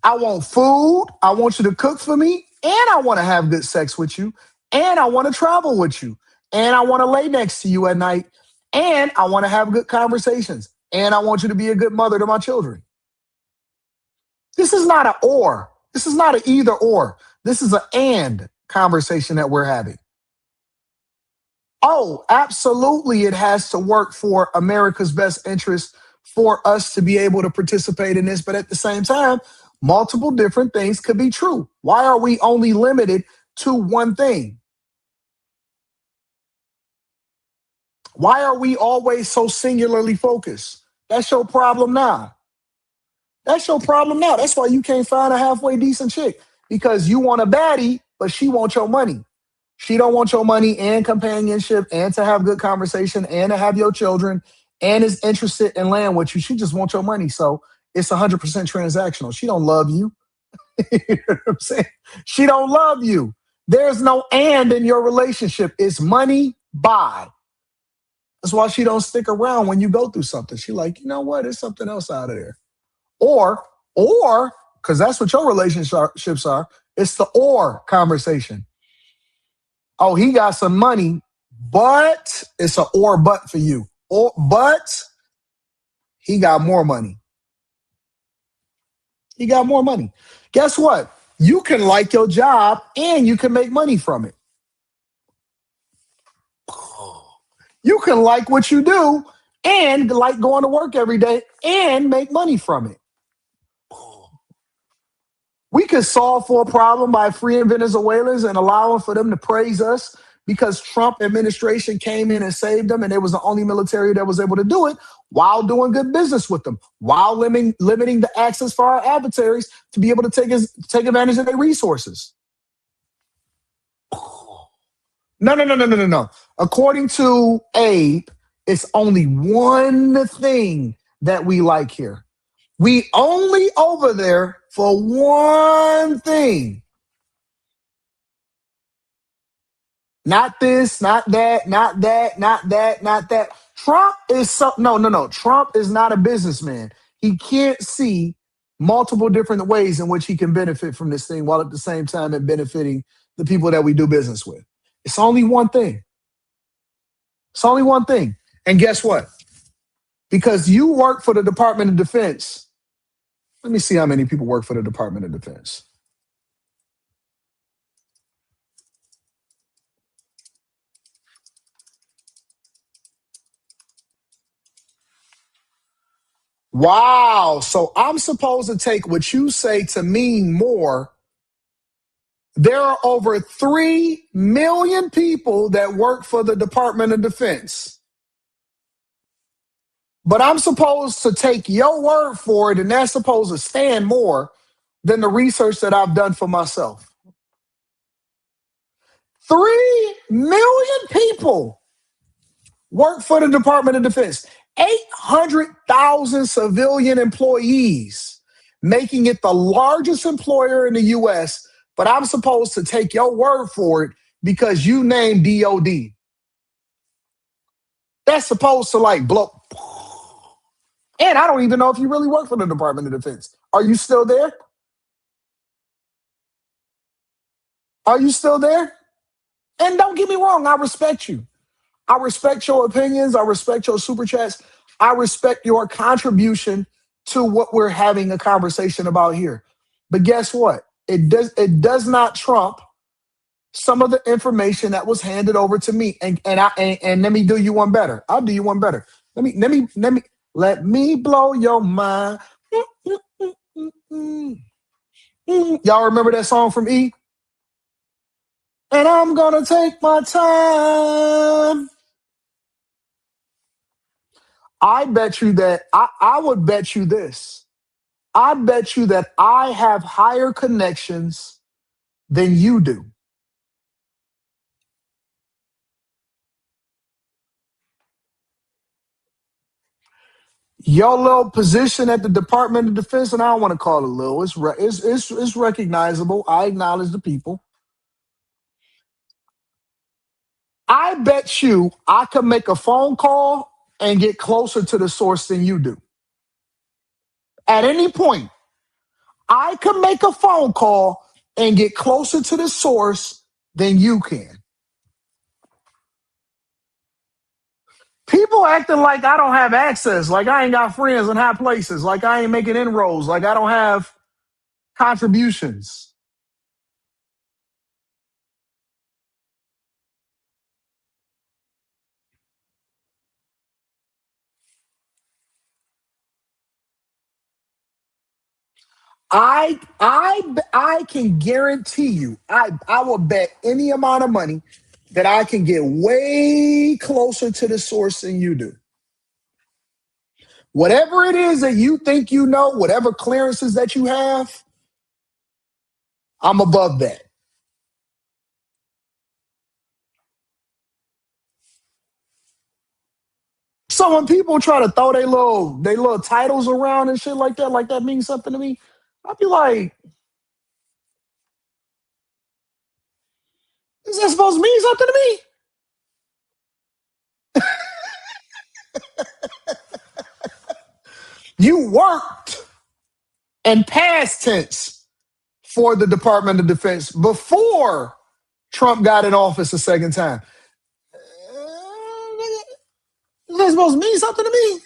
I want food. I want you to cook for me, and I want to have good sex with you, and I want to travel with you, and I want to lay next to you at night, and I want to have good conversations, and I want you to be a good mother to my children. This is not an or. This is not an either or. This is an and conversation that we're having. Oh, absolutely, it has to work for America's best interest for us to be able to participate in this. But at the same time, multiple different things could be true. Why are we only limited to one thing? Why are we always so singularly focused? That's your problem now. That's your problem now. That's why you can't find a halfway decent chick, because you want a baddie, but she wants your money. She don't want your money and companionship and to have good conversation and to have your children and is interested in laying with you. She just wants your money. So it's 100% transactional. She don't love you. You know what I'm saying? She don't love you. There's no and in your relationship. It's money, buy. That's why she don't stick around when you go through something. She like, you know what? There's something else out of there. Or, because that's what your relationships are. It's the or conversation. Oh, he got some money, but it's an or but for you. But he got more money. He got more money. Guess what? You can like your job and you can make money from it. You can like what you do and like going to work every day and make money from it. We could solve for a problem by freeing Venezuelans and allowing for them to praise us because Trump administration came in and saved them, and it was the only military that was able to do it while doing good business with them, while limiting the access for our adversaries to be able to take advantage of their resources. No. According to Abe, it's only one thing that we like here. We only over there for one thing. Not this, not that, not that, not that, not that. Trump is no. Trump is not a businessman. He can't see multiple different ways in which he can benefit from this thing while at the same time it benefiting the people that we do business with. It's only one thing. It's only one thing. And guess what? Because you work for the Department of Defense. Let me see how many people work for the Department of Defense. Wow. So I'm supposed to take what you say to mean more. There are over 3 million people that work for the Department of Defense. But I'm supposed to take your word for it, and that's supposed to stand more than the research that I've done for myself. 3 million people work for the Department of Defense. 800,000 civilian employees, making it the largest employer in the U.S., but I'm supposed to take your word for it because you named DOD. That's supposed to like blow. And I don't even know if you really work for the Department of Defense. Are you still there? Are you still there? And don't get me wrong, I respect you. I respect your opinions. I respect your super chats. I respect your contribution to what we're having a conversation about here. But guess what? It does not trump some of the information that was handed over to me. And let me do you one better. I'll do you one better. Let me blow your mind. Y'all remember that song from E? And I'm gonna take my time. I bet you that I would bet you this. I bet you that I have higher connections than you do. Your little position at the Department of Defense, and I don't want to call it little, it's recognizable. I acknowledge the people. I bet you I could make a phone call and get closer to the source than you do. At any point, I could make a phone call and get closer to the source than you can. People acting like I don't have access, like I ain't got friends in high places, like I ain't making inroads, like I don't have contributions. I can guarantee you, I will bet any amount of money that I can get way closer to the source than you do. Whatever it is that you think you know, whatever clearances that you have, I'm above that. So when people try to throw their little titles around and shit like that means something to me, I'll be like, is that supposed to mean something to me? You worked in past tense for the Department of Defense before Trump got in office a second time. Is that supposed to mean something to me?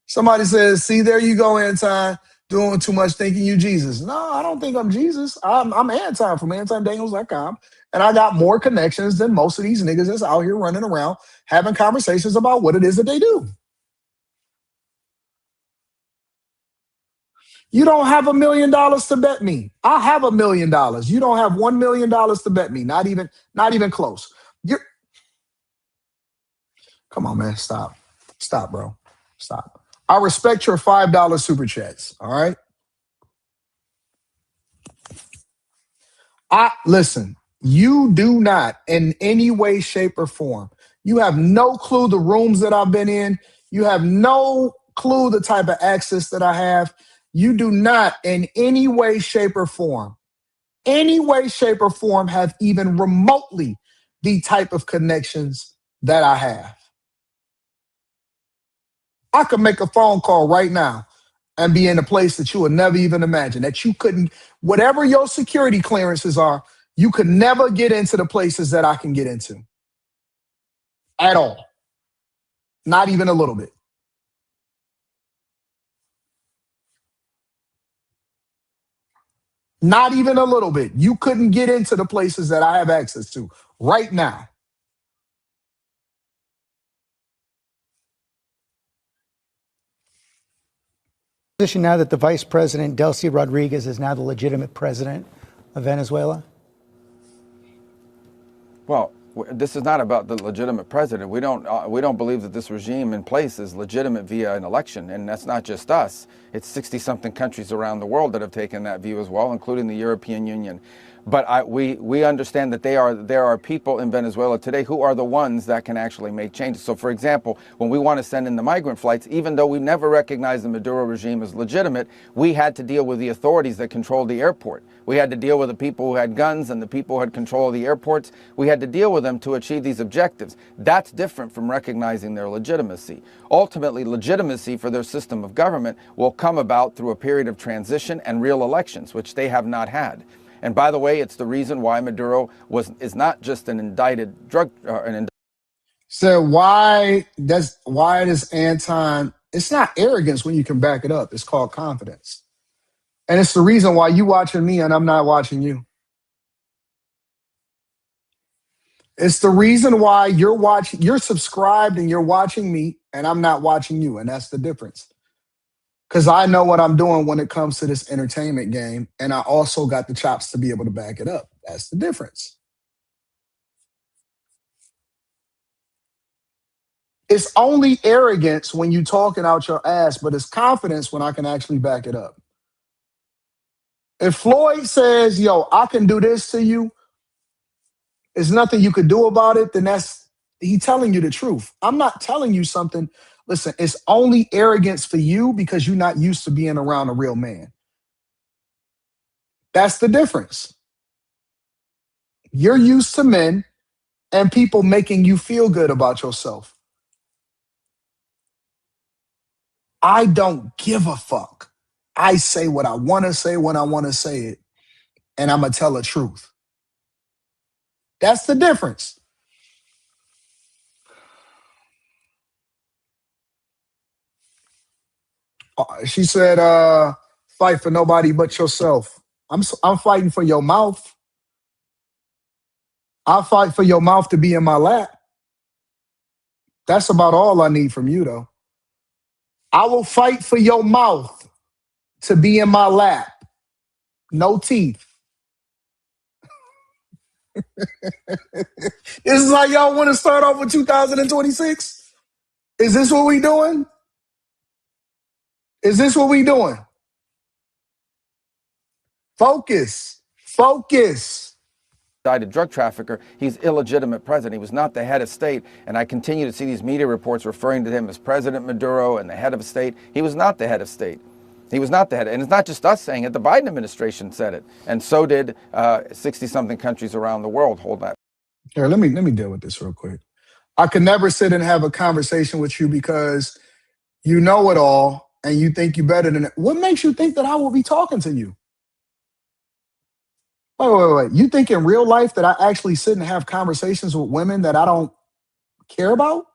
Somebody says, see, there you go, Anton, doing too much thinking you Jesus. No, I don't think I'm Jesus. I'm Anton from AntonDaniels.com. And I got more connections than most of these niggas that's out here running around having conversations about what it is that they do. You don't have $1 million to bet me. I have $1 million. You don't have $1 million to bet me. Not even close. Come on, man. Stop, bro. Stop. I respect your $5 super chats. All right. Listen. You do not, in any way, shape, or form. You have no clue the rooms that I've been in. You have no clue the type of access that I have. You do not, in any way, shape, or form, have even remotely the type of connections that I have. I could make a phone call right now and be in a place that you would never even imagine, that you couldn't, whatever your security clearances are, you could never get into the places that I can get into. At all. Not even a little bit. Not even a little bit. You couldn't get into the places that I have access to right now. Position now that the vice president, Delcy Rodriguez, is now the legitimate president of Venezuela? Well, this is not about the legitimate president. We don't believe that this regime in place is legitimate via an election, and that's not just us. It's 60-something countries around the world that have taken that view as well, including the European Union. But we understand that there are people in Venezuela today who are the ones that can actually make changes. So, for example, when we want to send in the migrant flights, even though we never recognized the Maduro regime as legitimate, we had to deal with the authorities that controlled the airport. We had to deal with the people who had guns and the people who had control of the airports. We had to deal with them to achieve these objectives. That's different from recognizing their legitimacy. Ultimately, legitimacy for their system of government will come about through a period of transition and real elections, which they have not had. And by the way, it's the reason why Maduro is not just an indicted drug. So why does Anton? It's not arrogance when you can back it up. It's called confidence, and it's the reason why you watching me and I'm not watching you. It's the reason why you're subscribed and you're watching me and I'm not watching you, and that's the difference. Because I know what I'm doing when it comes to this entertainment game, and I also got the chops to be able to back it up. That's the difference. It's only arrogance when you talking out your ass, but it's confidence when I can actually back it up. If Floyd says, yo, I can do this to you, there's nothing you could do about it, then he's telling you the truth. I'm not telling you something. Listen, it's only arrogance for you because you're not used to being around a real man. That's the difference. You're used to men and people making you feel good about yourself. I don't give a fuck. I say what I want to say when I want to say it, and I'm going to tell the truth. That's the difference. She said, fight for nobody but yourself. I'm fighting for your mouth. I'll fight for your mouth to be in my lap. That's about all I need from you, though. I will fight for your mouth to be in my lap. No teeth. This is how y'all want to start off with 2026? Is this what we doing? Is this what we doing? Focus. Focus. Indicted drug trafficker, he's illegitimate president. He was not the head of state, and I continue to see these media reports referring to him as President Maduro and the head of state. He was not the head of state. He was not the head. And it's not just us saying it. The Biden administration said it. And so did 60-something countries around the world hold that. Here, let me deal with this real quick. I could never sit and have a conversation with you because you know it all and you think you're better than it. What makes you think that I will be talking to you? Wait. You think in real life that I actually sit and have conversations with women that I don't care about?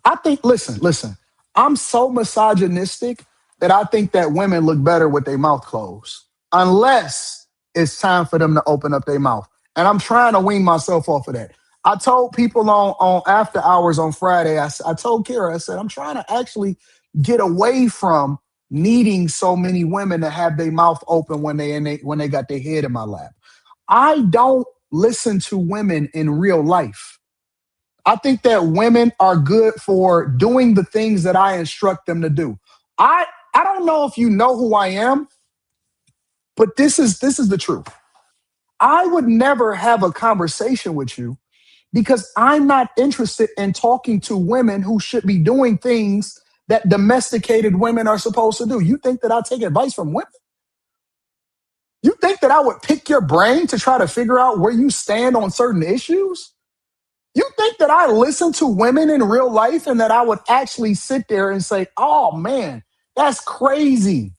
I think, listen. I'm so misogynistic that I think that women look better with their mouth closed, unless it's time for them to open up their mouth. And I'm trying to wean myself off of that. I told people on After Hours on Friday, I told Kara, I said, I'm trying to actually get away from needing so many women to have their mouth open when they got their head in my lap. I don't listen to women in real life. I think that women are good for doing the things that I instruct them to do. I don't know if you know who I am, but this is the truth. I would never have a conversation with you because I'm not interested in talking to women who should be doing things that domesticated women are supposed to do. You think that I take advice from women? You think that I would pick your brain to try to figure out where you stand on certain issues? You think that I listen to women in real life and that I would actually sit there and say, oh man, that's crazy.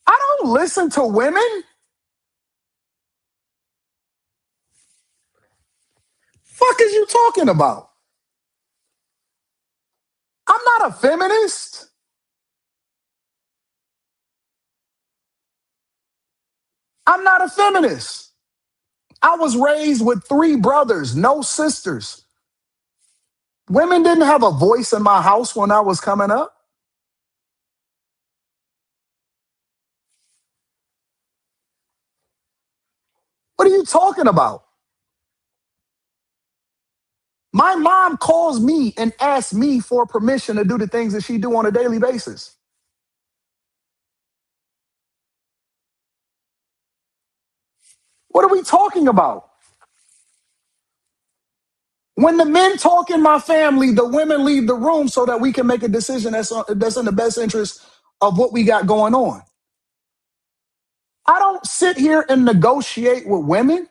I don't listen to women. Fuck is you talking about? I'm not a feminist. I'm not a feminist. I was raised with 3 brothers, no sisters. Women didn't have a voice in my house when I was coming up. What are you talking about? My mom calls me and asks me for permission to do the things that she do on a daily basis. What are we talking about? When the men talk in my family, the women leave the room so that we can make a decision that's in the best interest of what we got going on. I don't sit here and negotiate with women.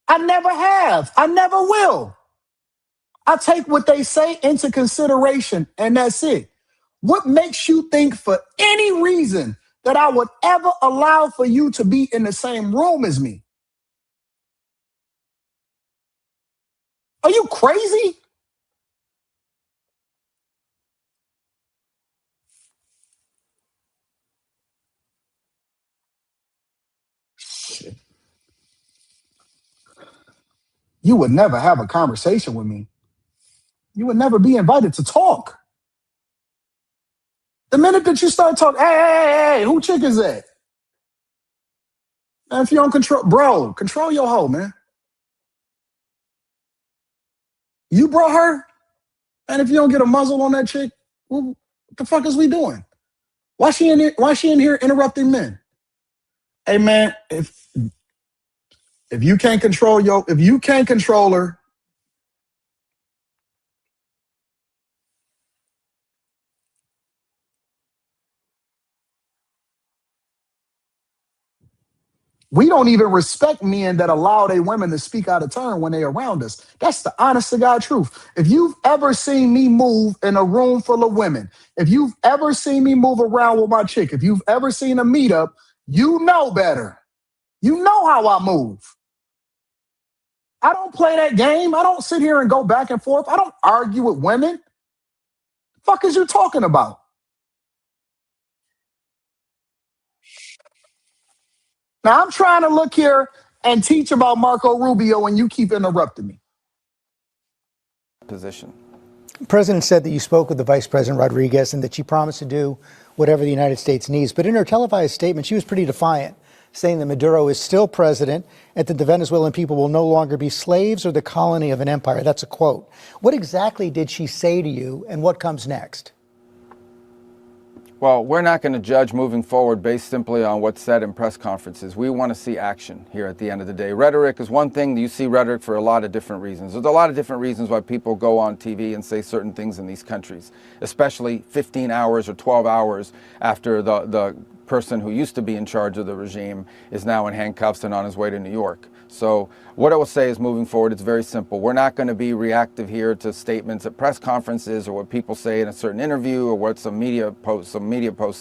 I never have. I never will. I take what they say into consideration, and that's it. What makes you think for any reason that I would ever allow for you to be in the same room as me? Are you crazy? Shit. You would never have a conversation with me. You would never be invited to talk. The minute that you start talking, hey, who chick is that? Man, if you don't control your hoe, man. You brought her, and if you don't get a muzzle on that chick, well, what the fuck is we doing? Why she in here? Why she in here interrupting men? Hey man, if you can't control her, we don't even respect men that allow their women to speak out of turn when they're around us. That's the honest to God truth. If you've ever seen me move in a room full of women, if you've ever seen me move around with my chick, if you've ever seen a meetup, you know better. You know how I move. I don't play that game. I don't sit here and go back and forth. I don't argue with women. The fuck is you talking about? Now I'm trying to look here and teach about Marco Rubio, and you keep interrupting me. Position. The president said that you spoke with the Vice President Rodriguez and that she promised to do whatever the United States needs. But in her televised statement, she was pretty defiant, saying that Maduro is still president and that the Venezuelan people will no longer be slaves or the colony of an empire. That's a quote. What exactly did she say to you, and what comes next? Well, we're not going to judge moving forward based simply on what's said in press conferences. We want to see action here at the end of the day. Rhetoric is one thing. You see rhetoric for a lot of different reasons. There's a lot of different reasons why people go on TV and say certain things in these countries, especially 15 hours or 12 hours after the person who used to be in charge of the regime is now in handcuffs and on his way to New York. So what I will say is moving forward, it's very simple. We're not going to be reactive here to statements at press conferences or what people say in a certain interview or what some media post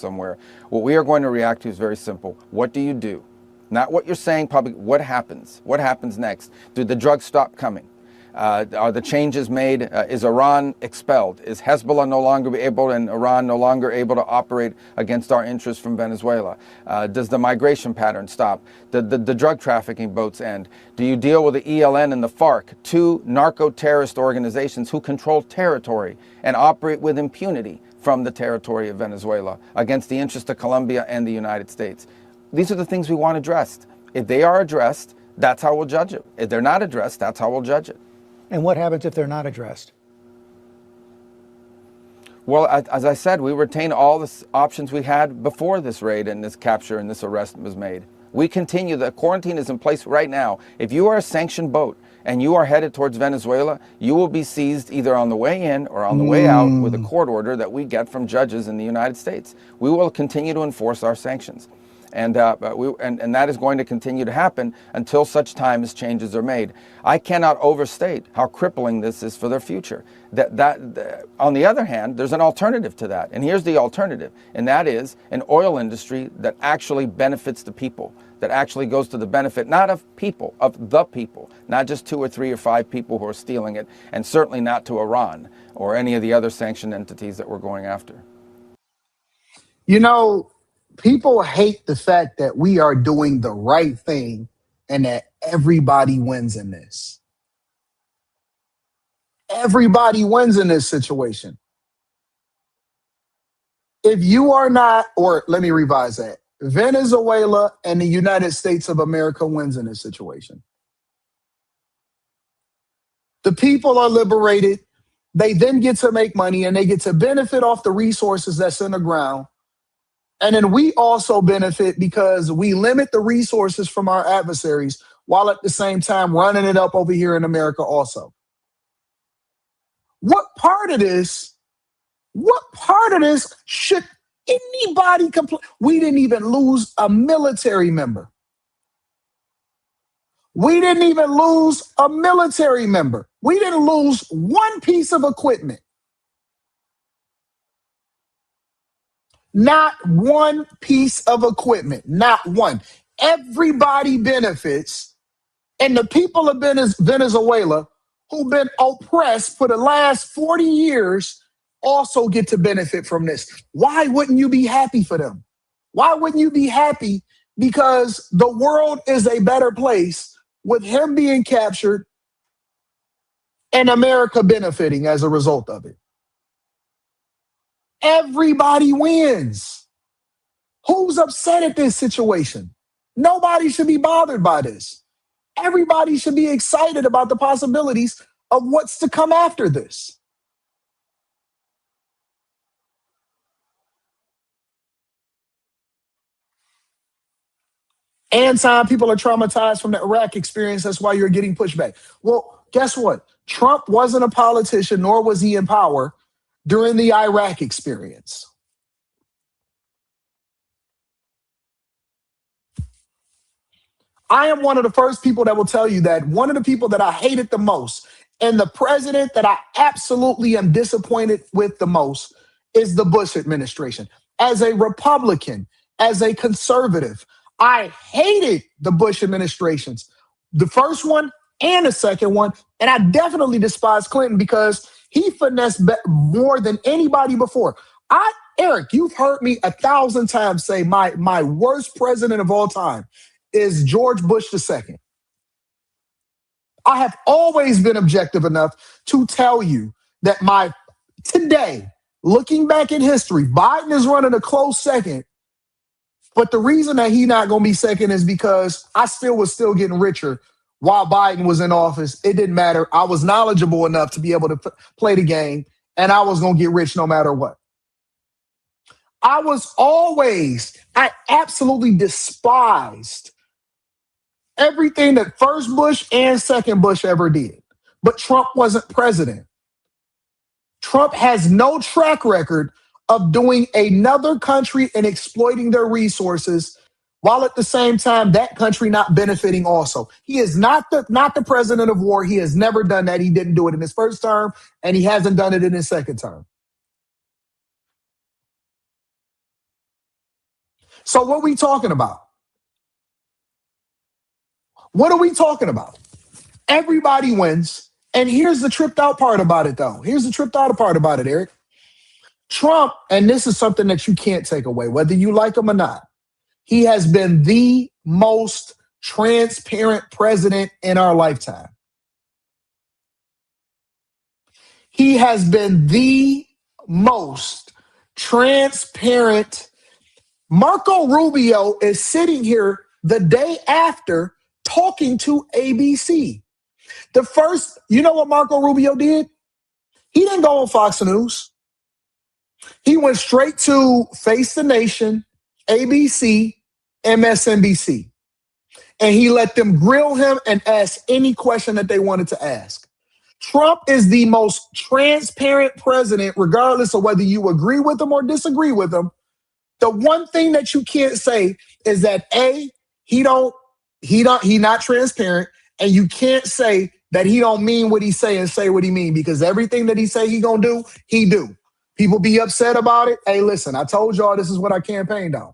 somewhere. What we are going to react to is very simple. What do you do? Not what you're saying public. What happens? What happens next? Do the drugs stop coming? Are the changes made? Is Iran expelled? Is Hezbollah no longer able and Iran no longer able to operate against our interests from Venezuela? Does the migration pattern stop? The drug trafficking boats end? Do you deal with the ELN and the FARC, two narco-terrorist organizations who control territory and operate with impunity from the territory of Venezuela against the interests of Colombia and the United States? These are the things we want addressed. If they are addressed, that's how we'll judge it. If they're not addressed, that's how we'll judge it. And what happens if they're not addressed? Well, as I said, we retain all the options we had before this raid and this capture and this arrest was made. We continue. The quarantine is in place right now. If you are a sanctioned boat and you are headed towards Venezuela, you will be seized either on the way in or on the way out with a court order that we get from judges in the United States. We will continue to enforce our sanctions. And that is going to continue to happen until such time as changes are made. I cannot overstate how crippling this is for their future. On the other hand, there's an alternative to that. And here's the alternative. And that is an oil industry that actually benefits the people, that actually goes to the benefit, not of people, of the people, not just 2 or 3 or 5 people who are stealing it, and certainly not to Iran or any of the other sanctioned entities that we're going after. You know, people hate the fact that we are doing the right thing and that everybody wins in this. Everybody wins in this situation. If you are not, or let me revise that, Venezuela and the United States of America wins in this situation. The people are liberated. They then get to make money and they get to benefit off the resources that's in the ground. And then we also benefit because we limit the resources from our adversaries while at the same time running it up over here in America also. What part of this should anybody complain? We didn't even lose a military member. We didn't even lose a military member. We didn't lose one piece of equipment. Not one piece of equipment. Not one. Everybody benefits. And the people of Venezuela who've been oppressed for the last 40 years also get to benefit from this. Why wouldn't you be happy for them? Why wouldn't you be happy? Because the world is a better place with him being captured and America benefiting as a result of it. Everybody wins. Who's upset at this situation? Nobody should be bothered by this. Everybody should be excited about the possibilities of what's to come after this. Anton, people are traumatized from the Iraq experience. That's why you're getting pushback. Well, guess what? Trump wasn't a politician, nor was he in power during the Iraq experience. I am one of the first people that will tell you that one of the people that I hated the most and the president that I absolutely am disappointed with the most is the Bush administration. As a Republican, as a conservative, I hated the Bush administrations, the first one and the second one. And I definitely despise Clinton because he finessed more than anybody before. Eric, you've heard me 1,000 times say my worst president of all time is George Bush II. I have always been objective enough to tell you that today, looking back in history, Biden is running a close second. But the reason that he's not going to be second is because I was still getting richer while Biden was in office. It didn't matter. I was knowledgeable enough to be able to play the game, and I was going to get rich no matter what. I absolutely despised everything that first Bush and second Bush ever did. But Trump wasn't president. Trump has no track record of doing another country and exploiting their resources while at the same time that country not benefiting also. He is not the president of war. He has never done that. He didn't do it in his first term, and he hasn't done it in his second term. So what are we talking about? What are we talking about? Everybody wins. And here's the tripped out part about it, though. Here's the tripped out part about it, Eric. Trump, and this is something that you can't take away, whether you like him or not, he has been the most transparent president in our lifetime. He has been the most transparent. Marco Rubio is sitting here the day after talking to ABC. You know what Marco Rubio did? He didn't go on Fox News. He went straight to Face the Nation, ABC, MSNBC. And he let them grill him and ask any question that they wanted to ask. Trump is the most transparent president, regardless of whether you agree with him or disagree with him. The one thing that you can't say is that he not transparent, and you can't say that he don't mean what he say and say what he mean, because everything that he say he gonna do, he do. People be upset about it. Hey, listen, I told y'all this is what I campaigned on.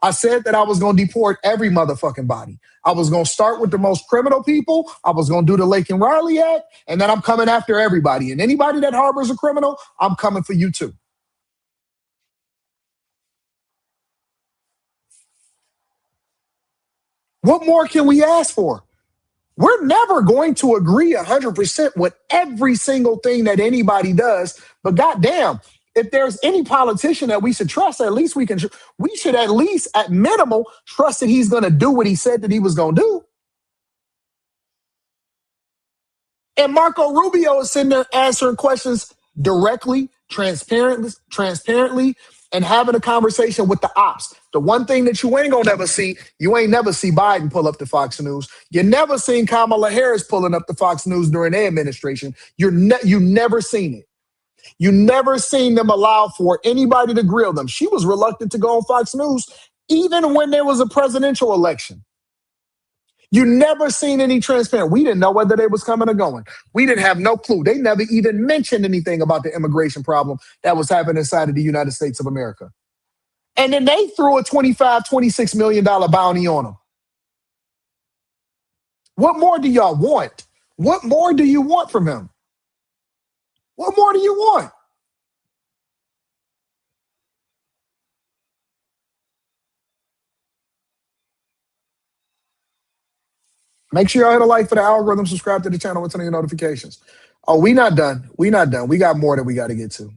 I said that I was gonna deport every motherfucking body. I was gonna start with the most criminal people. I was gonna do the Lake and Riley Act, and then I'm coming after everybody. And anybody that harbors a criminal, I'm coming for you too. What more can we ask for? We're never going to agree 100% with every single thing that anybody does. But goddamn, if there's any politician that we should trust, at least we should at least at minimal trust that he's going to do what he said that he was going to do. And Marco Rubio is sitting there answering questions directly, transparently, and having a conversation with the ops. The one thing that you ain't gonna never see, you ain't never see Biden pull up the Fox News. You never seen Kamala Harris pulling up the Fox News during their administration. You never seen it. You never seen them allow for anybody to grill them. She was reluctant to go on Fox News even when there was a presidential election. You never seen any transparent. We didn't know whether they was coming or going. We didn't have no clue. They never even mentioned anything about the immigration problem that was happening inside of the United States of America. And then they threw a $25, $26 million bounty on them. What more do y'all want? What more do you want from him? What more do you want? Make sure y'all hit a like for the algorithm, subscribe to the channel, and turn on your notifications. Oh, we not done. We not done. We got more that we got to get to.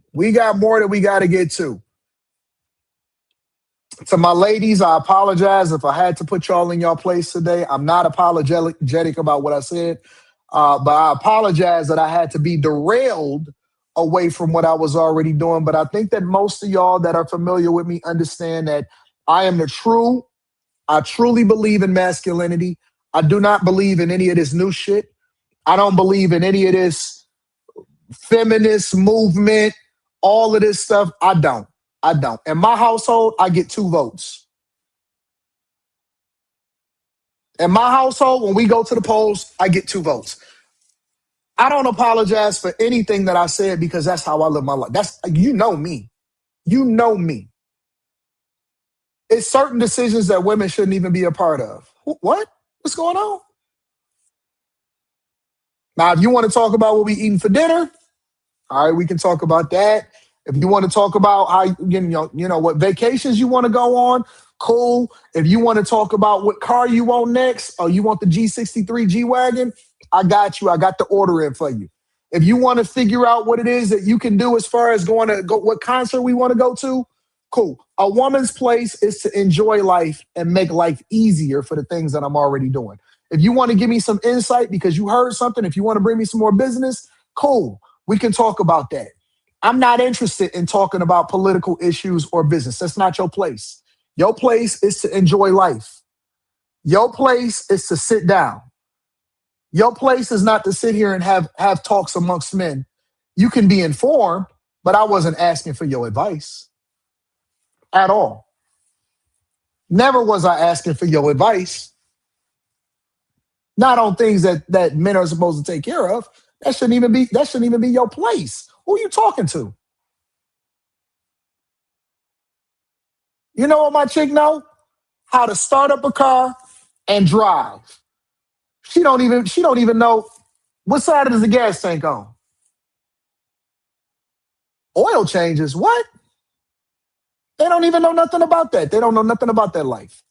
To my ladies, I apologize if I had to put y'all in y'all place today. I'm not apologetic about what I said, but I apologize that I had to be derailed away from what I was already doing. But I think that most of y'all that are familiar with me understand that I truly believe in masculinity. I do not believe in any of this new shit. I don't believe in any of this feminist movement, all of this stuff. I don't. In my household, I get 2 votes. In my household, when we go to the polls, I get 2 votes. I don't apologize for anything that I said because that's how I live my life. You know me. It's certain decisions that women shouldn't even be a part of. What? What's going on? Now, if you want to talk about what we eating for dinner, all right, we can talk about that. If you want to talk about how what vacations you want to go on, cool. If you want to talk about what car you want next, or you want the G63 G-Wagon, I got you. I got the order in for you. If you want to figure out what it is that you can do as far as what concert we want to go to, cool. A woman's place is to enjoy life and make life easier for the things that I'm already doing. If you want to give me some insight because you heard something, if you want to bring me some more business, cool. We can talk about that. I'm not interested in talking about political issues or business. That's not your place. Your place is to enjoy life. Your place is to sit down. Your place is not to sit here and have talks amongst men. You can be informed, but I wasn't asking for your advice at all. Never was I asking for your advice. Not on things that men are supposed to take care of. That shouldn't even be your place. Who are you talking to? You know what my chick know? How to start up a car and drive. She don't even know what side is the gas tank on. Oil changes, what? They don't even know nothing about that. They don't know nothing about that life.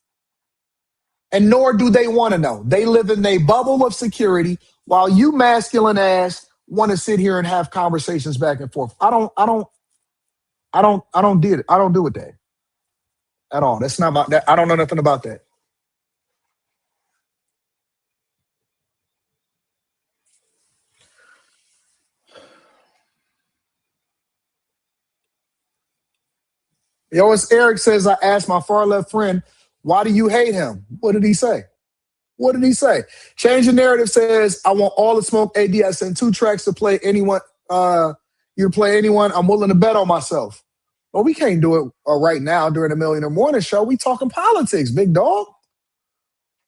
And nor do they want to know. They live in a bubble of security while you masculine ass want to sit here and have conversations back and forth. I don't do with that at all. That's not about that. I don't know nothing about that. Yo, as Eric says, I asked my far left friend, why do you hate him? What did he say? Change the narrative says, I want all the smoke. AD, I sent 2 tracks to play anyone. You play anyone. I'm willing to bet on myself. Well, we can't do it right now during the Millionaire Morning Show. We talking politics, big dog.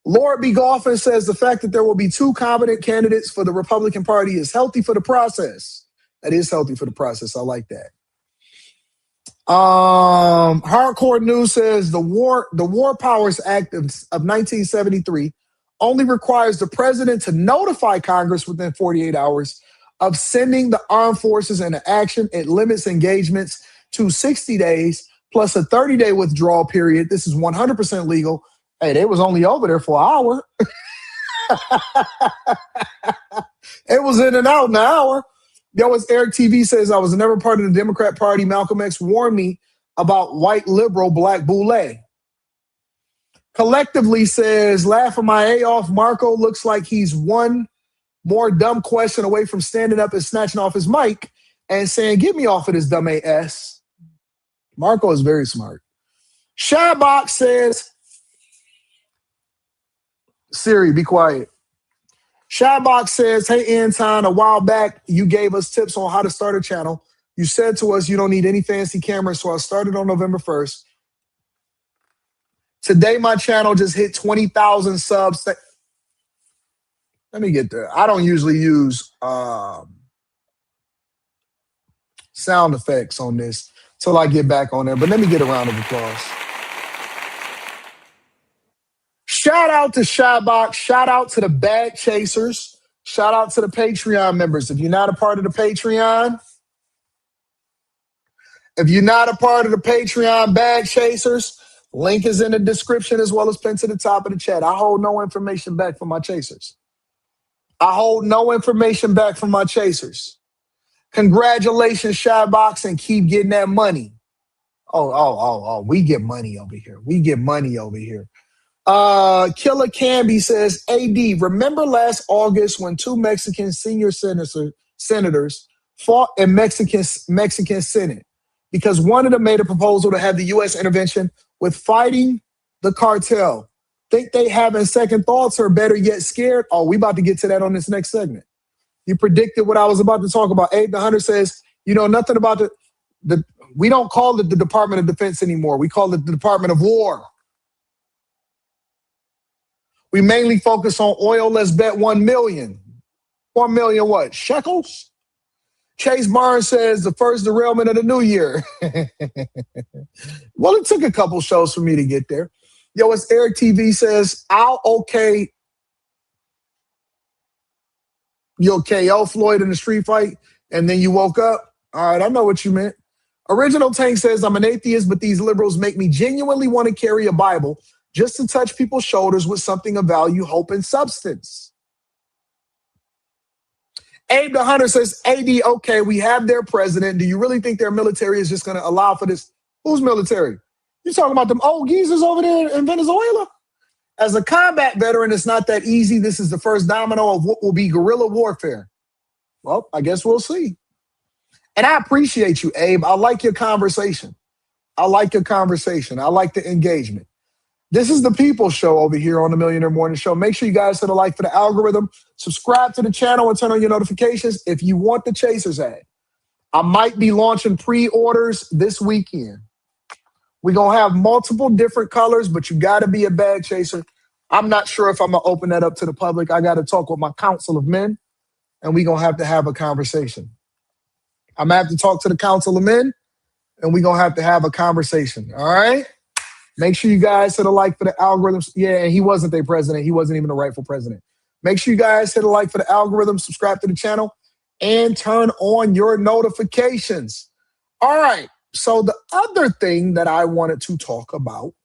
Lord B. Golfin says the fact that there will be 2 competent candidates for the Republican Party is healthy for the process. That is healthy for the process. I like that. Hardcore News says the War Powers Act of 1973 only requires the president to notify Congress within 48 hours of sending the armed forces into action. It limits engagements to 60 days plus a 30-day withdrawal period. This is 100% legal. Hey, they was only over there for an hour. It was in and out in an hour. Yo, as Eric TV says, I was never part of the Democrat Party. Malcolm X warned me about white liberal black boule. Collectively says, laughing my A off, Marco looks like he's one more dumb question away from standing up and snatching off his mic and saying, get me off of this dumb ass. Marco is very smart. Shybox says, Siri, be quiet. Shybox says, hey, Anton, a while back, you gave us tips on how to start a channel. You said to us you don't need any fancy cameras, so I started on November 1st. Today, my channel just hit 20,000 subs. Let me get there. I don't usually use sound effects on this till I get back on there, but let me get a round of applause. Shout out to Shybox. Shout out to the Bag Chasers. Shout out to the Patreon members. If you're not a part of the Patreon, Bag Chasers, link is in the description as well as pinned to the top of the chat. I hold no information back from my chasers. Congratulations, Shybox, and keep getting that money. Oh, we get money over here. Killer Canby says, AD, remember last August when two Mexican senior senators fought in Mexican Senate because one of them made a proposal to have the U.S. intervention with fighting the cartel. Think they having second thoughts or better yet scared? Oh, we about to get to that on this next segment. You predicted what I was about to talk about. Abe the Hunter says, you know nothing about we don't call it the Department of Defense anymore. We call it the Department of War. We mainly focus on oil. Let's bet 1 million. 1 million what? Shekels? Chase Barnes says the first derailment of the new year. Well, it took a couple shows for me to get there. Yo, as Eric TV says, you'll KO Floyd in the street fight, and then you woke up. All right, I know what you meant. Original Tank says, I'm an atheist, but these liberals make me genuinely want to carry a Bible just to touch people's shoulders with something of value, hope, and substance. Abe the Hunter says, AD, okay, we have their president. Do you really think their military is just going to allow for this? Whose military? You talking about them old geezers over there in Venezuela? As a combat veteran, it's not that easy. This is the first domino of what will be guerrilla warfare. Well, I guess we'll see. And I appreciate you, Abe. I like your conversation. I like the engagement. This is the People's Show over here on the Millionaire Morning Show. Make sure you guys hit a like for the algorithm. Subscribe to the channel and turn on your notifications if you want the Chasers ad. I might be launching pre-orders this weekend. We're going to have multiple different colors, but you got to be a bag chaser. I'm not sure if I'm going to open that up to the public. I got to talk with my council of men, and we're going to have a conversation. I'm going to have to talk to the council of men, and we're going to have a conversation. All right? Make sure you guys hit a like for the algorithms. Yeah, he wasn't their president. He wasn't even the rightful president. Make sure you guys hit a like for the algorithm, subscribe to the channel, and turn on your notifications. All right. So the other thing that I wanted to talk about,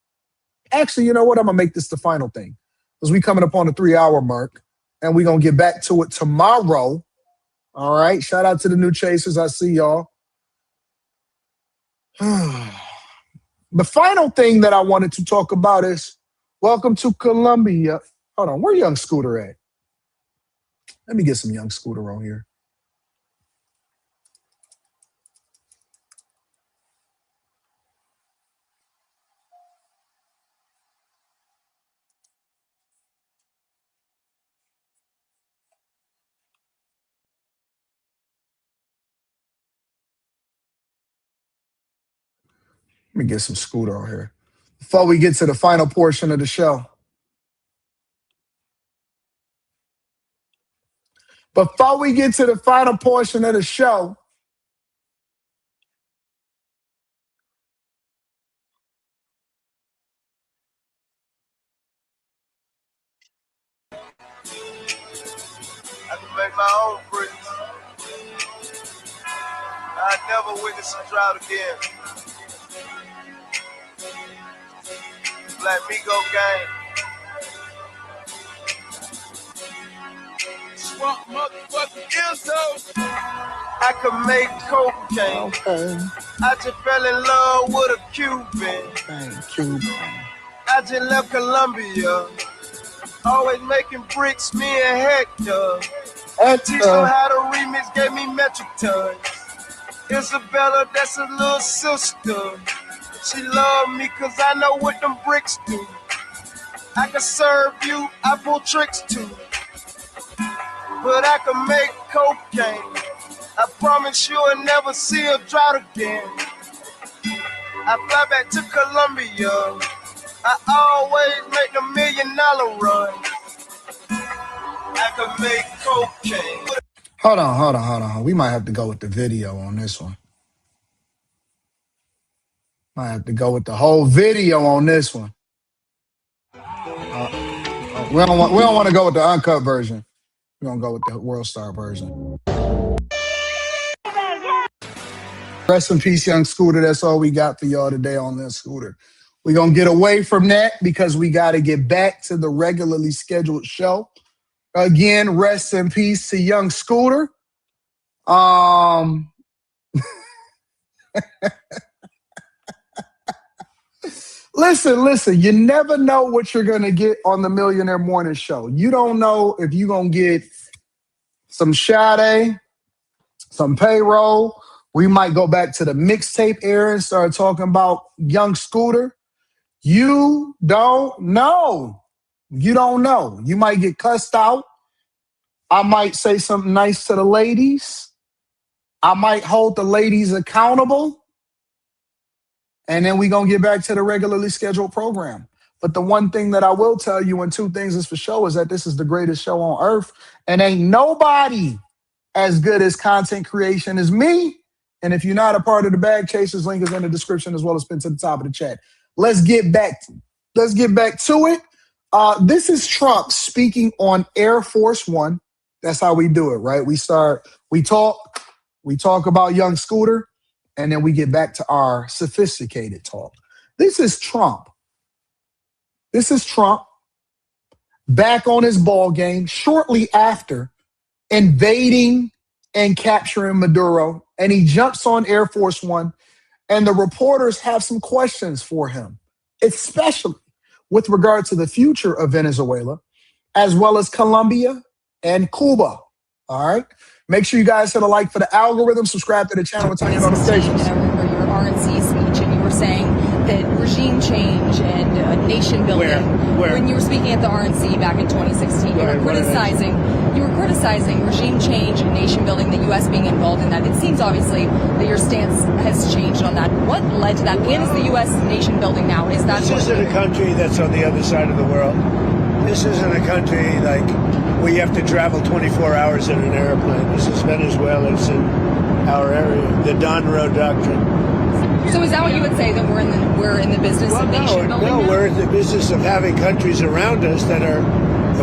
actually, you know what? I'm going to make this the final thing because we're coming up on the 3-hour mark, and we're going to get back to it tomorrow. All right. Shout out to the new Chasers. I see y'all. The final thing that I wanted to talk about is welcome to Colombia. Hold on. Where Young Scooter at? Let me get some Young Scooter on here. Let me get some Scooter on here before we get to the final portion of the show. Before we get to the final portion of the show, I can make my own bricks. I never witness a drought again. Black Migo gang. fuck motherfucking Izzo. I could make cocaine. Okay. I just fell in love with a Cuban. Cuban. I just left Colombia. Always making bricks, me and Hector. Teach them how to remix, gave me metric tons. Isabella, that's a little sister. She love me cause I know what them bricks do. I can serve you, I pull tricks too. But I can make cocaine. I promise you'll never see a drought again. I fly back to Colombia. I always make the $1 million run. I can make cocaine. Hold on. We might have to go with the video on this one. Might have to go with the whole video on this one. We don't want to go with the uncut version. We're gonna go with the World Star version. Rest in peace, young Scooter. That's all we got for y'all today on this Scooter. We're gonna get away from that because we gotta get back to the regularly scheduled show. Again, rest in peace to young Scooter. Listen, you never know what you're going to get on the Millionaire Morning Show. You don't know if you're going to get some Sade, some payroll. We might go back to the mixtape era and start talking about young Scooter. You don't know. You don't know. You might get cussed out. I might say something nice to the ladies. I might hold the ladies accountable. And then we're going to get back to the regularly scheduled program. But the one thing that I will tell you, and two things is for sure, is that this is the greatest show on earth. And ain't nobody as good as content creation as me. And if you're not a part of the Bag Chasers, link is in the description as well as pinned to the top of the chat. Let's get back to it. This is Trump speaking on Air Force One. That's how we do it, right? We talk about young Scooter. And then we get back to our sophisticated talk. This is Trump. Back on his ball game shortly after invading and capturing Maduro. And he jumps on Air Force One. And the reporters have some questions for him, especially with regard to the future of Venezuela, as well as Colombia and Cuba. All right? Make sure you guys hit a like for the algorithm, subscribe to the channel, and turn your notifications. I remember your RNC speech, and you were saying that regime change and nation building. Where? When you were speaking at the RNC back in 2016, you were criticizing regime change and nation building, the U.S. being involved in that. It seems obviously that your stance has changed on that. What led to that? When is the U.S. nation building now? Is that this isn't a country that's on the other side of the world? This isn't a country like where you have to travel 24 hours in an airplane. This is Venezuela. It's in our area, the Donroe Doctrine. So is that what you would say, that we're in the business of nation building? No, we're in the business of having countries around us that are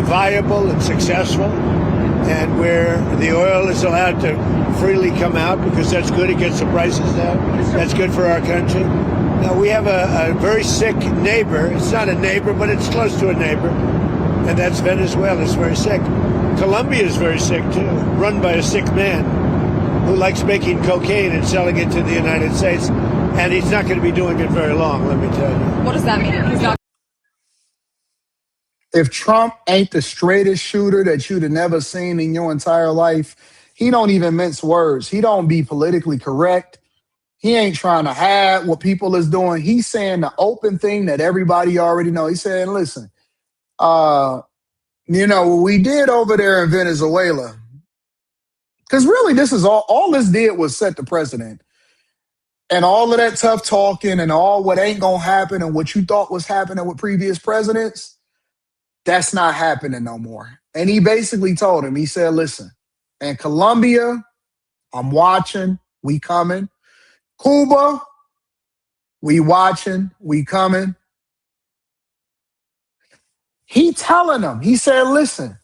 viable and successful, and where the oil is allowed to freely come out because that's good. It gets the prices down. That's good for our country. Now, we have a very sick neighbor. It's not a neighbor, but it's close to a neighbor. And that's Venezuela. It's very sick. Colombia is very sick, too, run by a sick man who likes making cocaine and selling it to the United States. And he's not going to be doing it very long, let me tell you. What does that mean? He's not. If Trump ain't the straightest shooter that you'd have never seen in your entire life, he don't even mince words. He don't be politically correct. He ain't trying to hide what people is doing. He's saying the open thing that everybody already know. He's saying, listen, what we did over there in Venezuela, because really this is all this did was set the precedent. And all of that tough talking and all what ain't gonna happen and what you thought was happening with previous presidents, that's not happening no more. And he basically told him, he said, listen, in Colombia, I'm watching, we coming. Cuba, we watching, we coming. He telling them, he said, listen,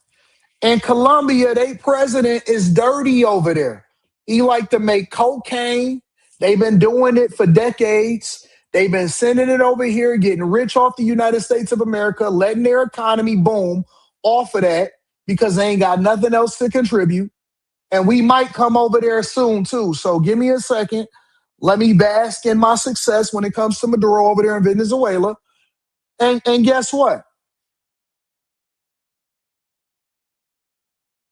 in Colombia, they president is dirty over there. He like to make cocaine. They've been doing it for decades. They've been sending it over here, getting rich off the United States of America, letting their economy boom off of that. because they ain't got nothing else to contribute. And we might come over there soon too. So give me a second. Let me bask in my success when it comes to Maduro over there in Venezuela. And guess what?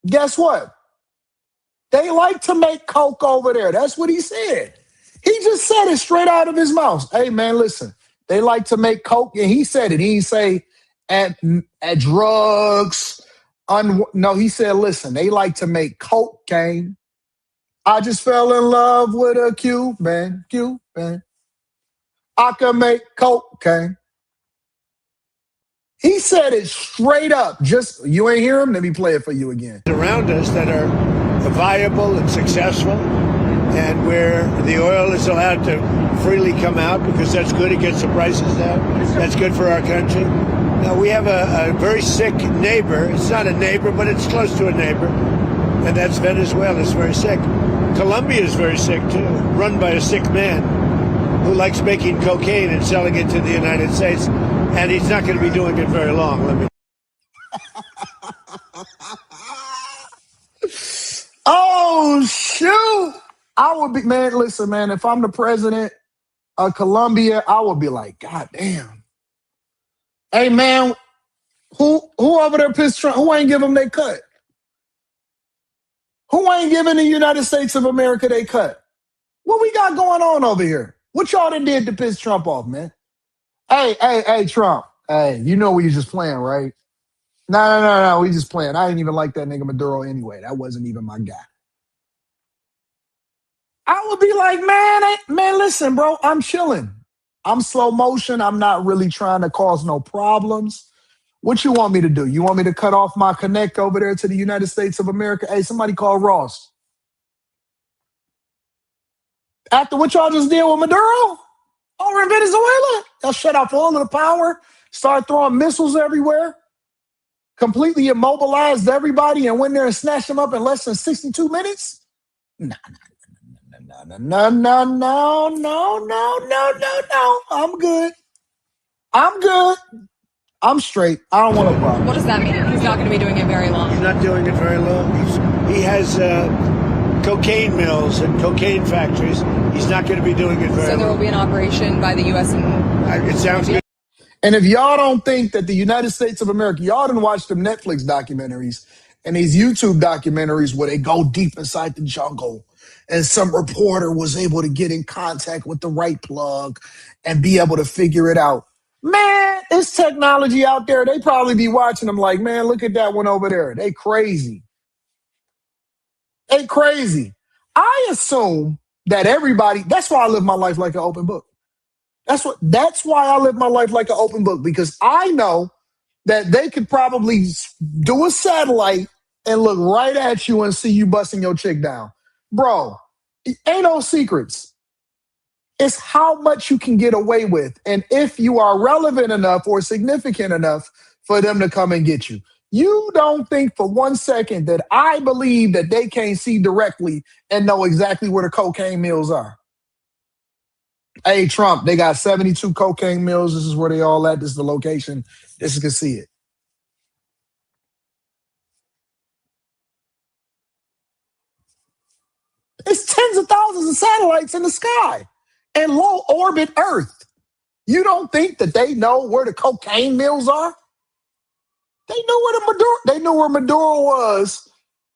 Guess what? They like to make coke over there. That's what he said. He just said it straight out of his mouth. Hey, man, listen. They like to make coke, and he said it. He didn't say at drugs. No, he said, listen, they like to make cocaine. I just fell in love with a Cuban. I can make cocaine. He said it straight up. Just, you ain't hear him? Let me play it for you again. Around us that are viable and successful, and where the oil is allowed to freely come out because that's good. It gets the prices down. That's good for our country. Now, we have a very sick neighbor. It's not a neighbor, but it's close to a neighbor, and that's Venezuela. It's very sick. Colombia is very sick, too, run by a sick man who likes making cocaine and selling it to the United States, and he's not going to be doing it very long. Let me. Oh, shoot. I would be, man, listen, man, if I'm the president of Colombia, I would be like, God damn. Hey, man, who over there pissed Trump? Who ain't give them their cut? Who ain't giving the United States of America their cut? What we got going on over here? What y'all done did to piss Trump off, man? Hey, Trump. Hey, you know we was just playing, right? No, we just playing. I ain't even like that nigga Maduro anyway. That wasn't even my guy. I would be like, man, listen, bro, I'm chilling. I'm slow motion. I'm not really trying to cause no problems. What you want me to do? You want me to cut off my connect over there to the United States of America? Hey, somebody call Ross. After what y'all just did with Maduro over in Venezuela, y'all shut off all of the power, start throwing missiles everywhere, completely immobilized everybody, and went there and snatched them up in less than 62 minutes? No. I'm good. I'm straight. I don't want no problem. What does that mean? He's not going to be doing it very long. He's not doing it very long. He has cocaine mills and cocaine factories. He's not going to be doing it very long. So there will be an operation by the U.S. and it sounds good. And if y'all don't think that the United States of America, y'all didn't watch them Netflix documentaries and these YouTube documentaries where they go deep inside the jungle and some reporter was able to get in contact with the right plug and be able to figure it out. Man, it's technology out there. They probably be watching them like, man, look at that one over there. They crazy. They crazy. I assume that everybody, that's why I live my life like an open book. That's why I live my life like an open book, because I know that they could probably do a satellite and look right at you and see you busting your chick down. Bro, it ain't no secrets. It's how much you can get away with. And if you are relevant enough or significant enough for them to come and get you. You don't think for 1 second that I believe that they can't see directly and know exactly where the cocaine mills are. Hey, Trump, they got 72 cocaine mills. This is where they all at. This is the location. This is to see it. It's tens of thousands of satellites in the sky and low orbit Earth. You don't think that they know where the cocaine mills are? They knew where Maduro was,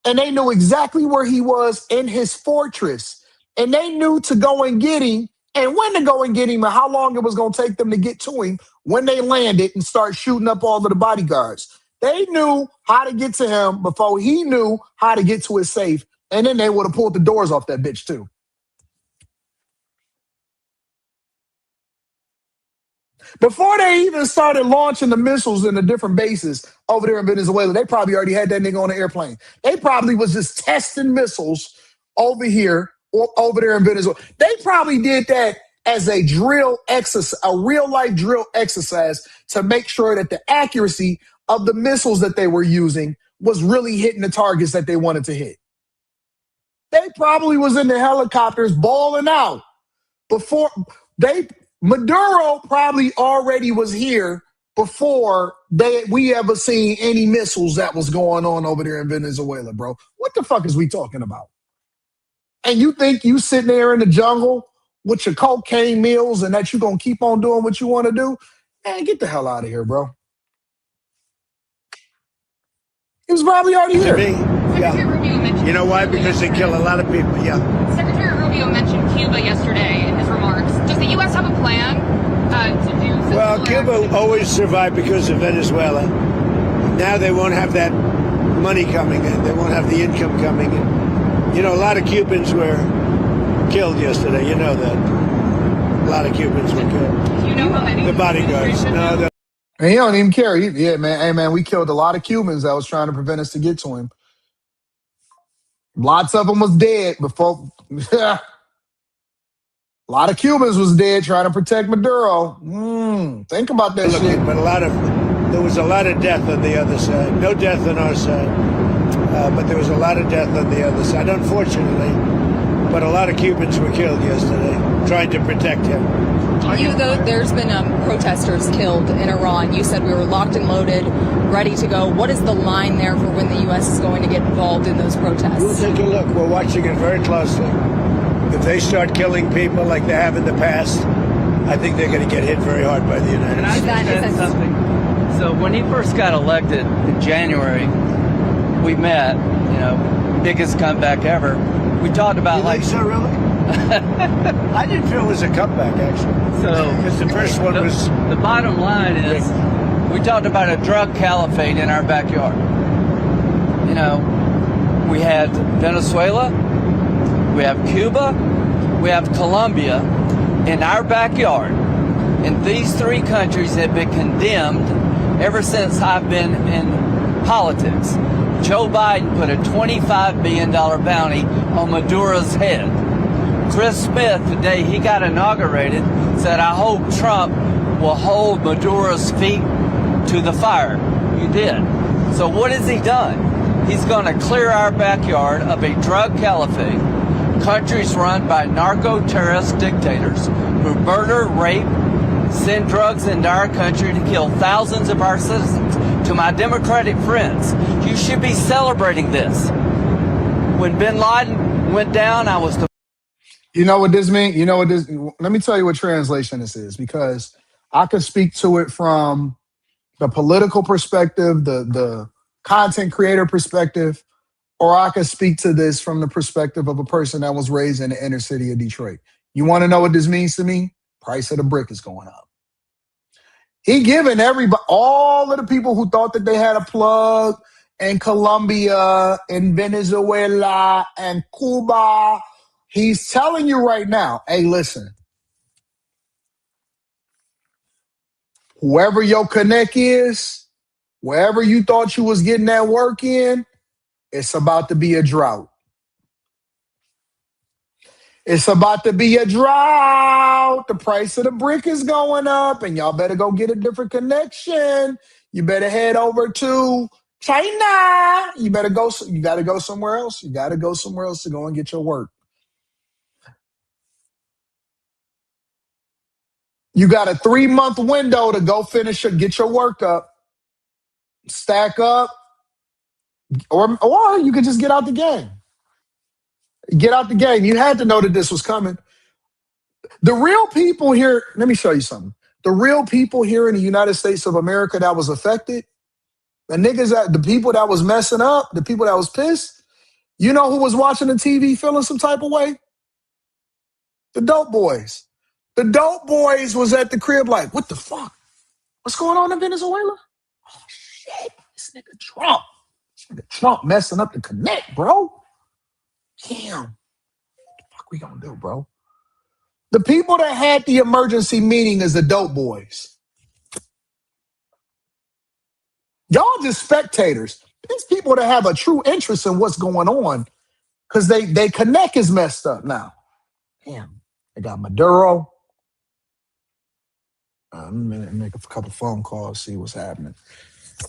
and they knew exactly where he was in his fortress. And they knew to go and get him, and when to go and get him, and how long it was going to take them to get to him when they landed and start shooting up all of the bodyguards. They knew how to get to him before he knew how to get to his safe, and then they would have pulled the doors off that bitch too. Before they even started launching the missiles in the different bases over there in Venezuela, they probably already had that nigga on the airplane. They probably was just testing missiles over here or over there in Venezuela. They probably did that as a drill exercise, a real life drill exercise to make sure that the accuracy of the missiles that they were using was really hitting the targets that they wanted to hit. They probably was in the helicopters balling out before Maduro probably already was here before we ever seen any missiles that was going on over there in Venezuela, bro. What the fuck is we talking about? And you think you sitting there in the jungle with your cocaine meals and that you going to keep on doing what you want to do? Man, get the hell out of here, bro. He was probably already here. Yeah. You know why? Because they kill a lot of people, yeah. Secretary Rubio mentioned Cuba yesterday in his remarks. Does the U.S. have a plan to do something? Well, Cuba always survived because of Venezuela. Now they won't have that money coming in. They won't have the income coming in. You know, a lot of Cubans were killed yesterday. You know that. A lot of Cubans were killed. Do you know how many? The bodyguards. No, And he don't even care. Yeah, man. Hey, man, we killed a lot of Cubans that was trying to prevent us to get to him. Lots of them was dead before. A lot of Cubans was dead trying to protect Maduro. Think about that shit. But there was a lot of death on the other side. No death on our side. But there was a lot of death on the other side, unfortunately. But a lot of Cubans were killed yesterday trying to protect him. There's been protesters killed in Iran. You said we were locked and loaded, ready to go. What is the line there for when the U.S. is going to get involved in those protests? We'll take a look. We're watching it very closely. If they start killing people like they have in the past, I think they're going to get hit very hard by the United States. That's something. So when he first got elected in January, we met, biggest comeback ever. We talked about really? I didn't feel it was a comeback, actually. So because the first one was. The bottom line is, we talked about a drug caliphate in our backyard. We had Venezuela, we have Cuba, we have Colombia in our backyard. And these three countries have been condemned ever since I've been in politics. Joe Biden put a $25 billion bounty on Maduro's head. Chris Smith, the day he got inaugurated, said, I hope Trump will hold Maduro's feet to the fire. You did. So what has he done? He's going to clear our backyard of a drug caliphate, countries run by narco-terrorist dictators who murder, rape, send drugs into our country to kill thousands of our citizens. To my Democratic friends, you should be celebrating this. When bin Laden went down, I was the... You know what this means? Let me tell you what translation this is, because I can speak to it from the political perspective, the content creator perspective, or I can speak to this from the perspective of a person that was raised in the inner city of Detroit. You want to know what this means to me? Price of the brick is going up. He giving everybody, all of the people who thought that they had a plug in Colombia, in Venezuela, and Cuba, he's telling you right now, hey, listen, whoever your connect is, wherever you thought you was getting that work in, it's about to be a drought. It's about to be a drought. The price of the brick is going up, and y'all better go get a different connection. You better head over to China. You got to go somewhere else. You got to go somewhere else to go and get your work. You got a 3-month window to go get your work up, stack up, or you could just get out the game. Get out the game. You had to know that this was coming. The real people here, let me show you something. The real people here in the United States of America that was affected, the people that was messing up, the people that was pissed, you know who was watching the TV feeling some type of way? The dope boys. The dope boys was at the crib like, what the fuck? What's going on in Venezuela? Oh, shit. This nigga Trump. Trump messing up the connect, bro. Damn. What the fuck we gonna do, bro? The people that had the emergency meeting is the dope boys. Y'all just spectators. These people that have a true interest in what's going on, because they connect is messed up now. Damn. They got Maduro. I'm gonna make a couple phone calls, see what's happening.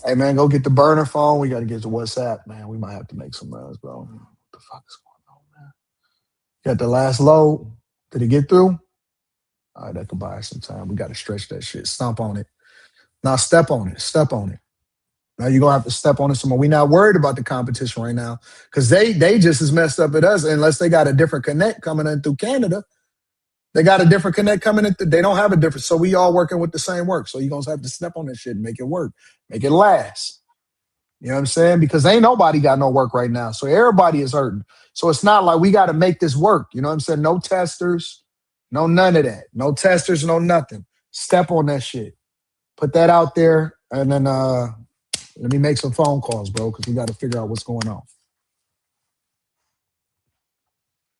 Hey man, go get the burner phone. We gotta get to WhatsApp, man. We might have to make some runs, bro. What the fuck is going on, man? Got the last load. Did it get through? All right, that could buy us some time. We gotta stretch that shit. Stomp on it. Now step on it. Step on it. Now you're gonna have to step on it some more. We're not worried about the competition right now because they just as messed up as us unless they got a different connect coming in through Canada. They got a different connect coming in. They don't have a different. So we all working with the same work. So you're gonna have to step on this shit and make it work, make it last. You know what I'm saying? Because ain't nobody got no work right now. So everybody is hurting. So it's not like we got to make this work. You know what I'm saying? No testers, no none of that. No testers, no nothing. Step on that shit. Put that out there, and then let me make some phone calls, bro, because we got to figure out what's going on.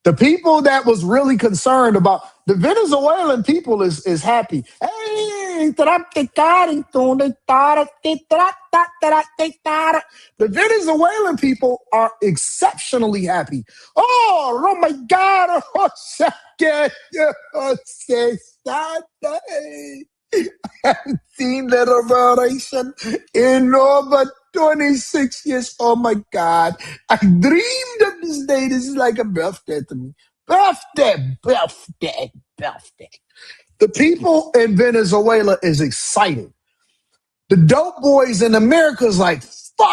The people that was really concerned about the Venezuelan people is happy. Hey, the Venezuelan people are exceptionally happy. Oh my God. I haven't seen that revelation in over 26 years. Oh my God. I dreamed of this day. This is like a birthday to me. Birthday. The people in Venezuela is excited. The dope boys in America is like, fuck.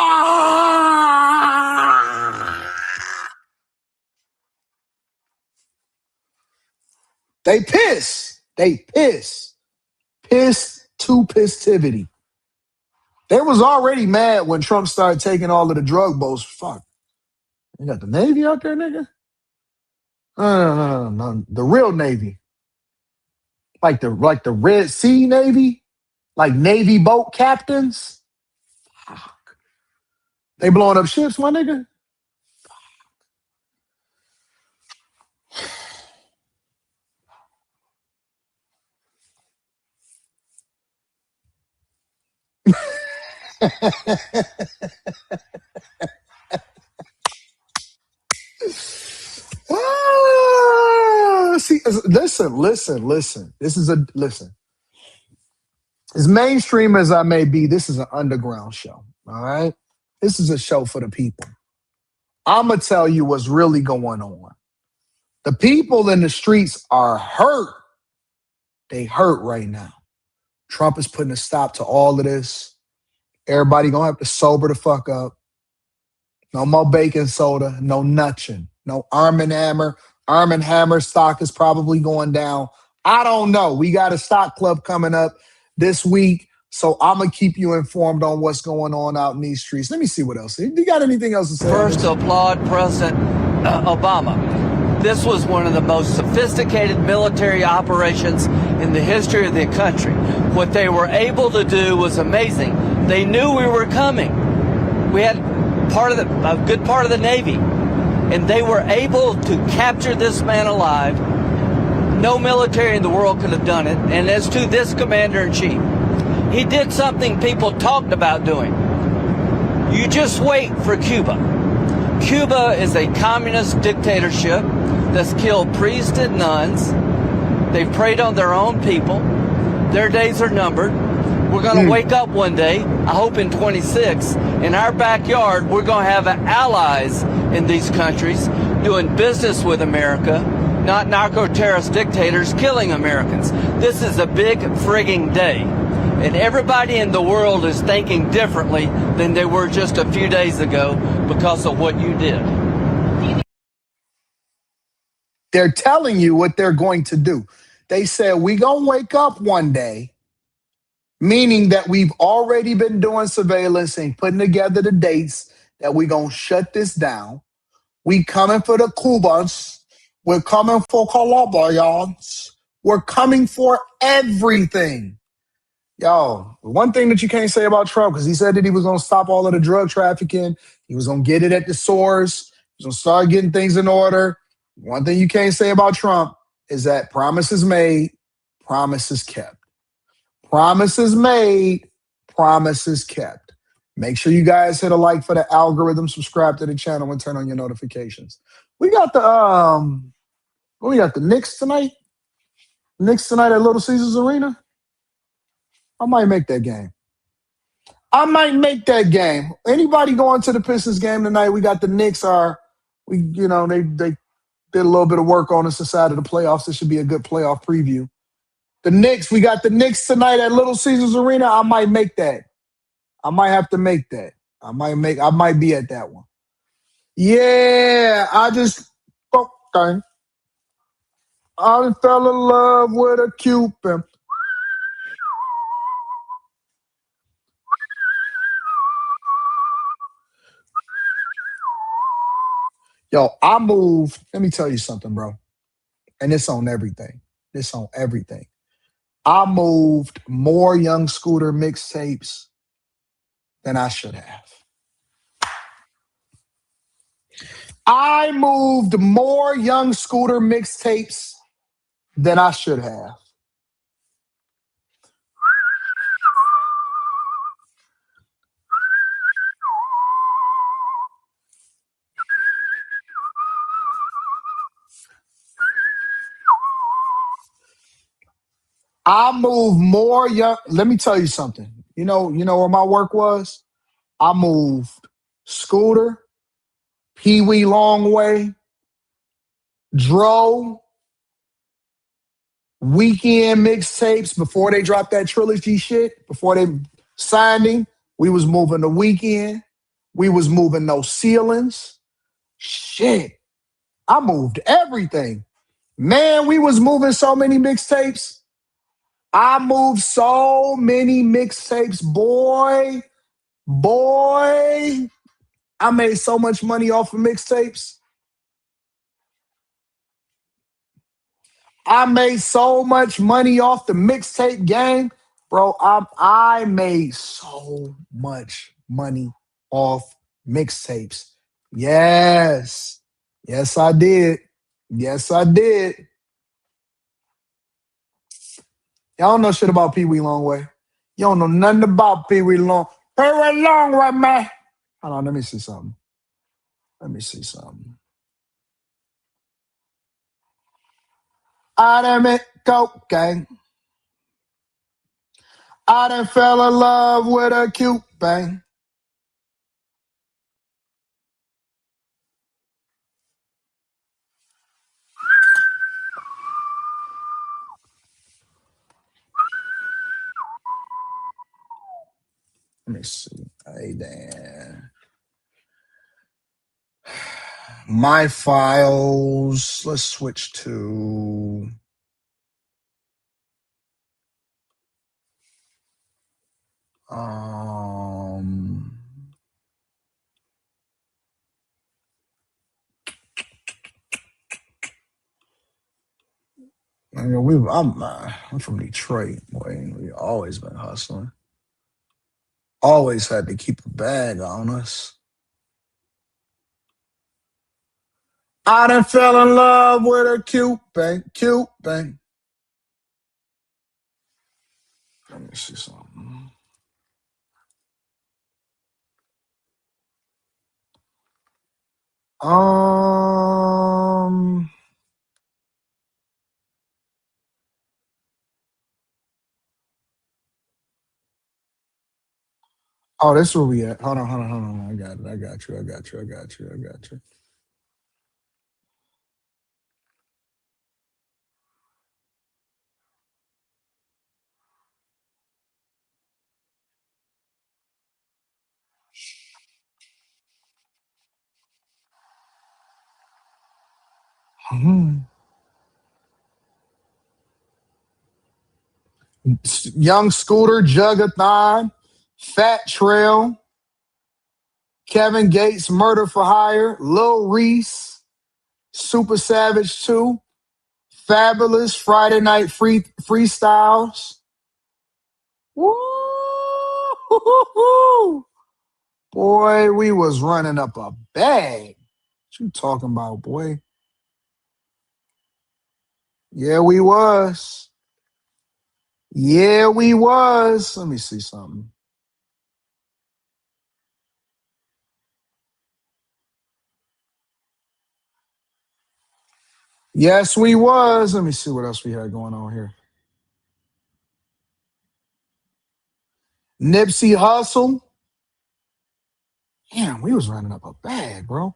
They piss. Piss to pissivity. They was already mad when Trump started taking all of the drug boats. Fuck. You got the Navy out there, nigga? No. The real Navy. Like the Red Sea Navy? Like Navy boat captains? Fuck. They blowing up ships, my nigga? See, listen. Listen. As mainstream as I may be, this is an underground show. All right? This is a show for the people. I'm going to tell you what's really going on. The people in the streets are hurt. They hurt right now. Trump is putting a stop to all of this. Everybody going to have to sober the fuck up. No more baking soda. No nutching. No Arm & Hammer. Arm & Hammer stock is probably going down. I don't know. We got a stock club coming up this week. So I'm going to keep you informed on what's going on out in these streets. Let me see what else. You got anything else to say? First, to applaud President Obama. This was one of the most sophisticated military operations in the history of the country. What they were able to do was amazing. They knew we were coming. We had a good part of the Navy, and they were able to capture this man alive. No military in the world could have done it. And as to this commander-in-chief, he did something people talked about doing. You just wait for Cuba. Cuba is a communist dictatorship that's killed priests and nuns. They've preyed on their own people. Their days are numbered. We're going to wake up one day, I hope in 26, in our backyard, we're going to have allies in these countries doing business with America, not narco-terrorist dictators killing Americans. This is a big frigging day. And everybody in the world is thinking differently than they were just a few days ago because of what you did. They're telling you what they're going to do. They said, we going to wake up one day, meaning that we've already been doing surveillance and putting together the dates that we're going to shut this down. We coming for the Cubans. We're coming for Colombians. We're coming for everything. Yo, one thing that you can't say about Trump, because he said that he was going to stop all of the drug trafficking. He was going to get it at the source. He was going to start getting things in order. One thing you can't say about Trump is that promises made, promises kept. Promises made, promises kept. Make sure you guys hit a like for the algorithm, subscribe to the channel, and turn on your notifications. We got the Knicks tonight. Knicks tonight at Little Caesars Arena. I might make that game. Anybody going to the Pistons game tonight? We got the Knicks. They did a little bit of work on us inside of the playoffs. This should be a good playoff preview. The Knicks, we got the Knicks tonight at Little Caesars Arena. I might make that. I might have to make that. I might be at that one. Yeah, okay. I fell in love with a Cupid. Yo, I moved. Let me tell you something, bro. And it's on everything. It's on everything. I moved more Young Scooter mixtapes than I should have. I moved more Young Scooter mixtapes than I should have. I moved more young. Let me tell you something. You know where my work was? I moved Scooter, Pee Wee Longway, Dro, Weekend mixtapes before they dropped that trilogy shit, before they signed him. We was moving the Weekend. We was moving No Ceilings. Shit. I moved everything. Man, we was moving so many mixtapes. I moved so many mixtapes, boy. Boy, I made so much money off of mixtapes. I made so much money off the mixtape game. Bro, I made so much money off mixtapes. Yes. Yes, I did. Yes, I did. Y'all don't know shit about Pee Wee Longway. You don't know nothing about Pee Wee Long. Pee Wee Longway, man. Hold on, let me see something. I done met cocaine. I done fell in love with a cute bang. Let me see. Hey, Dan. My files. Let's switch to. I'm from Detroit, boy. We always been hustling. Always had to keep a bag on us. I done fell in love with a cute bang. Let me see something. Oh, that's where we at. Hold on. I got you. Young Scooter, Jugathon, Fat Trail, Kevin Gates, Murder for Hire, Lil Reese, Super Savage 2, Fabulous, Friday Night Freestyles. Woo! Boy, we was running up a bag. What you talking about, boy? Yeah, we was. Let me see something. Yes, we was. Let me see what else we had going on here. Nipsey Hussle. Damn, we was running up a bag, bro.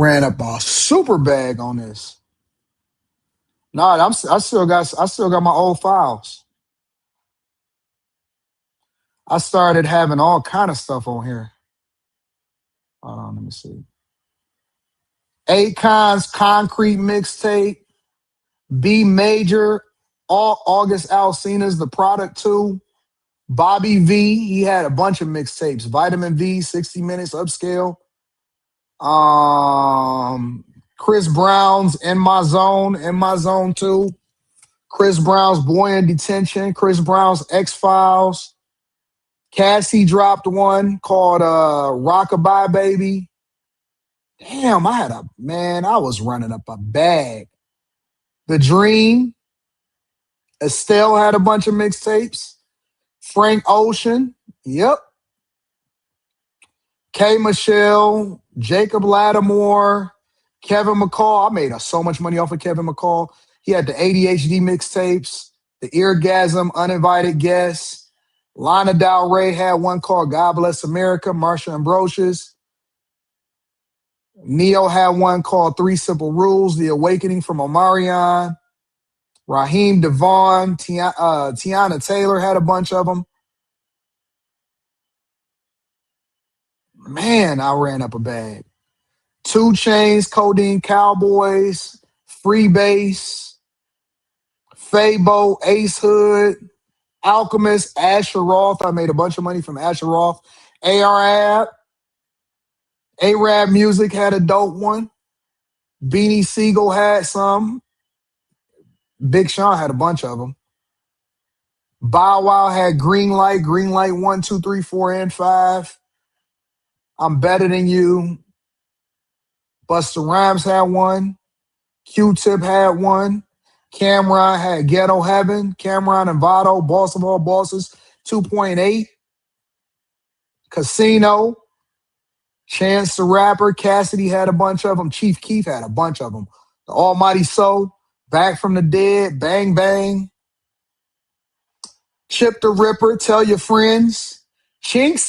Ran up a super bag on this. Nah, I still got my old files. I started having all kind of stuff on here. Hold on, let me see. Akon's Concrete mixtape, B Major, all August Alsina's The Product 2, Bobby V, he had a bunch of mixtapes. Vitamin V, 60 Minutes, Upscale. Chris Brown's In My Zone 2. Chris Brown's Boy in Detention, Chris Brown's X-Files. Cassie dropped one called Rockabye Baby. Damn, I was running up a bag. The Dream. Estelle had a bunch of mixtapes. Frank Ocean. Yep. K. Michelle. Jacob Lattimore. Kevin McCall. I made so much money off of Kevin McCall. He had the ADHD mixtapes. The Eargasm Uninvited Guests. Lana Del Rey had one called God Bless America. Marsha Ambrosius. Neo had one called Three Simple Rules. The Awakening from Omarion. Raheem Devon, Tiana Taylor had a bunch of them. Man, I ran up a bag. 2 Chainz, Codeine Cowboys, Freebase, Fabo, Ace Hood, Alchemist, Asher Roth. I made a bunch of money from Asher Roth. Arab Music had a dope one. Beanie Siegel had some. Big Sean had a bunch of them. Bow Wow had Green Light 1, 2, 3, 4, and 5. I'm Better Than You. Busta Rhymes had one. Q-Tip had one. Cameron had Ghetto Heaven. Cameron and Vado, Boss of All Bosses, 2.8. Casino. Chance the Rapper. Cassidy had a bunch of them. Chief Keef had a bunch of them. The Almighty Soul. Back from the Dead. Bang Bang. Chip the Ripper. Tell Your Friends. Chinks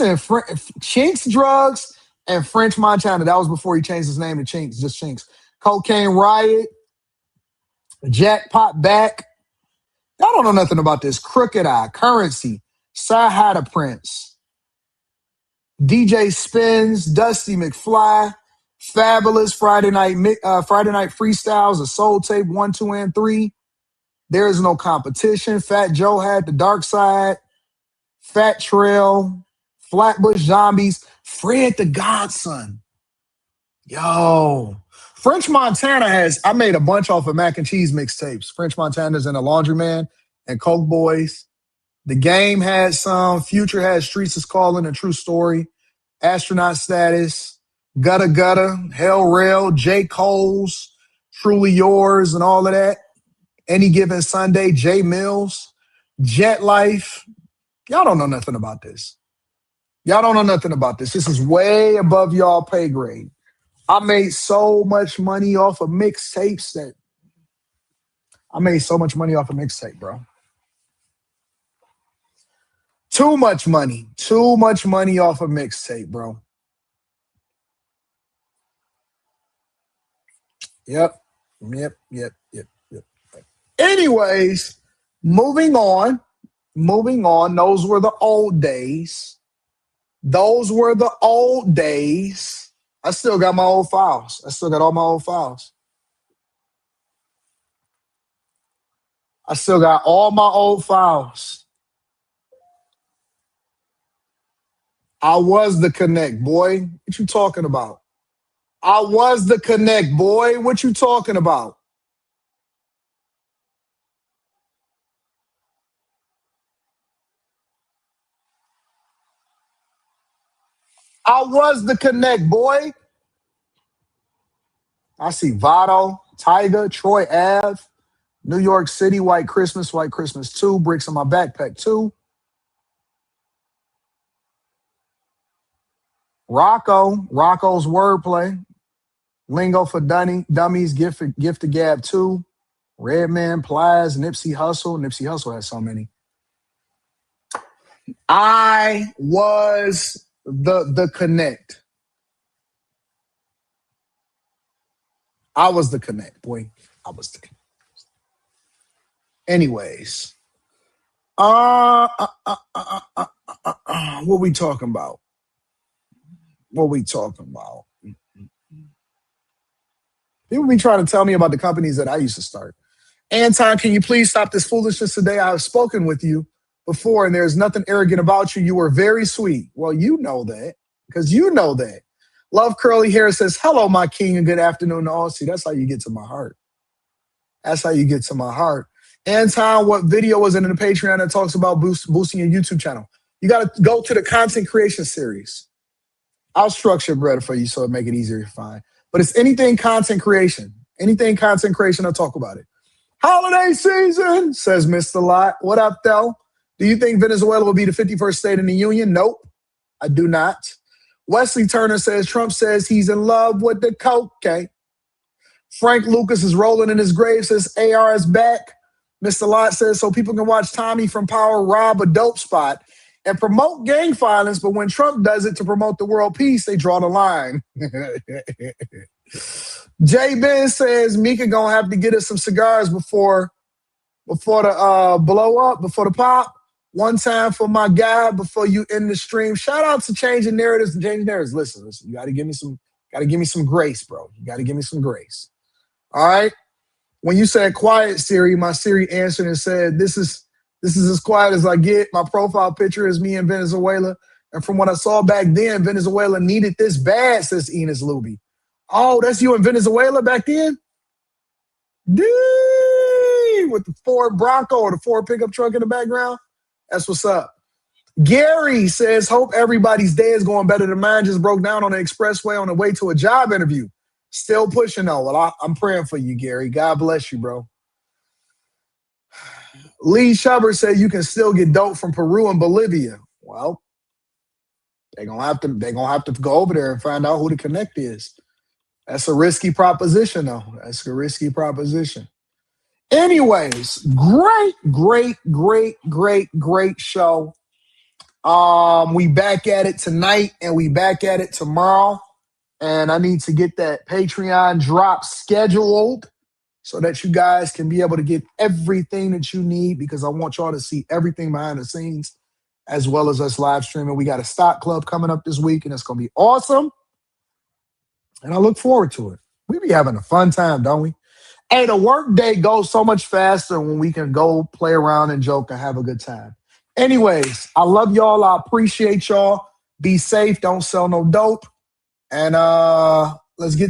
Drugs and French Montana. That was before he changed his name to Chinks, just Chinks. Cocaine Riot. Jackpot Back. Y'all don't know nothing about this. Crooked Eye. Currency. Sahada Prince. DJ Spins. Dusty McFly. Fabulous. Friday Night Freestyles. A Soul Tape 1, 2, and 3. There Is No Competition. Fat Joe had The Dark Side. Fat Trail. Flatbush Zombies. Fred the Godson. Yo. French Montana I made a bunch off of Mac and Cheese mixtapes. French Montana's in a Laundryman and Coke Boys. The Game had some. Future had Streets Is Calling, A True Story. Astronaut Status. Gutta Gutta. Hell Rail. J. Cole's. Truly Yours and all of that. Any Given Sunday. J. Mills. Jet Life. Y'all don't know nothing about this. Y'all don't know nothing about this. This is way above y'all pay grade. I made so much money off of mixtapes bro. Too much money. Too much money off of mixtape, bro. Yep. Anyways, moving on. Those were the old days. I still got my old files. I still got all my old files. I still got all my old files. I was the Connect, boy. What you talking about? I was the Connect, boy. What you talking about? I was the Connect, boy. I see Vado, Tyga, Troy Ave, New York City, White Christmas 2, Bricks in My Backpack 2. Rocco's Wordplay, Lingo for Dummies, Gift to Gab 2, Redman, Plies, Nipsey Hussle has so many. I was the Connect. I was the connect, boy. I was the connect. Anyways, what we talking about? What we talking about? People be trying to tell me about the companies that I used to start. Anton, can you please stop this foolishness today? I have spoken with you before, and there's nothing arrogant about you. You were very sweet. Well, you know that, because you know that. Love Curly Hair says, hello, my king, and good afternoon to all. See, that's how you get to my heart. That's how you get to my heart. Anton, what video was it in the Patreon that talks about boosting your YouTube channel? You got to go to the content creation series. I'll structure it better for you so it make it easier to find. But it's anything content creation. Anything content creation, I'll talk about it. Holiday season, says Mr. Lot. What up, though? Do you think Venezuela will be the 51st state in the union? Nope, I do not. Wesley Turner says, Trump says he's in love with the cocaine. Frank Lucas is rolling in his grave, says AR is back. Mr. Lot says, so people can watch Tommy from Power rob a dope spot and promote gang violence, but when Trump does it to promote the world peace, they draw the line. Jay Ben says, Mika gonna have to get us some cigars before the blow up, before the pop. One time for my guy before you end the stream. Shout out to Changing Narratives and Changing Narratives. Listen, you gotta give me some grace, bro. You gotta give me some grace. All right. When you said quiet, Siri, my Siri answered and said, this is as quiet as I get. My profile picture is me in Venezuela. And from what I saw back then, Venezuela needed this bad, says Enos Luby. Oh, that's you in Venezuela back then? Dee, with the Ford Bronco or the Ford pickup truck in the background? That's what's up. Gary says, hope everybody's day is going better than mine. Just broke down on the expressway on the way to a job interview. Still pushing though. Well, I'm praying for you, Gary. God bless you, bro. Lee Shubber said you can still get dope from Peru and Bolivia. Well, they're gonna have to go over there and find out who the connect is. That's a risky proposition, though. That's a risky proposition. Anyways, great show. We back at it tonight and we back at it tomorrow. And I need to get that Patreon drop scheduled so that you guys can be able to get everything that you need, because I want y'all to see everything behind the scenes as well as us live streaming. We got a stock club coming up this week, and it's going to be awesome. And I look forward to it. We be having a fun time, don't we? Hey, the work day goes so much faster when we can go play around and joke and have a good time. Anyways, I love y'all. I appreciate y'all. Be safe. Don't sell no dope. And let's get to